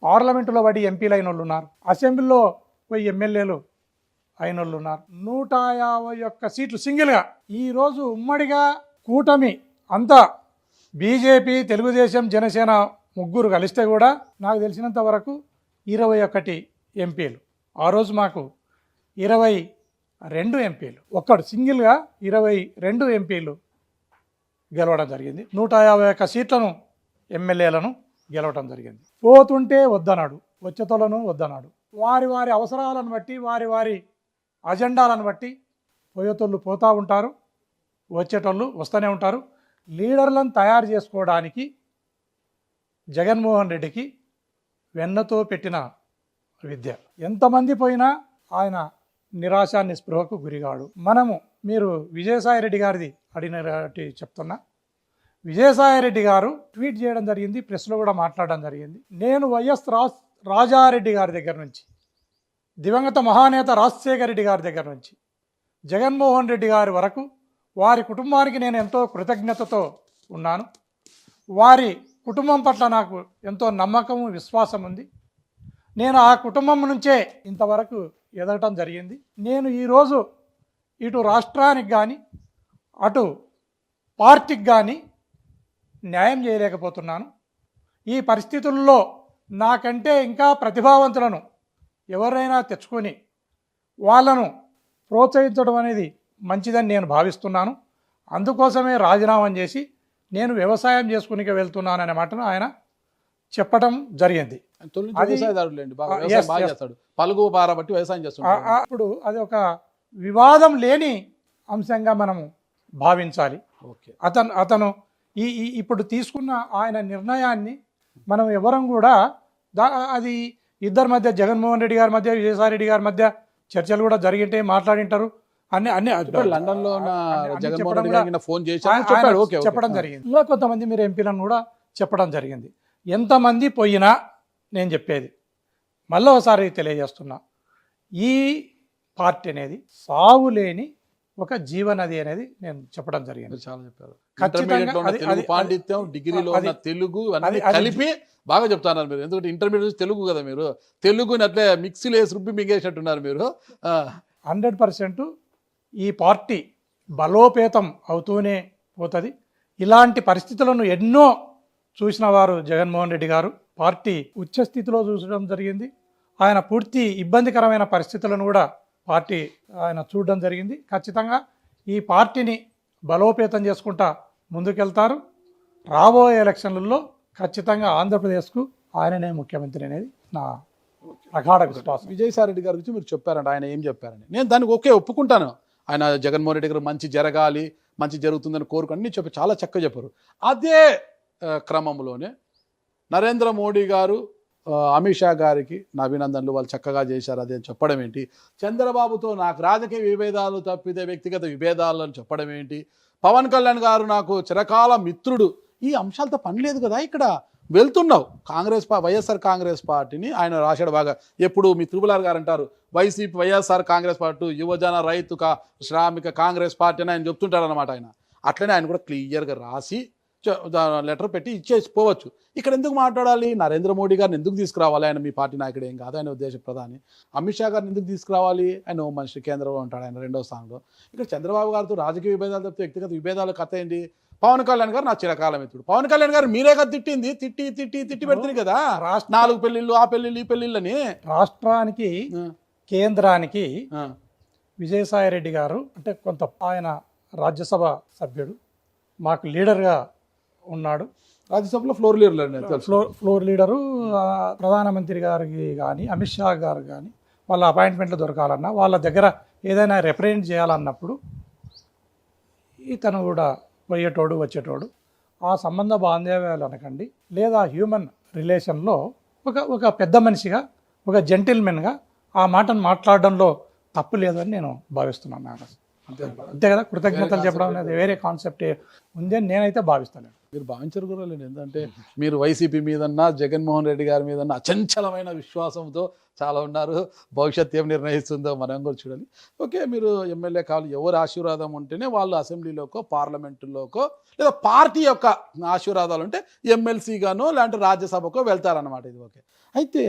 పార్లమెంటులో పడి ఎంపీలు అయిన వాళ్ళు ఉన్నారు, అసెంబ్లీలో పోయి ఎమ్మెల్యేలు అయిన వాళ్ళు ఉన్నారు. 151 సీట్లు సింగిల్గా. ఈరోజు ఉమ్మడిగా కూటమి అంతా బీజేపీ, తెలుగుదేశం, జనసేన ముగ్గురు కలిస్తే కూడా నాకు తెలిసినంత వరకు 21 ఎంపీలు. ఆ రోజు మాకు 22 ఎంపీలు, ఒక్కడు సింగిల్గా 22 ఎంపీలు గెలవడం జరిగింది. 151 సీట్లను ఎమ్మెల్యేలను గెలవడం జరిగింది. పోతుంటే వద్దన్నాడు, వచ్చేతోళ్ళను వద్దన్నాడు. వారి వారి అవసరాలను బట్టి, వారి వారి అజెండాలను బట్టి పోయేటోళ్ళు పోతూ ఉంటారు, వచ్చేటోళ్ళు వస్తూనే ఉంటారు. లీడర్లను తయారు చేసుకోవడానికి జగన్మోహన్ రెడ్డికి వెన్నతో పెట్టిన విద్య. ఎంతమంది పోయినా ఆయన నిరాశ నిస్పృహకు గురిగాడు. మీరు విజయసాయిరెడ్డి గారిది అడిగినట్టు చెప్తున్నా. విజయసాయిరెడ్డి గారు ట్వీట్ చేయడం జరిగింది, ప్రెస్లో కూడా మాట్లాడడం జరిగింది. నేను వైఎస్ రాజారెడ్డి గారి దగ్గర నుంచి, దివంగత మహానేత రాజశేఖర రెడ్డి గారి దగ్గర నుంచి జగన్మోహన్ రెడ్డి గారి వరకు వారి కుటుంబానికి నేను ఎంతో కృతజ్ఞతతో ఉన్నాను. వారి కుటుంబం పట్ల నాకు ఎంతో నమ్మకం, విశ్వాసం ఉంది. నేను ఆ కుటుంబం నుంచే ఇంతవరకు ఎదగటం జరిగింది. నేను ఈరోజు ఇటు రాష్ట్రానికి కానీ అటు పార్టీకి కానీ న్యాయం చేయలేకపోతున్నాను. ఈ పరిస్థితుల్లో నాకంటే ఇంకా ప్రతిభావంతులను ఎవరైనా తెచ్చుకొని వాళ్ళను ప్రోత్సహించడం అనేది మంచిదని నేను భావిస్తున్నాను. అందుకోసమే రాజీనామా చేసి నేను వ్యవసాయం చేసుకుని వెళ్తున్నాననే మాటను ఆయన చెప్పడం జరిగింది. అప్పుడు అది ఒక వివాదం లేని అంశంగా మనము భావించాలి. అతను ఇప్పుడు తీసుకున్న ఆయన నిర్ణయాన్ని మనం ఎవరం కూడా అది ఇద్దరి మధ్య, జగన్మోహన్ రెడ్డి గారి మధ్య, విజయసాయి రెడ్డి గారి మధ్య చర్చలు కూడా జరిగింటే మాట్లాడింటారు. లండన్లో చెప్పడం జరిగింది. ఇంకా కొంతమంది మీరు ఎంపీలను కూడా చెప్పడం జరిగింది. ఎంతమంది పోయినా నేను చెప్పేది మళ్ళీ ఒకసారి తెలియజేస్తున్నా, ఈ పార్టీ అనేది సాగు లేని ఒక జీవనది అనేది నేను చెప్పడం జరిగింది. చాలా చెప్పారు. పాండిత్యం, డిగ్రీలో ఉన్న తెలుగు అన్ని కలిపి బాగా చెప్తున్నారు మీరు. ఎందుకంటే ఇంటర్మీడియట్ తెలుగు కదా, మీరు తెలుగుని అట్లే మిక్సీలో వేసి రుబ్బి మింగేసినట్టున్నారు మీరు. 100% ఈ పార్టీ బలోపేతం అవుతూనే పోతుంది. ఇలాంటి పరిస్థితులను ఎన్నో చూసిన వారు జగన్మోహన్ రెడ్డి గారు. పార్టీ ఉచ్చస్థితిలో చూసడం జరిగింది. ఆయన పూర్తి ఇబ్బందికరమైన పరిస్థితులను కూడా పార్టీ ఆయన చూడడం జరిగింది. ఖచ్చితంగా ఈ పార్టీని బలోపేతం చేసుకుంటా ముందుకెళ్తారు. రాబోయే ఎలక్షన్లలో ఖచ్చితంగా ఆంధ్రప్రదేశ్కు ఆయననే ముఖ్యమంత్రి అనేది నా ప్రగాఢ విశ్వాసం. విజయసాయి రెడ్డి గారి గురించి మీరు చెప్పారంట, ఆయన ఏం చెప్పారని నేను దానికి ఒప్పుకుంటాను. ఆయన జగన్మోహన్ రెడ్డి గారు మంచి జరగాలి, మంచి జరుగుతుందని కోరుకుని చాలా చక్కగా చెప్పారు. అదే క్రమంలోనే నరేంద్ర మోడీ గారు అమిత్ షా గారికి నా అభినందనలు, వాళ్ళు చక్కగా చేశారు అదే చెప్పడం ఏంటి, చంద్రబాబుతో నాకు రాజకీయ విభేదాలు తప్పితే వ్యక్తిగత విభేదాలను చెప్పడం ఏంటి, పవన్ కళ్యాణ్ గారు నాకు చిరకాల మిత్రుడు, ఈ అంశాలతో పని లేదు కదా. ఇక్కడ వెళ్తున్నావు వైఎస్ఆర్ కాంగ్రెస్ పార్టీని ఆయన రాశాడు బాగా. ఎప్పుడు మీ తిరుమలార్ గారు అంటారు వైసీపీ వైఎస్ఆర్ కాంగ్రెస్ పార్టీ యువజన రైతు శ్రామిక కాంగ్రెస్ పార్టీ అని ఆయన చెప్తుంటాడు అనమాట. ఆయన అట్లనే ఆయన కూడా క్లియర్గా రాసి లెటర్ పెట్టి ఇచ్చేసి పోవచ్చు. ఇక్కడ ఎందుకు మాట్లాడాలి? నరేంద్ర మోడీ గారిని ఎందుకు తీసుకురావాలి? ఆయన మీ పార్టీ నాయకుడు ఏం కాదు, ఆయన ఉద్దేశ ప్రధాని. అమిత్ షా గారిని ఎందుకు తీసుకురావాలి? ఆయన హోం మినిస్టర్, కేంద్రంలో ఉంటాడు ఆయన 2వ స్థానంలో. ఇక్కడ చంద్రబాబు గారితో రాజకీయ విభేదాలు తప్పితే వ్యక్తిగత విభేదాలు కథ ఏంటి? పవన్ కళ్యాణ్ గారు నా చిరకాల మిత్రుడు. పవన్ కళ్యాణ్ గారు మీరే కదా తిట్టింది, తిట్టి పెడుతుంది కదా 4 పెళ్లిళ్ళు, ఆ పెళ్లిళ్ళు, ఈ పెళ్లిళ్ళని. రాష్ట్రానికి కేంద్రానికి విజయసాయి రెడ్డి గారు అంటే కొంత ఆయన రాజ్యసభ సభ్యుడు, మాకు లీడర్గా ఉన్నాడు. రాజ్యసభలో ఫ్లోర్ లీడరు. ప్రధానమంత్రి గారికి కానీ అమిత్ షా గారు కానీ వాళ్ళ అపాయింట్మెంట్లు దొరకాలన్నా, వాళ్ళ దగ్గర ఏదైనా రిప్రజెంట్ చేయాలన్నప్పుడు ఇతను కూడా పోయేటోడు వచ్చేటోడు, ఆ సంబంధ బాంధవ్యాలు అనకండి, లేదా హ్యూమన్ రిలేషన్లో ఒక పెద్ద మనిషిగా, ఒక జెంటిల్మెన్గా ఆ మాటను మాట్లాడడంలో తప్పు లేదని నేను భావిస్తున్నాను నారాజ్. అంతే కదా, కృతజ్ఞతలు చెప్పడం అనేది వేరే కాన్సెప్ట్ ఉంది అని నేనైతే భావిస్తాను. మీరు భావించరు కూడా లేదు, ఎందుకంటే మీరు వైసీపీ మీదన్నా జగన్మోహన్ రెడ్డి గారి మీదన్నా అచంచలమైన విశ్వాసంతో చాలా ఉన్నారు. భవిష్యత్తు ఏం నిర్ణయిస్తుందో మనం కూడా చూడాలి. ఓకే, మీరు ఎమ్మెల్యే కావాలి, ఎవరి ఆశీర్వాదం ఉంటేనే వాళ్ళు అసెంబ్లీలోకో పార్లమెంటులోకో లేదా పార్టీ యొక్క ఆశీర్వాదాలు ఉంటే ఎమ్మెల్సీగానో లేదంటే రాజ్యసభకో వెళ్తారన్నమాట. ఇది ఓకే. అయితే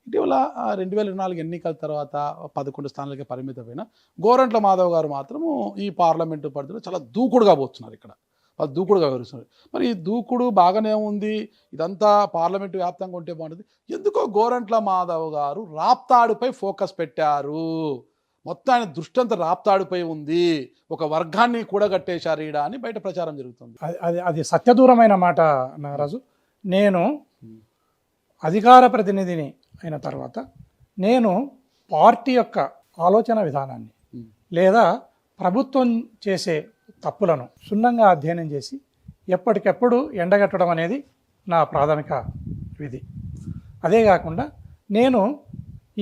ఇటీవల 2024 ఎన్నికల తర్వాత 11 స్థానాలకే పరిమితమైన గోరంట్ల మాధవ్ గారు మాత్రము ఈ పార్లమెంటు పరిధిలో చాలా దూకుడుగా పోతున్నారు. ఇక్కడ వాళ్ళు దూకుడుగా వివరిస్తున్నారు. మరి ఈ దూకుడు బాగానే ఉంది, ఇదంతా పార్లమెంటు వ్యాప్తంగా ఉంటే బాగుంటుంది. ఎందుకో గోరంట్ల మాధవ్ గారు రాప్తాడుపై ఫోకస్ పెట్టారు. మొత్తం ఆయన దృష్టి అంతా రాప్తాడుపై ఉంది, ఒక వర్గాన్ని కూడగట్టేశారు ఈడ అని బయట ప్రచారం జరుగుతుంది. అది సత్యదూరమైన మాట నారాజు. నేను అధికార ప్రతినిధిని అయిన తర్వాత నేను పార్టీ యొక్క ఆలోచన విధానాన్ని లేదా ప్రభుత్వం చేసే తప్పులను క్షుణ్ణంగా అధ్యయనం చేసి ఎప్పటికెప్పుడు ఎండగట్టడం అనేది నా ప్రాథమిక విధి. అదే కాకుండా నేను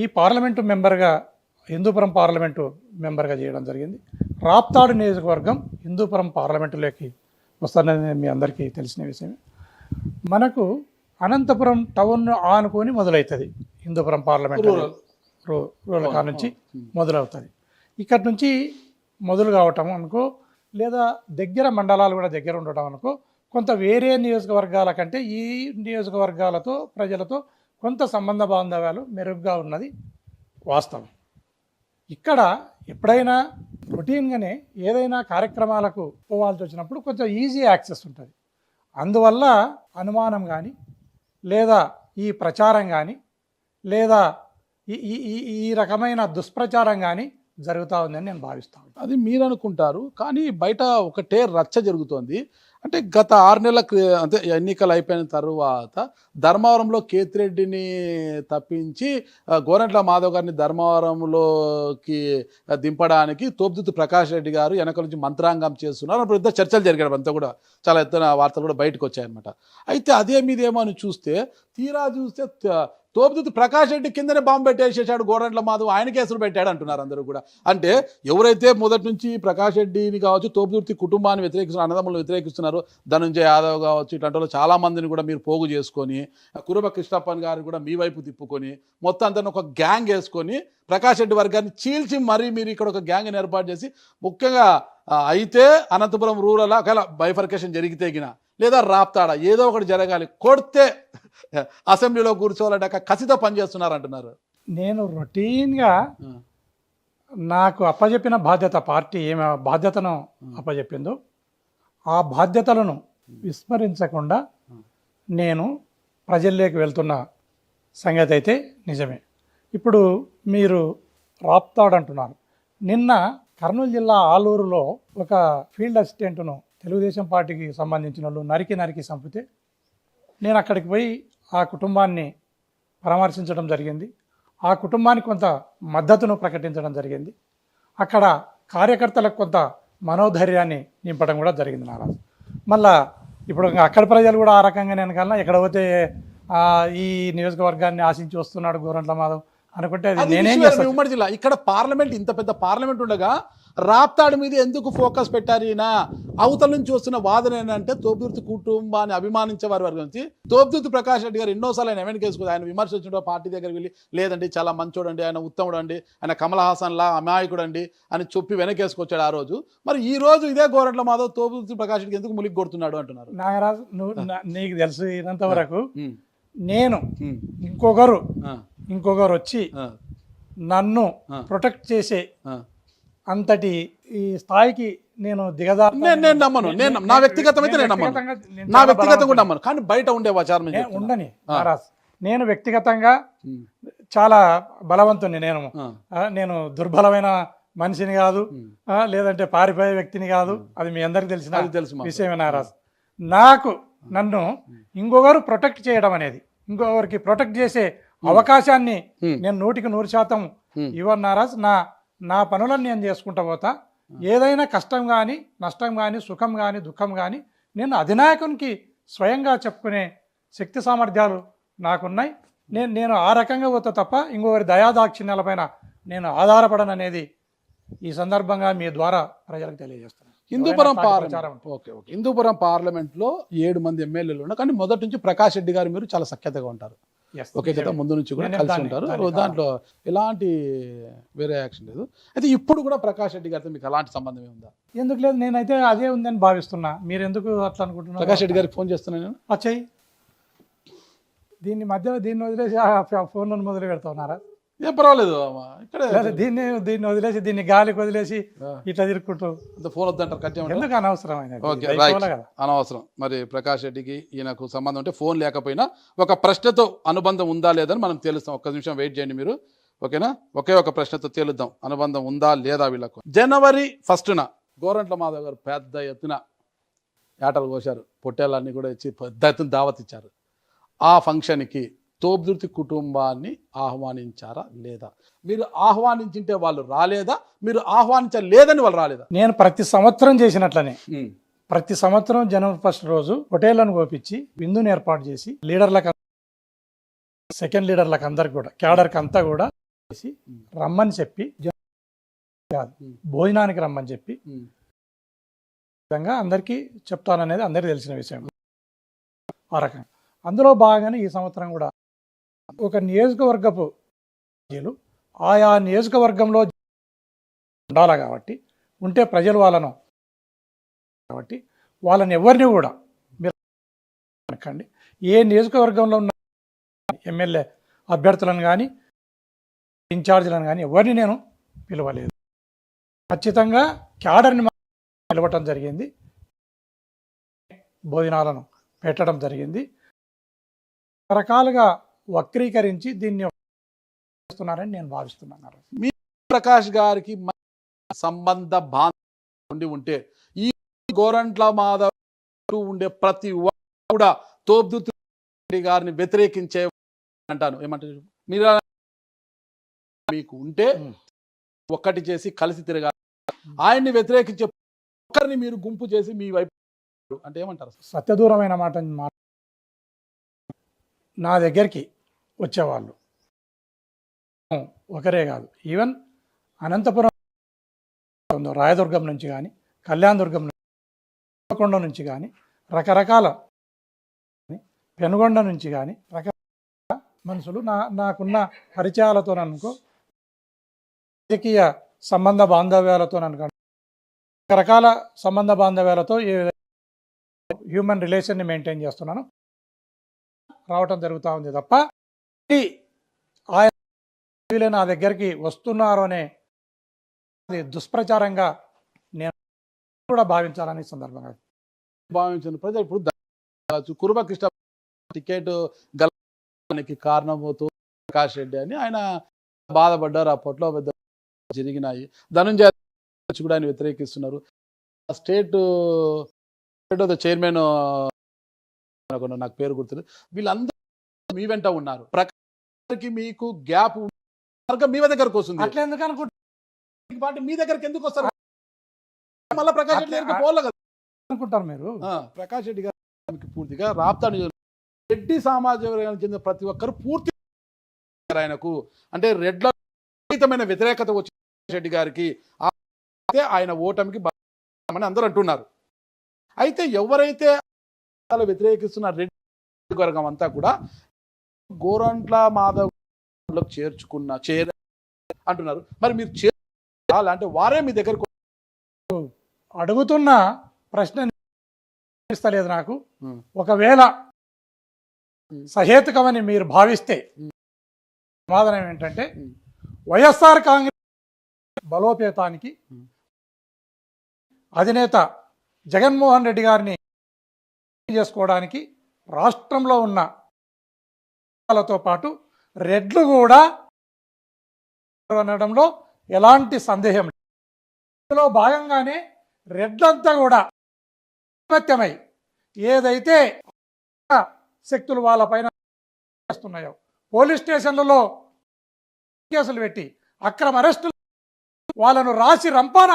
ఈ పార్లమెంటు మెంబర్గా, హిందూపురం పార్లమెంటు మెంబర్గా చేయడం జరిగింది. రాప్తాడు నియోజకవర్గం హిందూపురం పార్లమెంటులోకి వస్తానని మీ అందరికీ తెలిసిన విషయమే. మనకు అనంతపురం టౌన్ ఆనుకొని మొదలవుతుంది హిందూపురం పార్లమెంట్, రూరల్ కాడ నుంచి మొదలవుతుంది. ఇక్కడి నుంచి మొదలు కావటం అనుకో, లేదా దగ్గర మండలాలు కూడా దగ్గర ఉండటం అనుకో, కొంత వేరే నియోజకవర్గాల కంటే ఈ నియోజకవర్గాలతో ప్రజలతో కొంత సంబంధ బాంధవ్యాలు మెరుగ్గా ఉన్నది వాస్తవం. ఇక్కడ ఎప్పుడైనా రొటీన్గానే ఏదైనా కార్యక్రమాలకు పోవాల్సి వచ్చినప్పుడు కొంచెం ఈజీ యాక్సెస్ ఉంటుంది. అందువల్ల అనుమానం కానీ లేదా ఈ ప్రచారం కానీ లేదా ఈ రకమైన దుష్ప్రచారం కానీ జరుగుతూ ఉందని నేను భావిస్తాను. అది మీరు అనుకుంటారు, కానీ బయట ఒకటే రచ్చ జరుగుతోంది. అంటే గత 6 నెలల అంటే ఎన్నికలు అయిపోయిన తర్వాత ధర్మవరంలో కేతిరెడ్డిని తప్పించి గోరంట్ల మాధవ్ గారిని ధర్మవరంలోకి దింపడానికి తోపుదుత్తి ప్రకాష్ రెడ్డి గారు వెనక నుంచి మంత్రాంగం చేస్తున్నారు. అప్పుడు పెద్ద చర్చలు జరిగాడు, అంతా కూడా చాలా ఎత్తున వార్తలు కూడా బయటకు వచ్చాయన్నమాట. అయితే అదే మీదేమో అని చూస్తే తీరా చూస్తే తోపుదుత్తి ప్రకాష్ రెడ్డి కిందనే బాంబు పెట్టేసేసాడు గోరంట్ల మాధవ్, ఆయన కేసులు పెట్టాడు అంటున్నారు అందరూ కూడా. అంటే ఎవరైతే మొదటి నుంచి ప్రకాష్ రెడ్డిని కావచ్చు, తోపుదుర్తి కుటుంబాన్ని వ్యతిరేకిస్తున్నారు, అన్నదమ్ములను వ్యతిరేకిస్తున్నారో, ధనంజయ యాదవ్ కావచ్చు, ఇట్లాంటి వాళ్ళు చాలా మందిని కూడా మీరు పోగు చేసుకొని, కురుబ కృష్ణప్పన్ గారిని కూడా మీ వైపు తిప్పుకొని, మొత్తం అంతా ఒక గ్యాంగ్ వేసుకొని ప్రకాష్ రెడ్డి వర్గాన్ని చీల్చి మరీ మీరు ఇక్కడ ఒక గ్యాంగ్ని ఏర్పాటు చేసి, ముఖ్యంగా అయితే అనంతపురం రూరల్ ఒకవేళ బైఫర్కేషన్ జరిగితే గిన లేదా రాప్తాడా ఏదో ఒకటి జరగాలి, కొడితే అసెంబ్లీలో కూర్చోవాలంటే కసితో పనిచేస్తున్నారు అంటున్నారు. నేను రొటీన్గా నాకు అప్పచెప్పిన బాధ్యత, పార్టీ ఏమి బాధ్యతను అప్పచెప్పిందో ఆ బాధ్యతలను విస్మరించకుండా నేను ప్రజల్లోకి వెళ్తున్న సంగతి అయితే నిజమే. ఇప్పుడు మీరు రాప్తాడు అంటున్నారు. నిన్న కర్నూలు జిల్లా ఆలూరులో ఒక ఫీల్డ్ అసిస్టెంట్ను తెలుగుదేశం పార్టీకి సంబంధించిన వాళ్ళు నరికి చంపితే నేను అక్కడికి పోయి ఆ కుటుంబాన్ని పరామర్శించడం జరిగింది. ఆ కుటుంబానికి కొంత మద్దతును ప్రకటించడం జరిగింది. అక్కడ కార్యకర్తలకు కొంత మనోధైర్యాన్ని నింపడం కూడా జరిగింది నారాజు. మళ్ళా ఇప్పుడు అక్కడ ప్రజలు కూడా ఆ రకంగా నేను కన్నా ఎక్కడ పోతే ఈ నియోజకవర్గాన్ని ఆశించి వస్తున్నాడు గోరంట్ల మాధవ్ అనుకుంటే అది నేనేం చేస్తాను. ఉమ్మడి జిల్లా ఇక్కడ పార్లమెంట్, ఇంత పెద్ద పార్లమెంట్ ఉండగా రాప్తాడు మీద ఎందుకు ఫోకస్ పెట్టారు ఈయన? అవతల నుంచి వస్తున్న వాదన ఏంటంటే తోపుదుర్తి కుటుంబాన్ని అభిమానించే వారి వర్గం నుంచి తోపుదుర్తి ప్రకాష్ రెడ్డి గారు ఎన్నోసార్లు ఆయన వెనక్కి వేసుకుంది. ఆయన విమర్శించడం పార్టీ దగ్గరికి వెళ్ళి, లేదండి చాలా మంచోడండి, ఆయన ఉత్తముడు అండి, ఆయన కమల్ హాసన్ లా అమాయకుడు అండి అని చెప్పి వెనకేసుకొచ్చాడు ఆ రోజు. మరి ఈ రోజు ఇదే గోరంట్ల మాధవ్ తోపుదుర్తి ప్రకాష్ రెడ్డి ఎందుకు ములిగి కొడుతున్నాడు అంటున్నారు. నాగరాజు, నువ్వు నీకు తెలిసినంత వరకు నేను ఇంకొకరు వచ్చి నన్ను ప్రొటెక్ట్ చేసే అంతటి ఈ స్థాయికి నేను నేను నమ్మను. నా వ్యక్తిగతమైతే నేను నమ్మను, నా వ్యక్తిగతంగా నమ్మను, కానీ బయట ఉండే విచారణ ఉండని నారాజ్. నేను వ్యక్తిగతంగా చాలా బలవంతుని, నేను దుర్బలమైన మనిషిని కాదు, లేదంటే పారిపోయే వ్యక్తిని కాదు. అది మీ అందరికి తెలిసిన విషయమే నారాజ్. నన్ను ఇంకొకరు ప్రొటెక్ట్ చేయడం అనేది, ఇంకొకరికి ప్రొటెక్ట్ చేసే అవకాశాన్ని నేను 100% ఇవ్వను నారాజ్. నా పనులను నేను చేసుకుంటా పోతా. ఏదైనా కష్టం కానీ నష్టం కానీ సుఖం కానీ దుఃఖం కానీ నేను అధినాయకునికి స్వయంగా చెప్పుకునే శక్తి సామర్థ్యాలు నాకున్నాయి. నేను ఆ రకంగా పోతా తప్ప ఇంకొకరి దయాదాక్షిణ్యాలపైన నేను ఆధారపడననేది ఈ సందర్భంగా మీ ద్వారా ప్రజలకు తెలియజేస్తున్నాను. హిందూపురం పార్లమెంట్ హిందూపురం పార్లమెంట్లో 7 మంది ఎమ్మెల్యేలు ఉన్నారు, కానీ మొదటి నుంచి ప్రకాష్ రెడ్డి గారు మీరు చాలా సఖ్యతగా ఉంటారు. ఓకే కదా, ముందు నుంచి కూడా కలిసి ఉంటారు, దాంట్లో ఎలాంటి వేరే యాక్షన్ లేదు. అయితే ఇప్పుడు కూడా ప్రకాష్ రెడ్డి గారితో మీకు ఎలాంటి సంబంధం ఉందా? ఎందుకు లేదు, నేనైతే అదే ఉందని భావిస్తున్నా. మీరు ఎందుకు అట్లా అనుకుంటున్నారు? ప్రకాష్ రెడ్డి గారికి ఫోన్ చేస్తున్నాను నేను. అచ్చయ్, దీన్ని వదిలేసి ఫోన్లను మొదలు పెడతా ఉన్నారా? ఏం పర్వాలేదు, ఇక్కడ దీన్ని వదిలేసి దీన్ని గాలికి వదిలేసి ఇట్లా తిరుక్కుంటూ ఫోన్ వద్దంటారు, కట్ చేయమంటారు. ఎందుకు అనవసరం అనవసరం. మరి ప్రకాష్ రెడ్డికి ఈయనకు సంబంధం అంటే ఫోన్ లేకపోయినా ఒక ప్రశ్నతో అనుబంధం ఉందా లేదని మనం తెలుస్తాం. ఒక్క నిమిషం వెయిట్ చేయండి మీరు, ఓకేనా? ఒకే ఒక ప్రశ్నతో తేలుద్దాం అనుబంధం ఉందా లేదా వీళ్ళకు. జనవరి 1న గోరంట్ల మాధవ్ గారు పెద్ద ఎత్తున ఏటలు కోశారు, పొట్టేళ్ళన్నీ కూడా ఇచ్చి పెద్ద ఎత్తున దావత్ ఇచ్చారు. ఆ ఫంక్షన్కి తోబుదుర్తి కుటుంబాన్ని ఆహ్వానించారా లేదా? మీరు ఆహ్వానించింటే వాళ్ళు రాలేదా? మీరు ఆహ్వానించలేదని వాళ్ళు రాలేదా? నేను ప్రతి సంవత్సరం చేసినట్లనే ప్రతి సంవత్సరం జనవరి 1 రోజు హోటళ్లను కోపించి విందుని ఏర్పాటు చేసి లీడర్లకు, సెకండ్ లీడర్లకు అందరికి కూడా, క్యాడర్కి అంతా కూడా చేసి రమ్మని చెప్పి, భోజనానికి రమ్మని చెప్పి విధంగా అందరికీ చెప్తాననేది అందరికీ తెలిసిన విషయం. ఆ రకంగా అందులో భాగంగానే ఈ సంవత్సరం కూడా ఒక నియోజకవర్గపు ప్రజలు ఆయా నియోజకవర్గంలో ఉండాలి కాబట్టి, ఉంటే ప్రజలు వాళ్ళను కాబట్టి వాళ్ళని ఎవరిని కూడా మీరు అనకండి. ఏ నియోజకవర్గంలో ఉన్న ఎమ్మెల్యే అభ్యర్థులను కానీ ఇన్ఛార్జీలను కానీ ఎవరిని నేను పిలవలేదు. ఖచ్చితంగా క్యాడర్ని పిలవటం జరిగింది, భోజనాలను పెట్టడం జరిగింది. రకరకాలుగా వక్రీకరించి దీన్ని చేస్తున్నారని నేను భావిస్తున్నాను. మీ ప్రకాష్ గారికి సంబంధ బాంధ ఉంటే ఈ గోరంట్ల మాధవ్ ఉండే ప్రతి కూడా తోబుదుర్తి గారిని వ్యతిరేకించే అంటాను. ఏమంటారు మీరు? మీకు ఉంటే ఒక్కటి చేసి కలిసి తిరగాలి, ఆయన్ని వ్యతిరేకించే ఒక్కరిని మీరు గుంపు చేసి మీ వైపు అంటే ఏమంటారు? సత్యదూరమైన మాట. నా దగ్గరికి వచ్చేవాళ్ళు ఒకరే కాదు, ఈవెన్ అనంతపురం, రాయదుర్గం నుంచి కానీ, కళ్యాణదుర్గం కొండ నుంచి కానీ, రకరకాల పెనుగొండ నుంచి కానీ రకరకాల మనుషులు నాకున్న పరిచయాలతో అనుకో, రాజకీయ సంబంధ బాంధవ్యాలతో అనుకో, రకరకాల సంబంధ బాంధవ్యాలతో హ్యూమన్ రిలేషన్ని మెయింటైన్ చేస్తున్నాను, రావటం జరుగుతూ ఉంది తప్ప ఆయన నా దగ్గరికి వస్తున్నారు అనే దుష్ప్రచారంగా నేను కూడా భావించాలని సందర్భంగా భావించిన ప్రజలు ఇప్పుడు కురుబ కృష్ణ టికెట్ గెలవడానికి కారణమవుతూ ప్రకాష్ రెడ్డి అని ఆయన బాధపడ్డారు. అప్పట్లో పెద్ద జరిగినాయి. ధనుంజయ కూడా ఆయన వ్యతిరేకిస్తున్నారు. స్టేట్ చైర్మన్ నాకు పేరు గుర్తుంది. వీళ్ళందరూ మీ వెంట ఉన్నారు. ప్రకాష్కి మీకు గ్యాప్ మీ దగ్గరకు వస్తుంది. అట్లా ఎందుకు అనుకుంటారు? మీ దగ్గరికి ఎందుకు వస్తారు? మళ్ళీ ప్రకాష్ రెడ్డి దగ్గరికి పోలే కదా అనుకుంటారు మీరు. ప్రకాష్ రెడ్డి గారికి పూర్తిగా రాప్తా రెడ్డి సామాజిక వర్గానికి చెందిన ప్రతి ఒక్కరు పూర్తి ఆయనకు అంటే రెడ్ల విపరీతమైన వ్యతిరేకత వచ్చిన రెడ్డి గారికి ఆయన ఓటమికి అని అందరూ అంటున్నారు. అయితే ఎవరైతే వ్యతిరేకిస్తున్న రెడ్డి వర్గం అంతా కూడా గోరంట్ల మాధవ్ చేర అంటున్నారు. మరి మీరు అంటే వారే మీ దగ్గరకు అడుగుతున్న ప్రశ్న ఇస్తలేదు నాకు. ఒకవేళ సహేతుకమని మీరు భావిస్తే సమాధానం ఏంటంటే, వైఎస్ఆర్ కాంగ్రెస్ బలోపేతానికి అధినేత జగన్మోహన్ రెడ్డి గారిని చేసుకోవడానికి రాష్ట్రంలో ఉన్న తో పాటు రెడ్లు కూడా అనడంలో ఎలాంటి సందేహం లేదు. ఇందులో భాగంగానే రెడ్లంతా కూడా ఐకమత్యమై ఏదైతే శక్తులు వాళ్ళపైన చేస్తున్నాయో, పోలీస్ స్టేషన్లలో కేసులు పెట్టి అక్రమ అరెస్టులు వాళ్ళను రాసి రంపాన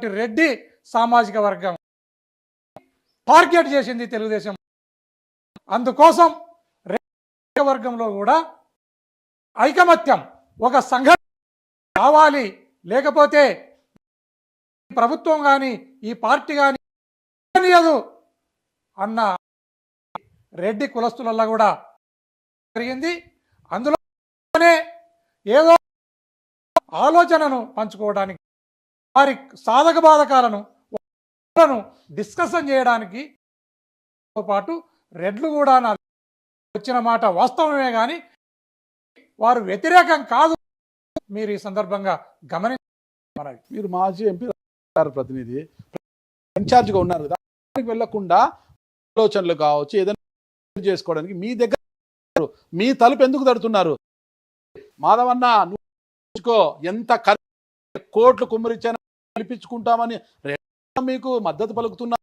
ఉన్నటువంటి రెడ్డి సామాజిక వర్గం టార్గెట్ చేసింది తెలుగుదేశం. అందుకోసం రెడ్డి వర్గంలో కూడా ఐకమత్యం, ఒక సంఘటన కావాలి, లేకపోతే ప్రభుత్వం కానీ ఈ పార్టీ కానీ అన్న రెడ్డి కులస్తులలో కూడా జరిగింది. అందులోనే ఏదో ఆలోచనను పంచుకోవడానికి, వారి సాధక బాధకాలను డిస్కషన్ చేయడానికి పాటు రెడ్లు కూడా నా వచ్చిన మాట వాస్తవమే కానీ వారు వ్యతిరేకం కాదు. మీరు ఈ సందర్భంగా గమనించాలి. మీరు మాజీ ఎంపీ ప్రతినిధి ఇన్ఛార్జ్గా ఉన్నారు కదా, వెళ్లకుండా ఆలోచనలు కావచ్చు ఏదైనా చేసుకోవడానికి మీ దగ్గర మీ తలుపు ఎందుకు తడుతున్నారు? మాధవన్న నువ్వు ఎంత కోట్లు కుమ్మరిచ్చాను గెలిపించుకుంటామని మీకు మద్దతు పలుకుతున్నా.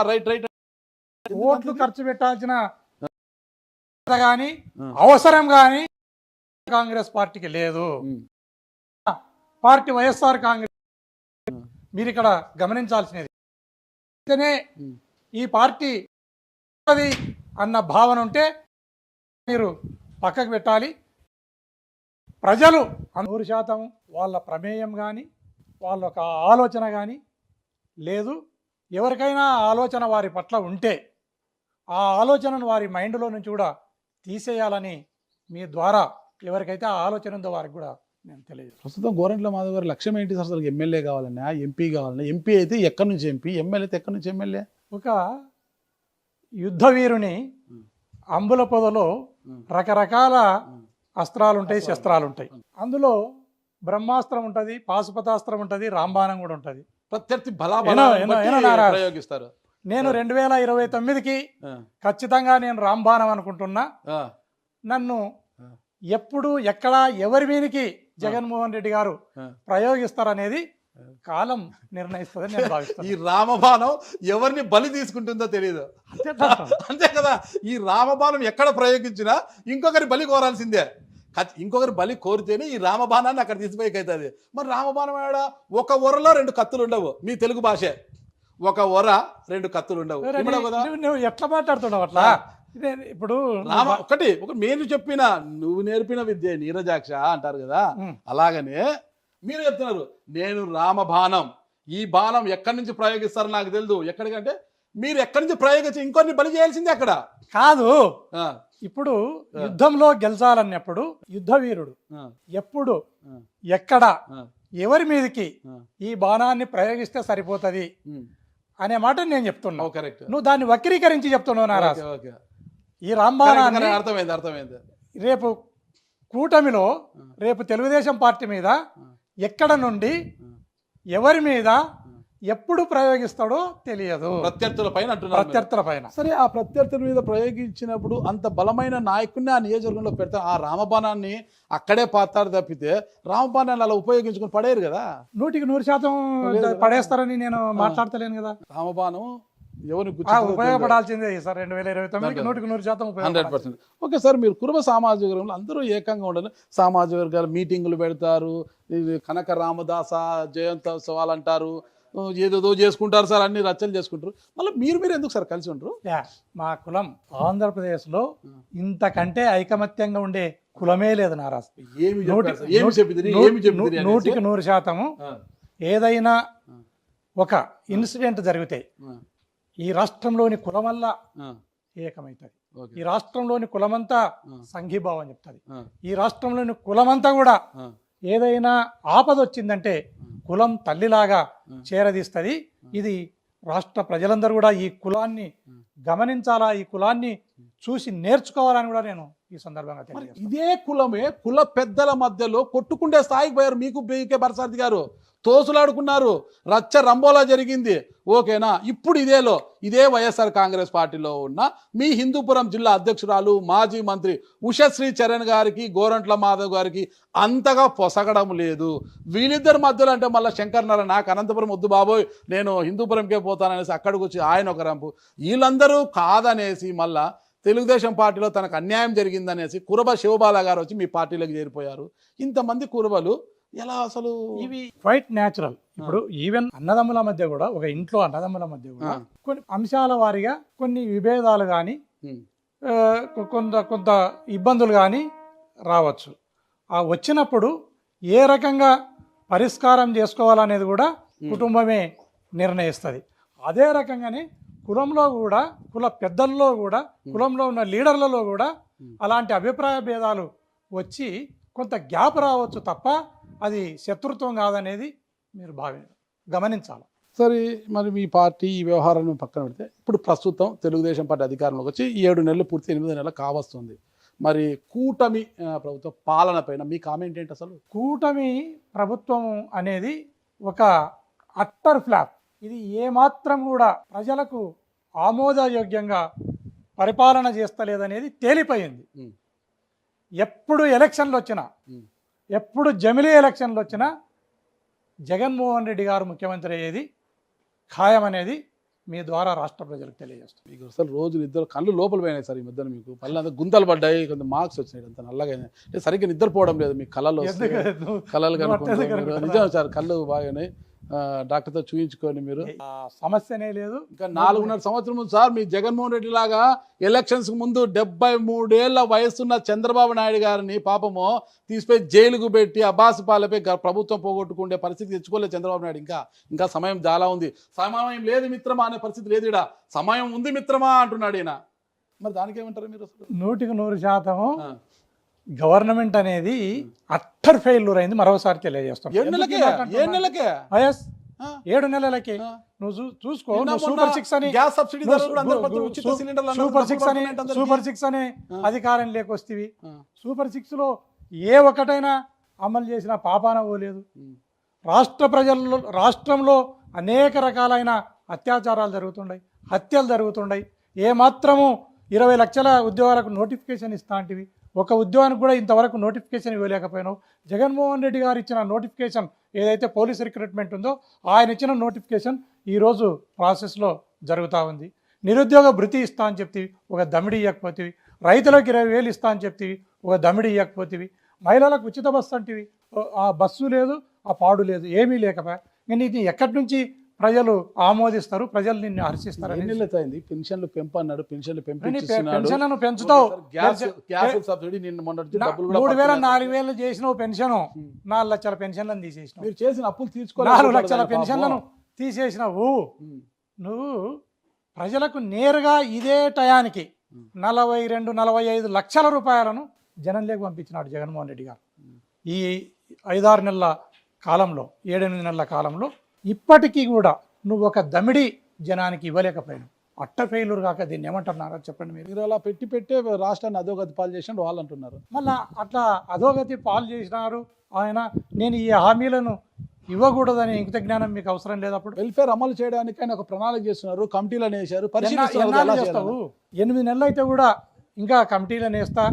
రైట్ రైట్ ఓట్లు ఖర్చు పెట్టాల్సిన కానీ అవసరం కానీ కాంగ్రెస్ పార్టీకి లేదు. పార్టీ వైఎస్ఆర్ కాంగ్రెస్ మీరు ఇక్కడ గమనించాల్సినది ఈ పార్టీ అన్న భావన ఉంటే మీరు పక్కకు పెట్టాలి. ప్రజలు 100% వాళ్ళ ప్రమేయం కానీ వాళ్ళ ఒక ఆలోచన కానీ లేదు. ఎవరికైనా ఆలోచన వారి పట్ల ఉంటే ఆ ఆలోచనను వారి మైండ్లో నుంచి కూడా తీసేయాలని మీ ద్వారా ఎవరికైతే ఆ ఆలోచన ఉందో వారికి కూడా నేను తెలియదు. ప్రస్తుతం గోరంట్ల మాధవ్ గారి లక్ష్యం ఏంటి సార్? అసలు ఎమ్మెల్యే కావాలన్నా, ఎంపీ కావాలన్నా? ఎంపీ అయితే ఎక్కడి నుంచి ఎంపీ, ఎమ్మెల్యే అయితే ఎక్కడి నుంచి ఎమ్మెల్యే? ఒక యుద్ధ వీరుని అంబుల పొదలో రకరకాల అస్త్రాలు ఉంటాయి, శస్త్రాలు ఉంటాయి. అందులో బ్రహ్మాస్త్రం ఉంటుంది, పాశుపతాస్త్రం ఉంటుంది, రాంబాణం కూడా ఉంటుంది. ప్రత్యర్థి ప్రయోగిస్తారు. నేను 2029కి ఖచ్చితంగా నేను రాంబాణం అనుకుంటున్నా. నన్ను ఎప్పుడు ఎక్కడ ఎవరి మీదకి జగన్మోహన్ రెడ్డి గారు ప్రయోగిస్తారనేది కాలం నిర్ణయిస్తుందని నేను భావిస్తాను. ఈ రామబాణం ఎవరిని బలి తీసుకుంటుందో తెలియదు, అంతే కదా. ఈ రామబాణం ఎక్కడ ప్రయోగించినా ఇంకొకరి బలి కోరాల్సిందే. ఇంకొకరి బలి కోరితేనే ఈ రామబాణాన్ని అక్కడ తీసిపోయేకి అవుతుంది. మరి రామబాణం ఆడ ఒక ఒరలో 2 కత్తులు ఉండవు. మీ తెలుగు భాష ఒక ఒర 2 కత్తులు ఉండవు. నువ్వు ఎట్లా మాట్లాడుతున్నావు అట్లా? ఇప్పుడు ఒకటి నేను చెప్పిన నువ్వు నేర్పిన విద్య నీరజాక్ష అంటారు కదా, అలాగనే మీరు చెప్తున్నారు నేను రామబాణం, ఈ బాణం ఎక్కడి నుంచి ప్రయోగిస్తారో నాకు తెలియదు. ఎక్కడికంటే మీరు ఎక్కడి నుంచి ప్రయోగించి ఇంకొన్ని బలి చేయాల్సిందే అక్కడ కాదు. ఇప్పుడు యుద్ధంలో గెలిచాలన్నప్పుడు యుద్ధ వీరుడు ఎప్పుడు ఎక్కడ ఎవరి మీదకి ఈ బాణాన్ని ప్రయోగిస్తే సరిపోతుంది అనే మాట నేను చెప్తున్నా. నువ్వు దాన్ని వక్రీకరించి చెప్తున్నావు నారాజ్. ఈ రాంబాణాన్ని అర్థమైంది. రేపు కూటమిలో రేపు తెలుగుదేశం పార్టీ మీద ఎక్కడ నుండి ఎవరి మీద ఎప్పుడు ప్రయోగిస్తాడో తెలియదు. ప్రత్యర్థుల పైన సరే, ఆ ప్రత్యర్థుల మీద ప్రయోగించినప్పుడు అంత బలమైన నాయకుడిని ఆ నియోజకవర్గంలో పెడతా ఆ రామబాణాన్ని అక్కడే పాతారు తప్పితే రామబాణాన్ని అలా ఉపయోగించుకుని పడేరు కదా. 100% పడేస్తారని నేను మాట్లాడతలేను కదా. రామబాణం ఎవరిని ఉపయోగపడాల్సిందే సార్. 2029కి 100% 100%. ఓకే సార్, మీరు కురుబ సామాజిక వర్గంలో అందరూ ఏకంగా ఉండాలి. సామాజిక వర్గాలు మీటింగులు పెడతారు, కనక రామదాస జయంతోత్సవాలు అంటారు, ఏదేదో చేసుకుంటారు సార్, అన్ని రచ్చలు చేసుకుంటారు. మళ్ళీ మీరు ఎందుకు సార్ కలిసి ఉంటారు? మా కులం ఆంధ్రప్రదేశ్లో ఇంతకంటే ఐకమత్యంగా ఉండే కులమే లేదు నారాజ్. 100% ఏదైనా ఒక ఇన్సిడెంట్ జరిగితే ఈ రాష్ట్రంలోని కులమల్లా ఏకమవుతుంది. ఈ రాష్ట్రంలోని కులమంతా సంఘీభావం చెప్తుంది. ఈ రాష్ట్రంలోని కులమంతా కూడా ఏదైనా ఆపద వచ్చిందంటే కులం తల్లిలాగా చేరదీస్తుంది. ఇది రాష్ట్ర ప్రజలందరూ కూడా ఈ కులాన్ని గమనించాలా, ఈ కులాన్ని చూసి నేర్చుకోవాలని కూడా నేను ఈ సందర్భంగా తెలియజేస్తాను. ఇదే కులమే కుల పెద్దల మధ్యలో కొట్టుకుండే స్థాయికి పోయారు. మీకు బీకే బర్సారథి గారు తోసులాడుకున్నారు, రచ్చ రంబోలా జరిగింది. ఓకేనా? ఇప్పుడు ఇదే వైఎస్ఆర్ కాంగ్రెస్ పార్టీలో ఉన్న మీ హిందూపురం జిల్లా అధ్యక్షురాలు మాజీ మంత్రి ఉషశ్రీ చరణ్ గారికి గోరంట్ల మాధవ్ గారికి అంతగా పొసగడం లేదు. వీళ్ళిద్దరి మధ్యలో అంటే మళ్ళీ శంకర్ నారాయణ నాకు అనంతపురం వద్దు బాబోయ్ నేను హిందూపురంకే పోతాననేసి అక్కడికి వచ్చి ఆయన ఒక రంపు, వీళ్ళందరూ కాదనేసి మళ్ళా తెలుగుదేశం పార్టీలో తనకు అన్యాయం జరిగిందనేసి కురబ శివబాల గారు వచ్చి మీ పార్టీలోకి చేరిపోయారు. ఇంతమంది కురబలు ఎలా అసలు ఇవి క్వైట్ న్యాచురల్. ఇప్పుడు ఈవెన్ అన్నదమ్ముల మధ్య కూడా, ఒక ఇంట్లో అన్నదమ్ముల మధ్య కూడా కొన్ని అంశాల వారీగా కొన్ని విభేదాలు కానీ కొంత ఇబ్బందులు కానీ రావచ్చు. ఆ వచ్చినప్పుడు ఏ రకంగా పరిష్కారం చేసుకోవాలనేది కూడా కుటుంబమే నిర్ణయిస్తుంది. అదే రకంగానే కులంలో కూడా, కుల పెద్దల్లో కూడా, కులంలో ఉన్న లీడర్లలో కూడా అలాంటి అభిప్రాయ భేదాలు వచ్చి కొంత గ్యాప్ రావచ్చు తప్ప అది శత్రుత్వం కాదనేది మీరు గమనించాలి. సరే, మరి మీ పార్టీ ఈ వ్యవహారాన్ని పక్కన పెడితే ఇప్పుడు ప్రస్తుతం తెలుగుదేశం పార్టీ అధికారంలోకి వచ్చి 7 నెలలు పూర్తి 8 నెలలు కావస్తుంది. మరి కూటమి ప్రభుత్వ పాలన పైన మీ కామెంట్ ఏంటి? అసలు కూటమి ప్రభుత్వం అనేది ఒక అట్టర్ ఫ్లాప్. ఇది ఏమాత్రం కూడా ప్రజలకు ఆమోదయోగ్యంగా పరిపాలన చేస్తలేదనేది తేలిపోయింది. ఎప్పుడు ఎలక్షన్లు వచ్చినా, ఎప్పుడు జమిలీ ఎలక్షన్లు వచ్చినా జగన్మోహన్ రెడ్డి గారు ముఖ్యమంత్రి అయ్యేది ఖాయం అనేది మీ ద్వారా రాష్ట్ర ప్రజలకు తెలియజేస్తుంది. మీకు అసలు రోజు నిద్ర కళ్ళు లోపల పోయినాయి సార్. ఈ మధ్యన మీకు పళ్ళు అంతా గుంతలు పడ్డాయి, కొంత మార్క్స్ వచ్చినాయి, అంత నల్లగా సరిగ్గా నిద్రపోవడం లేదు. మీ కళ్ళలో కళలు కనుక్కుంటారు. నిజం సార్, కళ్ళు బాగానే డాక్టర్తో చూయించుకొని మీరు సమస్యనే లేదు. ఇంకా 4.5 సంవత్సరం ముందు సార్ మీ జగన్మోహన్ రెడ్డి లాగా ఎలక్షన్స్ ముందు 73 ఏళ్ల వయసున్న చంద్రబాబు నాయుడు గారిని పాపము తీసిపోయి జైలుకు పెట్టి అబాసు పాలపై ప్రభుత్వం పోగొట్టుకుండే పరిస్థితి తెచ్చుకోలేదు చంద్రబాబు నాయుడు. ఇంకా సమయం చాలా ఉంది. సమయం లేదు మిత్రమా అనే పరిస్థితి లేదు. ఈడ సమయం ఉంది మిత్రమా అంటున్నాడు ఈయన. మరి దానికి ఏమంటారు మీరు? అసలు 100% గవర్నమెంట్ అనేది అట్టర్ ఫెయిల్యూర్ అయింది. మరోసారి తెలియజేస్తాం. 7 నెలలకే 7 నెలలకే నువ్వు చూసుకో. సూపర్ 6 అనే అధికారం లేకొస్తేవి. సూపర్ 6 లో ఏ ఒక్కటైనా అమలు చేసిన పాపాన పోలేదు. రాష్ట్రంలో అనేక రకాలైన అత్యాచారాలు జరుగుతుండయి, హత్యలు జరుగుతుండయి. ఏమాత్రము 20 లక్షల ఉద్యోగాలకు నోటిఫికేషన్ ఇస్తా అంటివి, ఒక ఉద్యోగానికి కూడా ఇంతవరకు నోటిఫికేషన్ ఇవ్వలేకపోయినావు. జగన్మోహన్ రెడ్డి గారు ఇచ్చిన నోటిఫికేషన్ ఏదైతే పోలీస్ రిక్రూట్మెంట్ ఉందో ఆయన ఇచ్చిన నోటిఫికేషన్ ఈరోజు ప్రాసెస్లో జరుగుతూ ఉంది. నిరుద్యోగ భృతి ఇస్తా అని చెప్తివి, ఒక దమిడి ఇవ్వకపోతేవి. రైతులకు 20,000 ఇస్తా అని చెప్తివి, ఒక దమిడి ఇవ్వకపోతేవి. మహిళలకు ఉచిత బస్సు అంటివి, ఆ బస్సు లేదు, ఆ పాడు లేదు, ఏమీ లేకపోయా. ఇది ఎక్కడి నుంచి ప్రజలు ఆమోదిస్తారు, ప్రజలు నిన్ను హర్షిస్తారు? పెన్షన్లు పెంపు అన్నాడు, పెన్షన్లు పెన్షన్లను పెంచుతావు. 3,000 4,000 చేసినావు పెన్షన్, 4 లక్షల పెన్షన్లను తీసేసినావు. మీరు చేసిన అప్పులు తీసుకోవాలి, 4 లక్షల పెన్షన్లను తీసేసినావు. నువ్వు ప్రజలకు నేరుగా ఇదే టయానికి 42-45 లక్షల రూపాయలను జనంలోకి పంపించినాడు జగన్మోహన్ రెడ్డి గారు. ఈ 5-6 నెలల కాలంలో, 7-8 నెలల కాలంలో ఇప్పటికీ కూడా నువ్వు ఒక దమిడి జనానికి ఇవ్వలేకపోయినావు. అట్టర్ ఫెయిల్యూర్ కాక దీన్ని ఏమంటున్నారో చెప్పండి. మీరు అలా పెట్టే రాష్ట్రాన్ని అధోగతి పాలు చేసిన వాళ్ళు అంటున్నారు. మళ్ళా అట్లా అధోగతి పాలు చేసినారు ఆయన. నేను ఈ హామీలను ఇవ్వకూడదని ఇంకిత జ్ఞానం మీకు అవసరం లేదు. అప్పుడు వెల్ఫేర్ అమలు చేయడానికి ఆయన ఒక ప్రణాళిక చేస్తున్నారు, కమిటీలను వేశారు, చేస్తావు. 8 నెలలు అయితే కూడా ఇంకా కమిటీలను వేస్తా,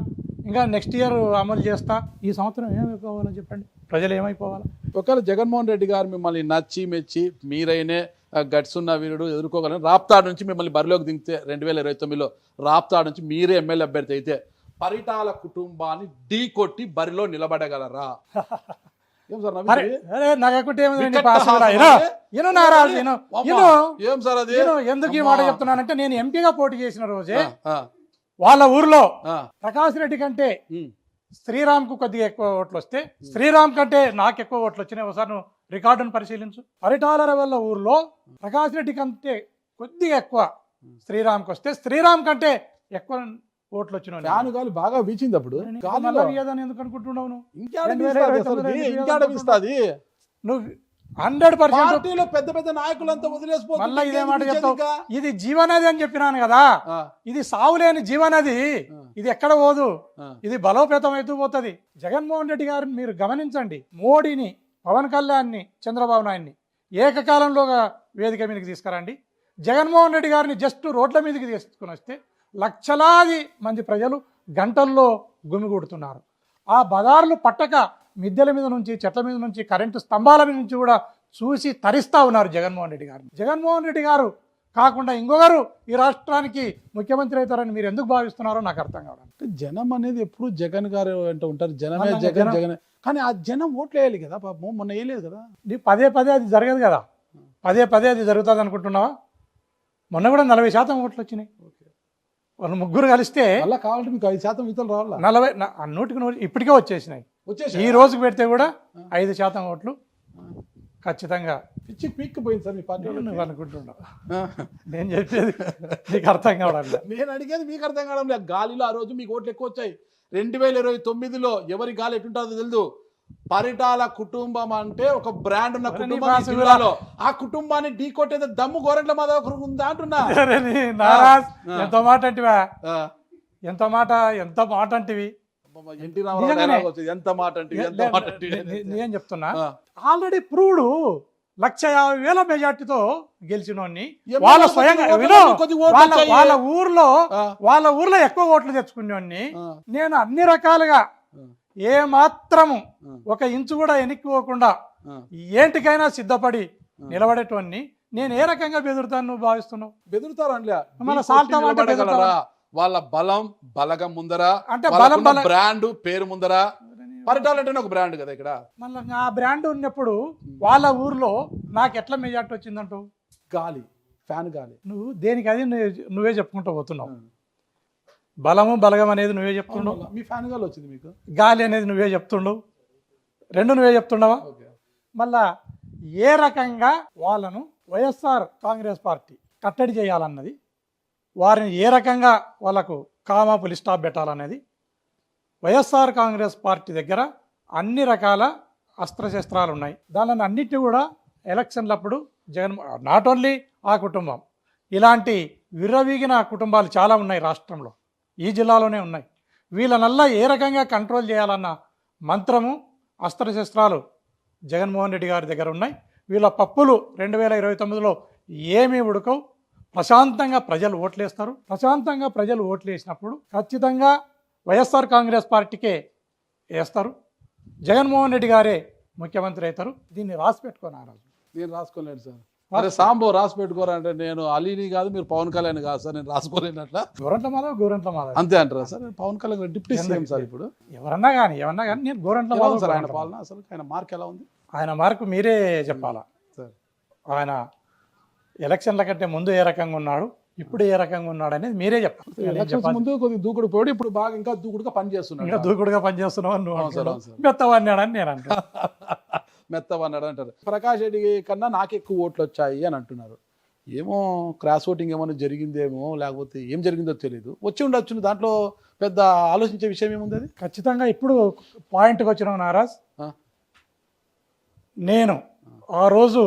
ఇంకా నెక్స్ట్ ఇయర్ అమలు చేస్తా. ఈ సంవత్సరం ఏమైపోవాలో చెప్పండి, ప్రజలు ఏమైపోవాలి? ఒకవేళ జగన్మోహన్ రెడ్డి గారు మిమ్మల్ని నచ్చి మెచ్చి మీరైనే గట్స్ ఉన్న వీరుడు ఎదుర్కోగలరు, రాప్తాడు నుంచి మిమ్మల్ని బరిలోకి దింగితే 2029లో రాప్తాడు నుంచి మీరే ఎమ్మెల్యే అభ్యర్థి అయితే పరిటాల కుటుంబాన్ని ఢీ కొట్టి బరిలో నిలబడగలరా? ఎందుకు ఈ మాట చెప్తున్నానంటే, నేను ఎంపీగా పోటీ చేసిన రోజే వాళ్ళ ఊర్లో ప్రకాష్ రెడ్డి కంటే శ్రీరామ్కు కొద్దిగా ఎక్కువ ఓట్లు వస్తే, శ్రీరామ్ కంటే నాకు ఎక్కువ ఓట్లు వచ్చినాయి. ఒకసారి నువ్వు రికార్డును పరిశీలించు. పరిటాల వల్ల ఊర్లో ప్రకాష్ రెడ్డి కంటే కొద్దిగా ఎక్కువ శ్రీరామ్కి వస్తే, శ్రీరామ్ కంటే ఎక్కువ ఓట్లు వచ్చినాయి. గాలి బాగా వీచింది. అప్పుడు ఎందుకు అనుకుంటున్నావు నువ్వు? 100% పెద్ద పెద్ద నాయకులంతా వదిలేసిపోతారు. మళ్ళీ ఇదే మాట చెప్తావు. ఇది జీవనది అని చెప్పినాను కదా, ఇది సావులేని జీవనది. ఇది ఎక్కడ పోదు, ఇది బలోపేతం అవుతూ పోతుంది. జగన్మోహన్ రెడ్డి గారిని మీరు గమనించండి. మోడీని, పవన్ కళ్యాణ్ని, చంద్రబాబు నాయుడిని ఏకకాలంలో వేదిక మీదకి తీసుకురండి. జగన్మోహన్ రెడ్డి గారిని జస్ట్ రోడ్ల మీదకి తీసుకుని వస్తే లక్షలాది మంది ప్రజలు గంటల్లో గుమిగూడుతున్నారు. ఆ బజార్లు పట్టక మిద్దెల మీద నుంచి, చెట్ల మీద నుంచి, కరెంటు స్తంభాల మీద నుంచి కూడా చూసి తరిస్తా ఉన్నారు జగన్మోహన్ రెడ్డి గారు. జగన్మోహన్ రెడ్డి గారు కాకుండా ఇంకొకరు ఈ రాష్ట్రానికి ముఖ్యమంత్రి అవుతారని మీరు ఎందుకు భావిస్తున్నారో నాకు అర్థం కావడం. జనం అనేది ఎప్పుడు జగన్ గారు అంటే ఉంటారు, జనమే అవునా, జగన్ జనం. జగన్. కానీ ఆ జనం ఓట్లు వేయాలి కదా పాపం, మొన్న వేయలేదు కదా. పదే పదే అది జరగదు కదా, పదే పదే అది జరుగుతుంది అనుకుంటున్నావా? మొన్న కూడా 40% ఓట్లు వచ్చినాయి. వాళ్ళు ముగ్గురు కలిస్తే అలా కావాలంటే మీకు 5% ఇతరులు రావాలా? 100% ఇప్పటికే వచ్చేసినాయి. వచ్చేసి ఈ రోజుకి పెడితే కూడా 5% ఓట్లు ఖచ్చితంగా పిచ్చి పీక్ పోయింది సార్ మీ పార్టీ. నువ్వు అనుకుంటున్నావు, నేను చెప్పేది నీకు అర్థం కావడం లేదు. నేను అడిగేది మీకు అర్థం కావడం లేదు. గాలిలో ఆ రోజు మీకు ఓట్లు ఎక్కువ వచ్చాయి. 2029లో ఎవరి గాలి ఎటుంటుందో తెలియదు. పరిటాల కుటుంబం అంటే ఒక బ్రాండ్ ఉన్న కుటుంబం ఈ జిల్లాలో. ఆ కుటుంబాన్ని ఢీ కొట్టేది దమ్ము గోరంట్ల మాధవ్ ఉందా అంటున్నా. నారాజ్, ఎంత మాట అంటివా, ఆ. ఎంత మాట అంటివి. ఎన్టీ రామారావు dialogue వచ్చింది, ఎంత మాట అంటే ఎంత మాట అంటే. నేను చెప్తున్నా, ఆ. ఆల్రెడీ ప్రూవ్డ్ 150,000 మెజార్టీతో గెలిచినోన్ని ఏమో వాళ్ళ కొద్ది స్వయంగా ఓట్లు వినో, కొద్ది ఓట్లు వాళ్ళ వచ్చాయి. వాళ్ళ ఊర్లో ఆ. వాళ్ళ ఊర్లో ఎక్కువ ఓట్లు తెచ్చుకునేవాడిని ఆ. నేను అన్ని రకాలుగా ఏ మాత్రము ఆ. ఒక ఇంచు కూడా వెనక్కిపోకుండా ఆ. ఏంటికైనా సిద్ధపడి నిలబడేటోన్ని నేను ఏ రకంగా బెదురుతాను నువ్వు భావిస్తున్నావు? బెదురుతారు అండి. మన సాల్తా మాట బెదరగలరా? వాళ్ళ బలగం ముందర, అంటే బలం బ్రాండ్ పేరు ముందర. పరిటాలు అంటేనే ఒక బ్రాండ్ కదా ఇక్కడ. మళ్ళీ ఆ బ్రాండ్ ఉన్నప్పుడు వాళ్ళ ఊర్లో నాకు ఎట్లా మెజార్టీ వచ్చిందంటావు? గాలి, ఫ్యాన్ గాలి. నువ్వు దేనికి అది నువ్వే చెప్పుకుంటూ పోతున్నావు. బలగం అనేది నువ్వే చెప్తుండవు, మీ ఫ్యాన్ గాలి వచ్చింది మీకు. గాలి అనేది నువ్వే చెప్తుండవు, రెండు నువ్వే చెప్తుండవా? మళ్ళా ఏ రకంగా వాళ్ళను వైఎస్ఆర్ కాంగ్రెస్ పార్టీ కట్టడి చేయాలన్నది, వారిని ఏ రకంగా వాళ్ళకు కామా పులి స్టాప్ పెట్టాలనేది వైఎస్ఆర్ కాంగ్రెస్ పార్టీ దగ్గర అన్ని రకాల అస్త్రశస్త్రాలు ఉన్నాయి. దానిని అన్నిటిని కూడా ఎలక్షన్లప్పుడు జగన్, నాట్ ఓన్లీ ఆ కుటుంబం, ఇలాంటి విర్రవీగిన కుటుంబాలు చాలా ఉన్నాయి రాష్ట్రంలో, ఈ జిల్లాలోనే ఉన్నాయి. వీళ్ళనల్లా ఏ రకంగా కంట్రోల్ చేయాలన్న మంత్రము, అస్త్రశస్త్రాలు జగన్మోహన్ రెడ్డి గారి దగ్గర ఉన్నాయి. వీళ్ళ పప్పులు 2029లో ఏమీ ఉడకవు. ప్రశాంతంగా ప్రజలు ఓట్లేస్తారు. ప్రశాంతంగా ప్రజలు ఓట్లేసినప్పుడు ఖచ్చితంగా వైఎస్ఆర్ కాంగ్రెస్ పార్టీకే వేస్తారు. జగన్మోహన్ రెడ్డి గారే ముఖ్యమంత్రి అవుతారు. దీన్ని రాసి పెట్టుకున్నారు. నేను రాసుకోలేను సార్. అరే సాంబో రాసి పెట్టుకోరా అంటే నేను అలీని కాదు, మీరు పవన్ కళ్యాణ్ కాదు సార్, నేను రాసుకోలేను అట్లా. గోరంట్ల మాధవ్ అంతే అంటారా sir? Pawan Kalyan deputy CM sir ఇప్పుడు. ఏమన్నా కానీ నేను గోరంట్ల ఎలా ఉంది మాధవ్ సార్ ఆయన పాలన? అసలు ఆయన మార్క్ ఎలా ఉంది? ఆయన మార్కు మీరే చెప్పాలా సార్. ఆయన ఎలక్షన్ల కంటే ముందు ఏ రకంగా ఉన్నాడు, ఇప్పుడు ఏ రకంగా ఉన్నాడు అనేది మీరే చెప్పాలి. ఎలక్షన్స్ ముందు కొద్దిగా దూకుడు పోడు, ఇప్పుడు బాగా ఇంకా దూకుడుగా పని చేస్తున్నాడు. ఇంకా దూకుడుగా పనిచేస్తున్నావు అని నువ్వు అవును సార్, అంటున్నావు. అవును సార్. మెత్తవన్నాడని నేను అంటున్నా. మెత్తవన్నాడు అంటారు. ప్రకాష్ రెడ్డి కన్నా నాకు ఎక్కువ ఓట్లు వచ్చాయి అని అంటున్నారు. ఏమో క్రాస్ ఓటింగ్ ఏమైనా జరిగిందేమో, లేకపోతే ఏం జరిగిందో తెలియదు. వచ్చి ఉండొచ్చు, దాంట్లో పెద్ద ఆలోచించే విషయం ఏముంది? అది ఖచ్చితంగా ఇప్పుడు పాయింట్కి వచ్చినావు నారాజ్. ఆ. నేను ఆ రోజు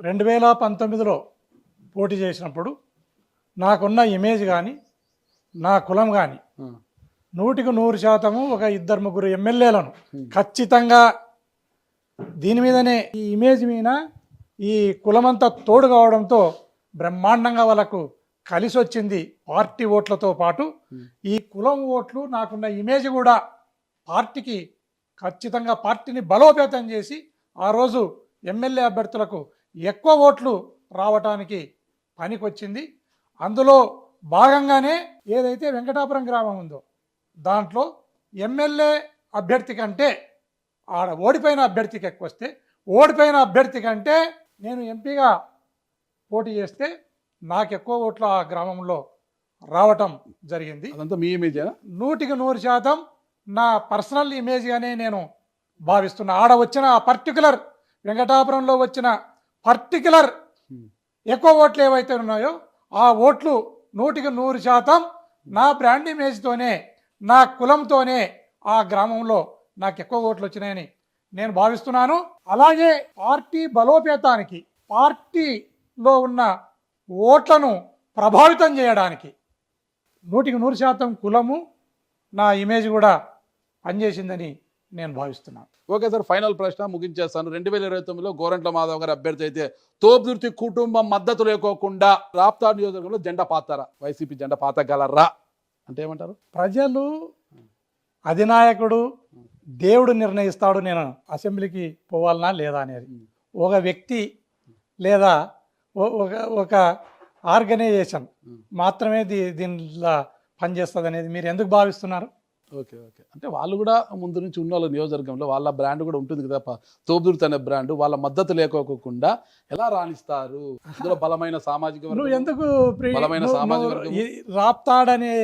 2019లో పోటీ చేసినప్పుడు నాకున్న ఇమేజ్ కానీ, నా కులం కానీ ఆ. 100% ఒక 2-3 ఎమ్మెల్యేలను ఖచ్చితంగా దీని మీదనే, ఈ ఇమేజ్ మీద ఈ కులమంతా తోడు కావడంతో బ్రహ్మాండంగా వాళ్ళకు కలిసి వచ్చింది. పార్టీ ఓట్లతో పాటు ఈ కులం ఓట్లు, నాకున్న ఇమేజ్ కూడా పార్టీకి ఖచ్చితంగా పార్టీని బలోపేతం చేసి ఆ రోజు ఎమ్మెల్యే అభ్యర్థులకు ఎక్కువ ఓట్లు రావటానికి పనికొచ్చింది. అందులో భాగంగానే ఏదైతే వెంకటాపురం గ్రామం ఉందో దాంట్లో ఎమ్మెల్యే అభ్యర్థి కంటే ఆడ ఓడిపోయిన అభ్యర్థికి ఎక్కువ వస్తే, ఓడిపోయిన అభ్యర్థి కంటే నేను ఎంపీగా పోటీ చేస్తే నాకు ఎక్కువ ఓట్లు ఆ గ్రామంలో రావటం జరిగింది. అదంతా మీ ఇమేజేనా? 100% నా పర్సనల్ ఇమేజ్గానే నేను భావిస్తున్నా. ఆడ వచ్చిన ఆ పర్టికులర్ వెంకటాపురంలో వచ్చిన పర్టికులర్ ఎక్కువ ఓట్లు ఏవైతే ఉన్నాయో ఆ ఓట్లు 100% నా బ్రాండ్ ఇమేజ్తోనే, నా కులంతోనే ఆ గ్రామంలో నాకు ఎక్కువ ఓట్లు వచ్చినాయని నేను భావిస్తున్నాను. అలాగే పార్టీ బలోపేతానికి, పార్టీలో ఉన్న ఓట్లను ప్రభావితం చేయడానికి 100% కులము, నా ఇమేజ్ కూడా పనిచేసిందని నేను భావిస్తున్నాను. ఓకే సార్, ఫైనల్ ప్రశ్న ముగించేస్తాను. 2029లో గోరంట్ల మాధవ్ గారి అభ్యర్థి అయితే తోపుదుర్తి కుటుంబం మద్దతు లేకోకుండా రాప్తాడు నియోజకవర్గంలో జెండా పాతారా? వైసీపీ జెండా పాతగలరా అంటే ఏమంటారు? ప్రజలు, అధినాయకుడు, దేవుడు నిర్ణయిస్తాడు నేను అసెంబ్లీకి పోవాలనా లేదా అనేది. ఒక వ్యక్తి లేదా ఒక ఆర్గనైజేషన్ మాత్రమే దీనిలో పనిచేస్తుంది అనేది మీరు ఎందుకు భావిస్తున్నారు? ఓకే ఓకే, అంటే వాళ్ళు కూడా ముందు నుంచి ఉన్న వాళ్ళ నియోజకవర్గంలో వాళ్ళ బ్రాండ్ కూడా ఉంటుంది కదా, తోబుదుర్తి అనే బ్రాండ్, వాళ్ళ మద్దతు లేకోకుండా ఎలా రాణిస్తారు? ఇందులో బలమైన సామాజిక వర్గం, నువ్వు ఎందుకు బలమైన సామాజిక వర్గం, రాప్తాడనే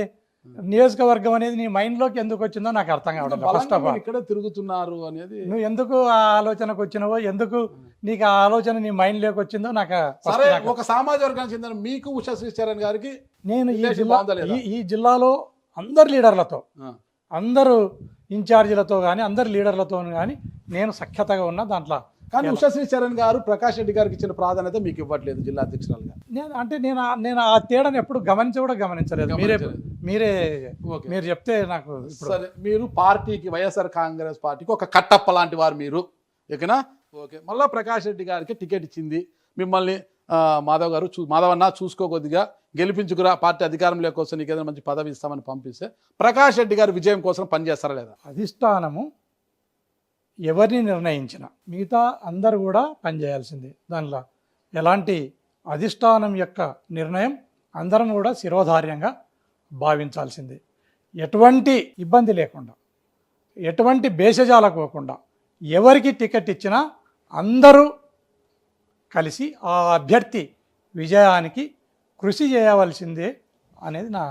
నియోజకవర్గం అనేది నీ మైండ్లోకి ఎందుకు వచ్చిందో నాకు అర్థం కావడం. ఫస్ట్ ఆఫ్ ఆల్ ఇక్కడే తిరుగుతున్నారు అనేది నువ్వు ఎందుకు ఆ ఆలోచనకు వచ్చినావో, ఎందుకు నీకు ఆ ఆలోచన నీ మైండ్లోకి వచ్చిందో నాకు సరే. ఒక సామాజిక వర్గానికి చెందిన మీకు ఉషా శ్రీచరణ్ గారికి నేను రిలేషన్ బాగుందా లేదా? ఈ జిల్లాలో అందరు లీడర్లతో, ఆ, అందరూ ఇన్ఛార్జీలతో కానీ అందరు లీడర్లతో కానీ నేను సఖ్యతగా ఉన్నా. దాంట్లో కానీ ఉషా శ్రీచరణ్ గారు ప్రకాష్ రెడ్డి గారికి ఇచ్చిన ప్రాధాన్యత మీకు ఇవ్వట్లేదు జిల్లా అధ్యక్షురాలుగా. నేను ఆ తేడాను ఎప్పుడు గమనించలేదు. మీరే ఓకే. మీరు చెప్తే నాకు ఇప్పుడు సరే, మీరు పార్టీకి, వైఎస్ఆర్ కాంగ్రెస్ పార్టీకి ఒక కట్టప్ప లాంటి వారు మీరు, ఓకేనా? ఓకే, మళ్ళీ ప్రకాష్ రెడ్డి గారికి టికెట్ ఇచ్చింది మిమ్మల్ని, మాధవ్ గారు మాధవ్ అన్న చూసుకో, కొద్దిగా గెలిపించుకురా, పార్టీ అధికారంలోకి కోసం నీకు ఏదైనా మంచి పదవి ఇస్తామని పంపిస్తే ప్రకాష్ రెడ్డి గారి విజయం కోసం పనిచేస్తారా లేదా? అధిష్టానము ఎవరిని నిర్ణయించిన మిగతా అందరూ కూడా పనిచేయాల్సిందే. దానిలో ఎలాంటి అధిష్టానం యొక్క నిర్ణయం అందరం కూడా శిరోధార్యంగా భావించాల్సిందే. ఎటువంటి ఇబ్బంది లేకుండా, ఎటువంటి భేషజాలకోకుండా ఎవరికి టికెట్ ఇచ్చినా అందరూ కలిసి ఆ అభ్యర్థి విజయానికి కృషి చేయవలసిందే అనేది నా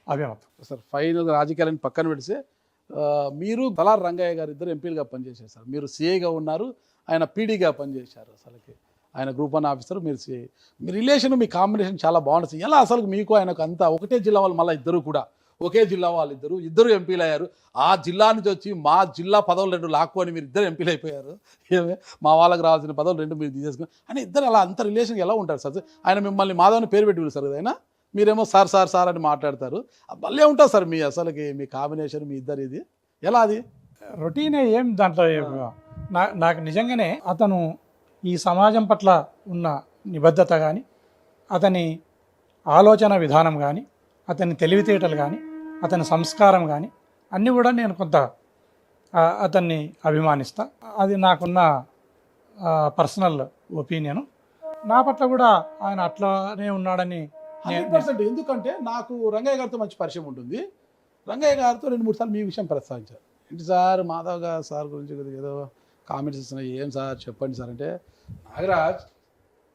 అభిమతం. సార్, ఫైనల్ రాజకీయాలను పక్కన పెడితే మీరు తలార్ రంగయ్య గారు ఇద్దరు ఎంపీలుగా పనిచేశారు సార్. మీరు సిఐగా ఉన్నారు, ఆయన పీడీగా పనిచేశారు. అసలుకి ఆయన గ్రూప్ 1 ఆఫీసర్, మీరు సిఐ. మీ రిలేషన్, మీ కాంబినేషన్ చాలా బాగుంటుంది. ఎలా అసలు మీకు ఆయనకు అంతా ఒకటే జిల్లా వాళ్ళు, మళ్ళీ ఇద్దరు కూడా ఒకే జిల్లా వాళ్ళు, ఇద్దరు ఎంపీలు అయ్యారు. ఆ జిల్లా నుంచి వచ్చి మా జిల్లా పదవులు 2 లాక్కొని మీరు ఇద్దరు ఎంపీలు అయిపోయారు. మా వాళ్ళకి రావాల్సిన పదవులు 2 మీరు తీసేసుకుని అని ఇద్దరు అలా అంత రిలేషన్ ఎలా ఉంటారు సార్? ఆయన మిమ్మల్ని మాధవ్ని పేరు పెట్టి పిలుస్తారు కదా, ఆయన మీరేమో సార్ సార్ సార్ అని మాట్లాడతారు. భలే ఉంటుంది సార్ మీ అసలుకి మీ కాంబినేషన్, మీ ఇద్దరు ఇది ఎలా? అది రొటీనే, ఏం దాంట్లో నాకు నిజంగానే అతను ఈ సమాజం పట్ల ఉన్న నిబద్ధత కానీ, అతని ఆలోచన విధానం కానీ, అతని తెలివితేటలు కానీ, అతని సంస్కారం కానీ అన్నీ కూడా నేను కొంత అతన్ని అభిమానిస్తా. అది నాకున్న పర్సనల్ ఒపీనియను. నా పట్ల కూడా ఆయన అట్లానే ఉన్నాడని 100%. ఎందుకంటే నాకు రంగయ్య గారితో మంచి పరిచయం ఉంటుంది. రంగయ్య గారితో 2-3 సార్లు మీ విషయం ప్రస్తావించారు. ఏంటి సార్, మాధవ్ గారు సార్ గురించి ఏదో కామెంట్స్ ఇస్తున్నాయి, ఏం సార్ చెప్పండి సార్ అంటే, నాగరాజ్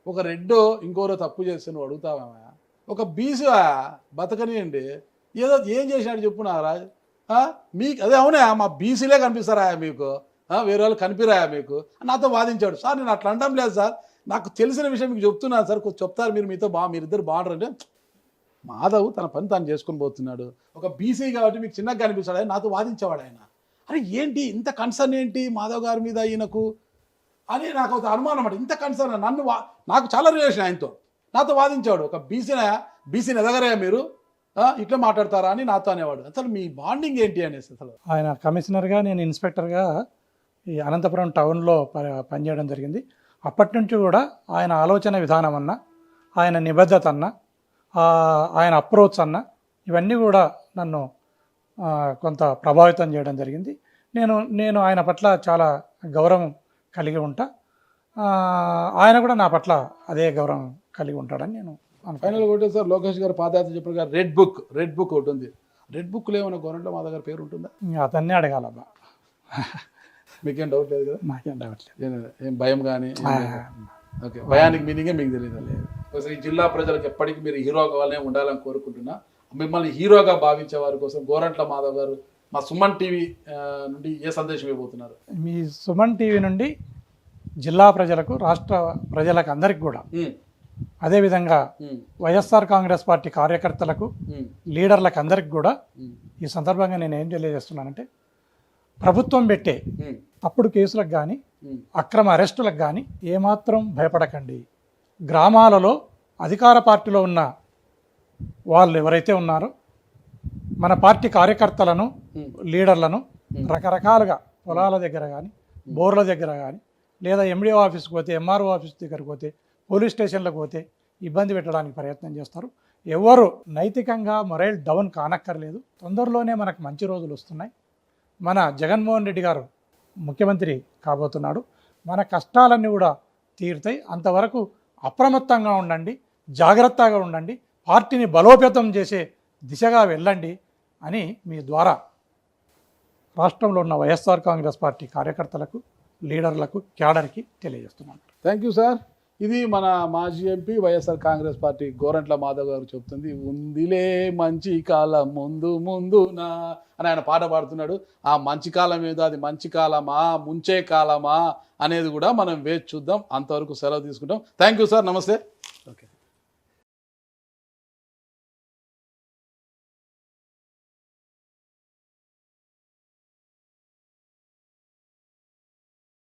ఒక రెడ్డో ఇంకోరో తప్పు చేస్తే నువ్వు అడుగుతావా? ఒక బీసీ బతకనియండి, ఏదో ఏం చేసినాడు చెప్పు నాగరాజ్. మీకు అదే అవునా, మా బీసీలే కనిపిస్తారా మీకు, వేరే వాళ్ళు కనిపిరాయా మీకు? నాతో వాదించాడు. సార్ నేను అట్లా అనడం లేదు సార్, నాకు తెలిసిన విషయం మీకు చెప్తున్నాను సార్, కొంచెం చెప్తారు మీరు, మీరిద్దరు బాగుంటారంటే. మాధవ్ తన పని తాను చేసుకొని పోతున్నాడు. ఒక బీసీ కాబట్టి మీకు చిన్నగా కనిపిస్తాడు, ఆయన నాతో వాదించేవాడు. ఆయన అరే ఏంటి ఇంత కన్సర్న్ ఏంటి మాధవ్ గారి మీద ఈయనకు అని నాకు ఒక అనుమానం అన్నమాట. ఇంత కన్సర్న్ నాకు చాలా రిలేషన్ ఆయనతో, నాతో వాదించాడు. ఒక బీసీని ఎదగరయ్యా మీరు, ఇట్లా మాట్లాడతారా అని నాతో అనేవాడు. అసలు మీ బాండింగ్ ఏంటి అనేసి. అసలు ఆయన కమిషనర్గా, నేను ఇన్స్పెక్టర్గా ఈ అనంతపురం టౌన్లో పనిచేయడం జరిగింది. అప్పటి నుంచి కూడా ఆయన ఆలోచన విధానం అన్న, ఆయన నిబద్ధత అన్న, ఆయన అప్రోచ్ అన్న, ఇవన్నీ కూడా నన్ను కొంత ప్రభావితం చేయడం జరిగింది. నేను ఆయన పట్ల చాలా గౌరవం కలిగి ఉంటా. ఆయన కూడా నా పట్ల అదే గౌరవం కలిగి ఉంటాడని నేను ఫైనల్ ఒకటి సార్. లోకేష్ గారు పాదయాత్ర చెప్పారు కదా, రెడ్ బుక్ ఒకటి ఉంది. రెడ్ బుక్లో ఏమైనా గవర్నమెంట్లో మాధవ్ గారి పేరు ఉంటుందా? అతన్నే అడగాలబ్బా. మీకేం డౌట్ లేదు కదా? నాకేం డౌట్ లేదు. ఏం భయం కానీ? ఓకే, భయానికి మీనింగే మీకు తెలియదు. లేదు, ఈ జిల్లా ప్రజలకు ఎప్పటికీ మీరు హీరో కావాలనే ఉండాలని కోరుకుంటున్నా. మిమ్మల్ని హీరోగా భావించే వారి కోసం గోరంట్ల మాధవ్ గారు మా సుమన్ టీవీ నుండి ఏ సందేశం ఇవ్వబోతున్నారు? మీ సుమన్ టీవీ నుండి జిల్లా ప్రజలకు, రాష్ట్ర ప్రజలకు అందరికి కూడా, అదేవిధంగా వైఎస్ఆర్ కాంగ్రెస్ పార్టీ కార్యకర్తలకు, లీడర్లకు అందరికి కూడా ఈ సందర్భంగా నేను ఏం తెలియజేస్తున్నానంటే, ప్రభుత్వం పెట్టే తప్పుడు కేసులకు కానీ, అక్రమ అరెస్టులకు కానీ ఏమాత్రం భయపడకండి. గ్రామాలలో అధికార పార్టీలో ఉన్న వాళ్ళు ఎవరైతే ఉన్నారో మన పార్టీ కార్యకర్తలను, లీడర్లను రకరకాలుగా పొలాల దగ్గర కానీ, బోర్ల దగ్గర కానీ, లేదా ఎండిఓ ఆఫీస్కి పోతే, ఎంఆర్ఓ ఆఫీస్ దగ్గరికి పోతే, పోలీస్ స్టేషన్లకు పోతే ఇబ్బంది పెట్టడానికి ప్రయత్నం చేస్తారు. ఎవరు నైతికంగా మొరైల్ డౌన్ కానక్కర్లేదు. తొందరలోనే మనకు మంచి రోజులు వస్తున్నాయి. మన జగన్మోహన్ రెడ్డి గారు ముఖ్యమంత్రి కాబోతున్నాడు. మన కష్టాలన్నీ కూడా తీరుతాయి. అంతవరకు అప్రమత్తంగా ఉండండి. జాగ్రత్తగా ఉండండి, పార్టీని బలోపేతం చేసే దిశగా వెళ్ళండి అని మీ ద్వారా రాష్ట్రంలో ఉన్న వైఎస్ఆర్ కాంగ్రెస్ పార్టీ కార్యకర్తలకు, లీడర్లకు, క్యాడర్కి తెలియజేస్తున్నాను. Thank you sir. ఇది మన మాజీ ఎంపీ వైఎస్ఆర్ కాంగ్రెస్ పార్టీ గోరంట్ల మాధవ్ గారు చెప్తుంది. ఉందిలే మంచి కాలం ముందు ముందునా అని ఆయన పాట పాడుతున్నాడు. ఆ మంచి కాలం ఏదో, అది మంచి కాలమా ముంచే కాలమా అనేది కూడా మనం వేచి చూద్దాం. అంతవరకు సెలవు తీసుకుంటాం. థ్యాంక్ యూ సార్, నమస్తే.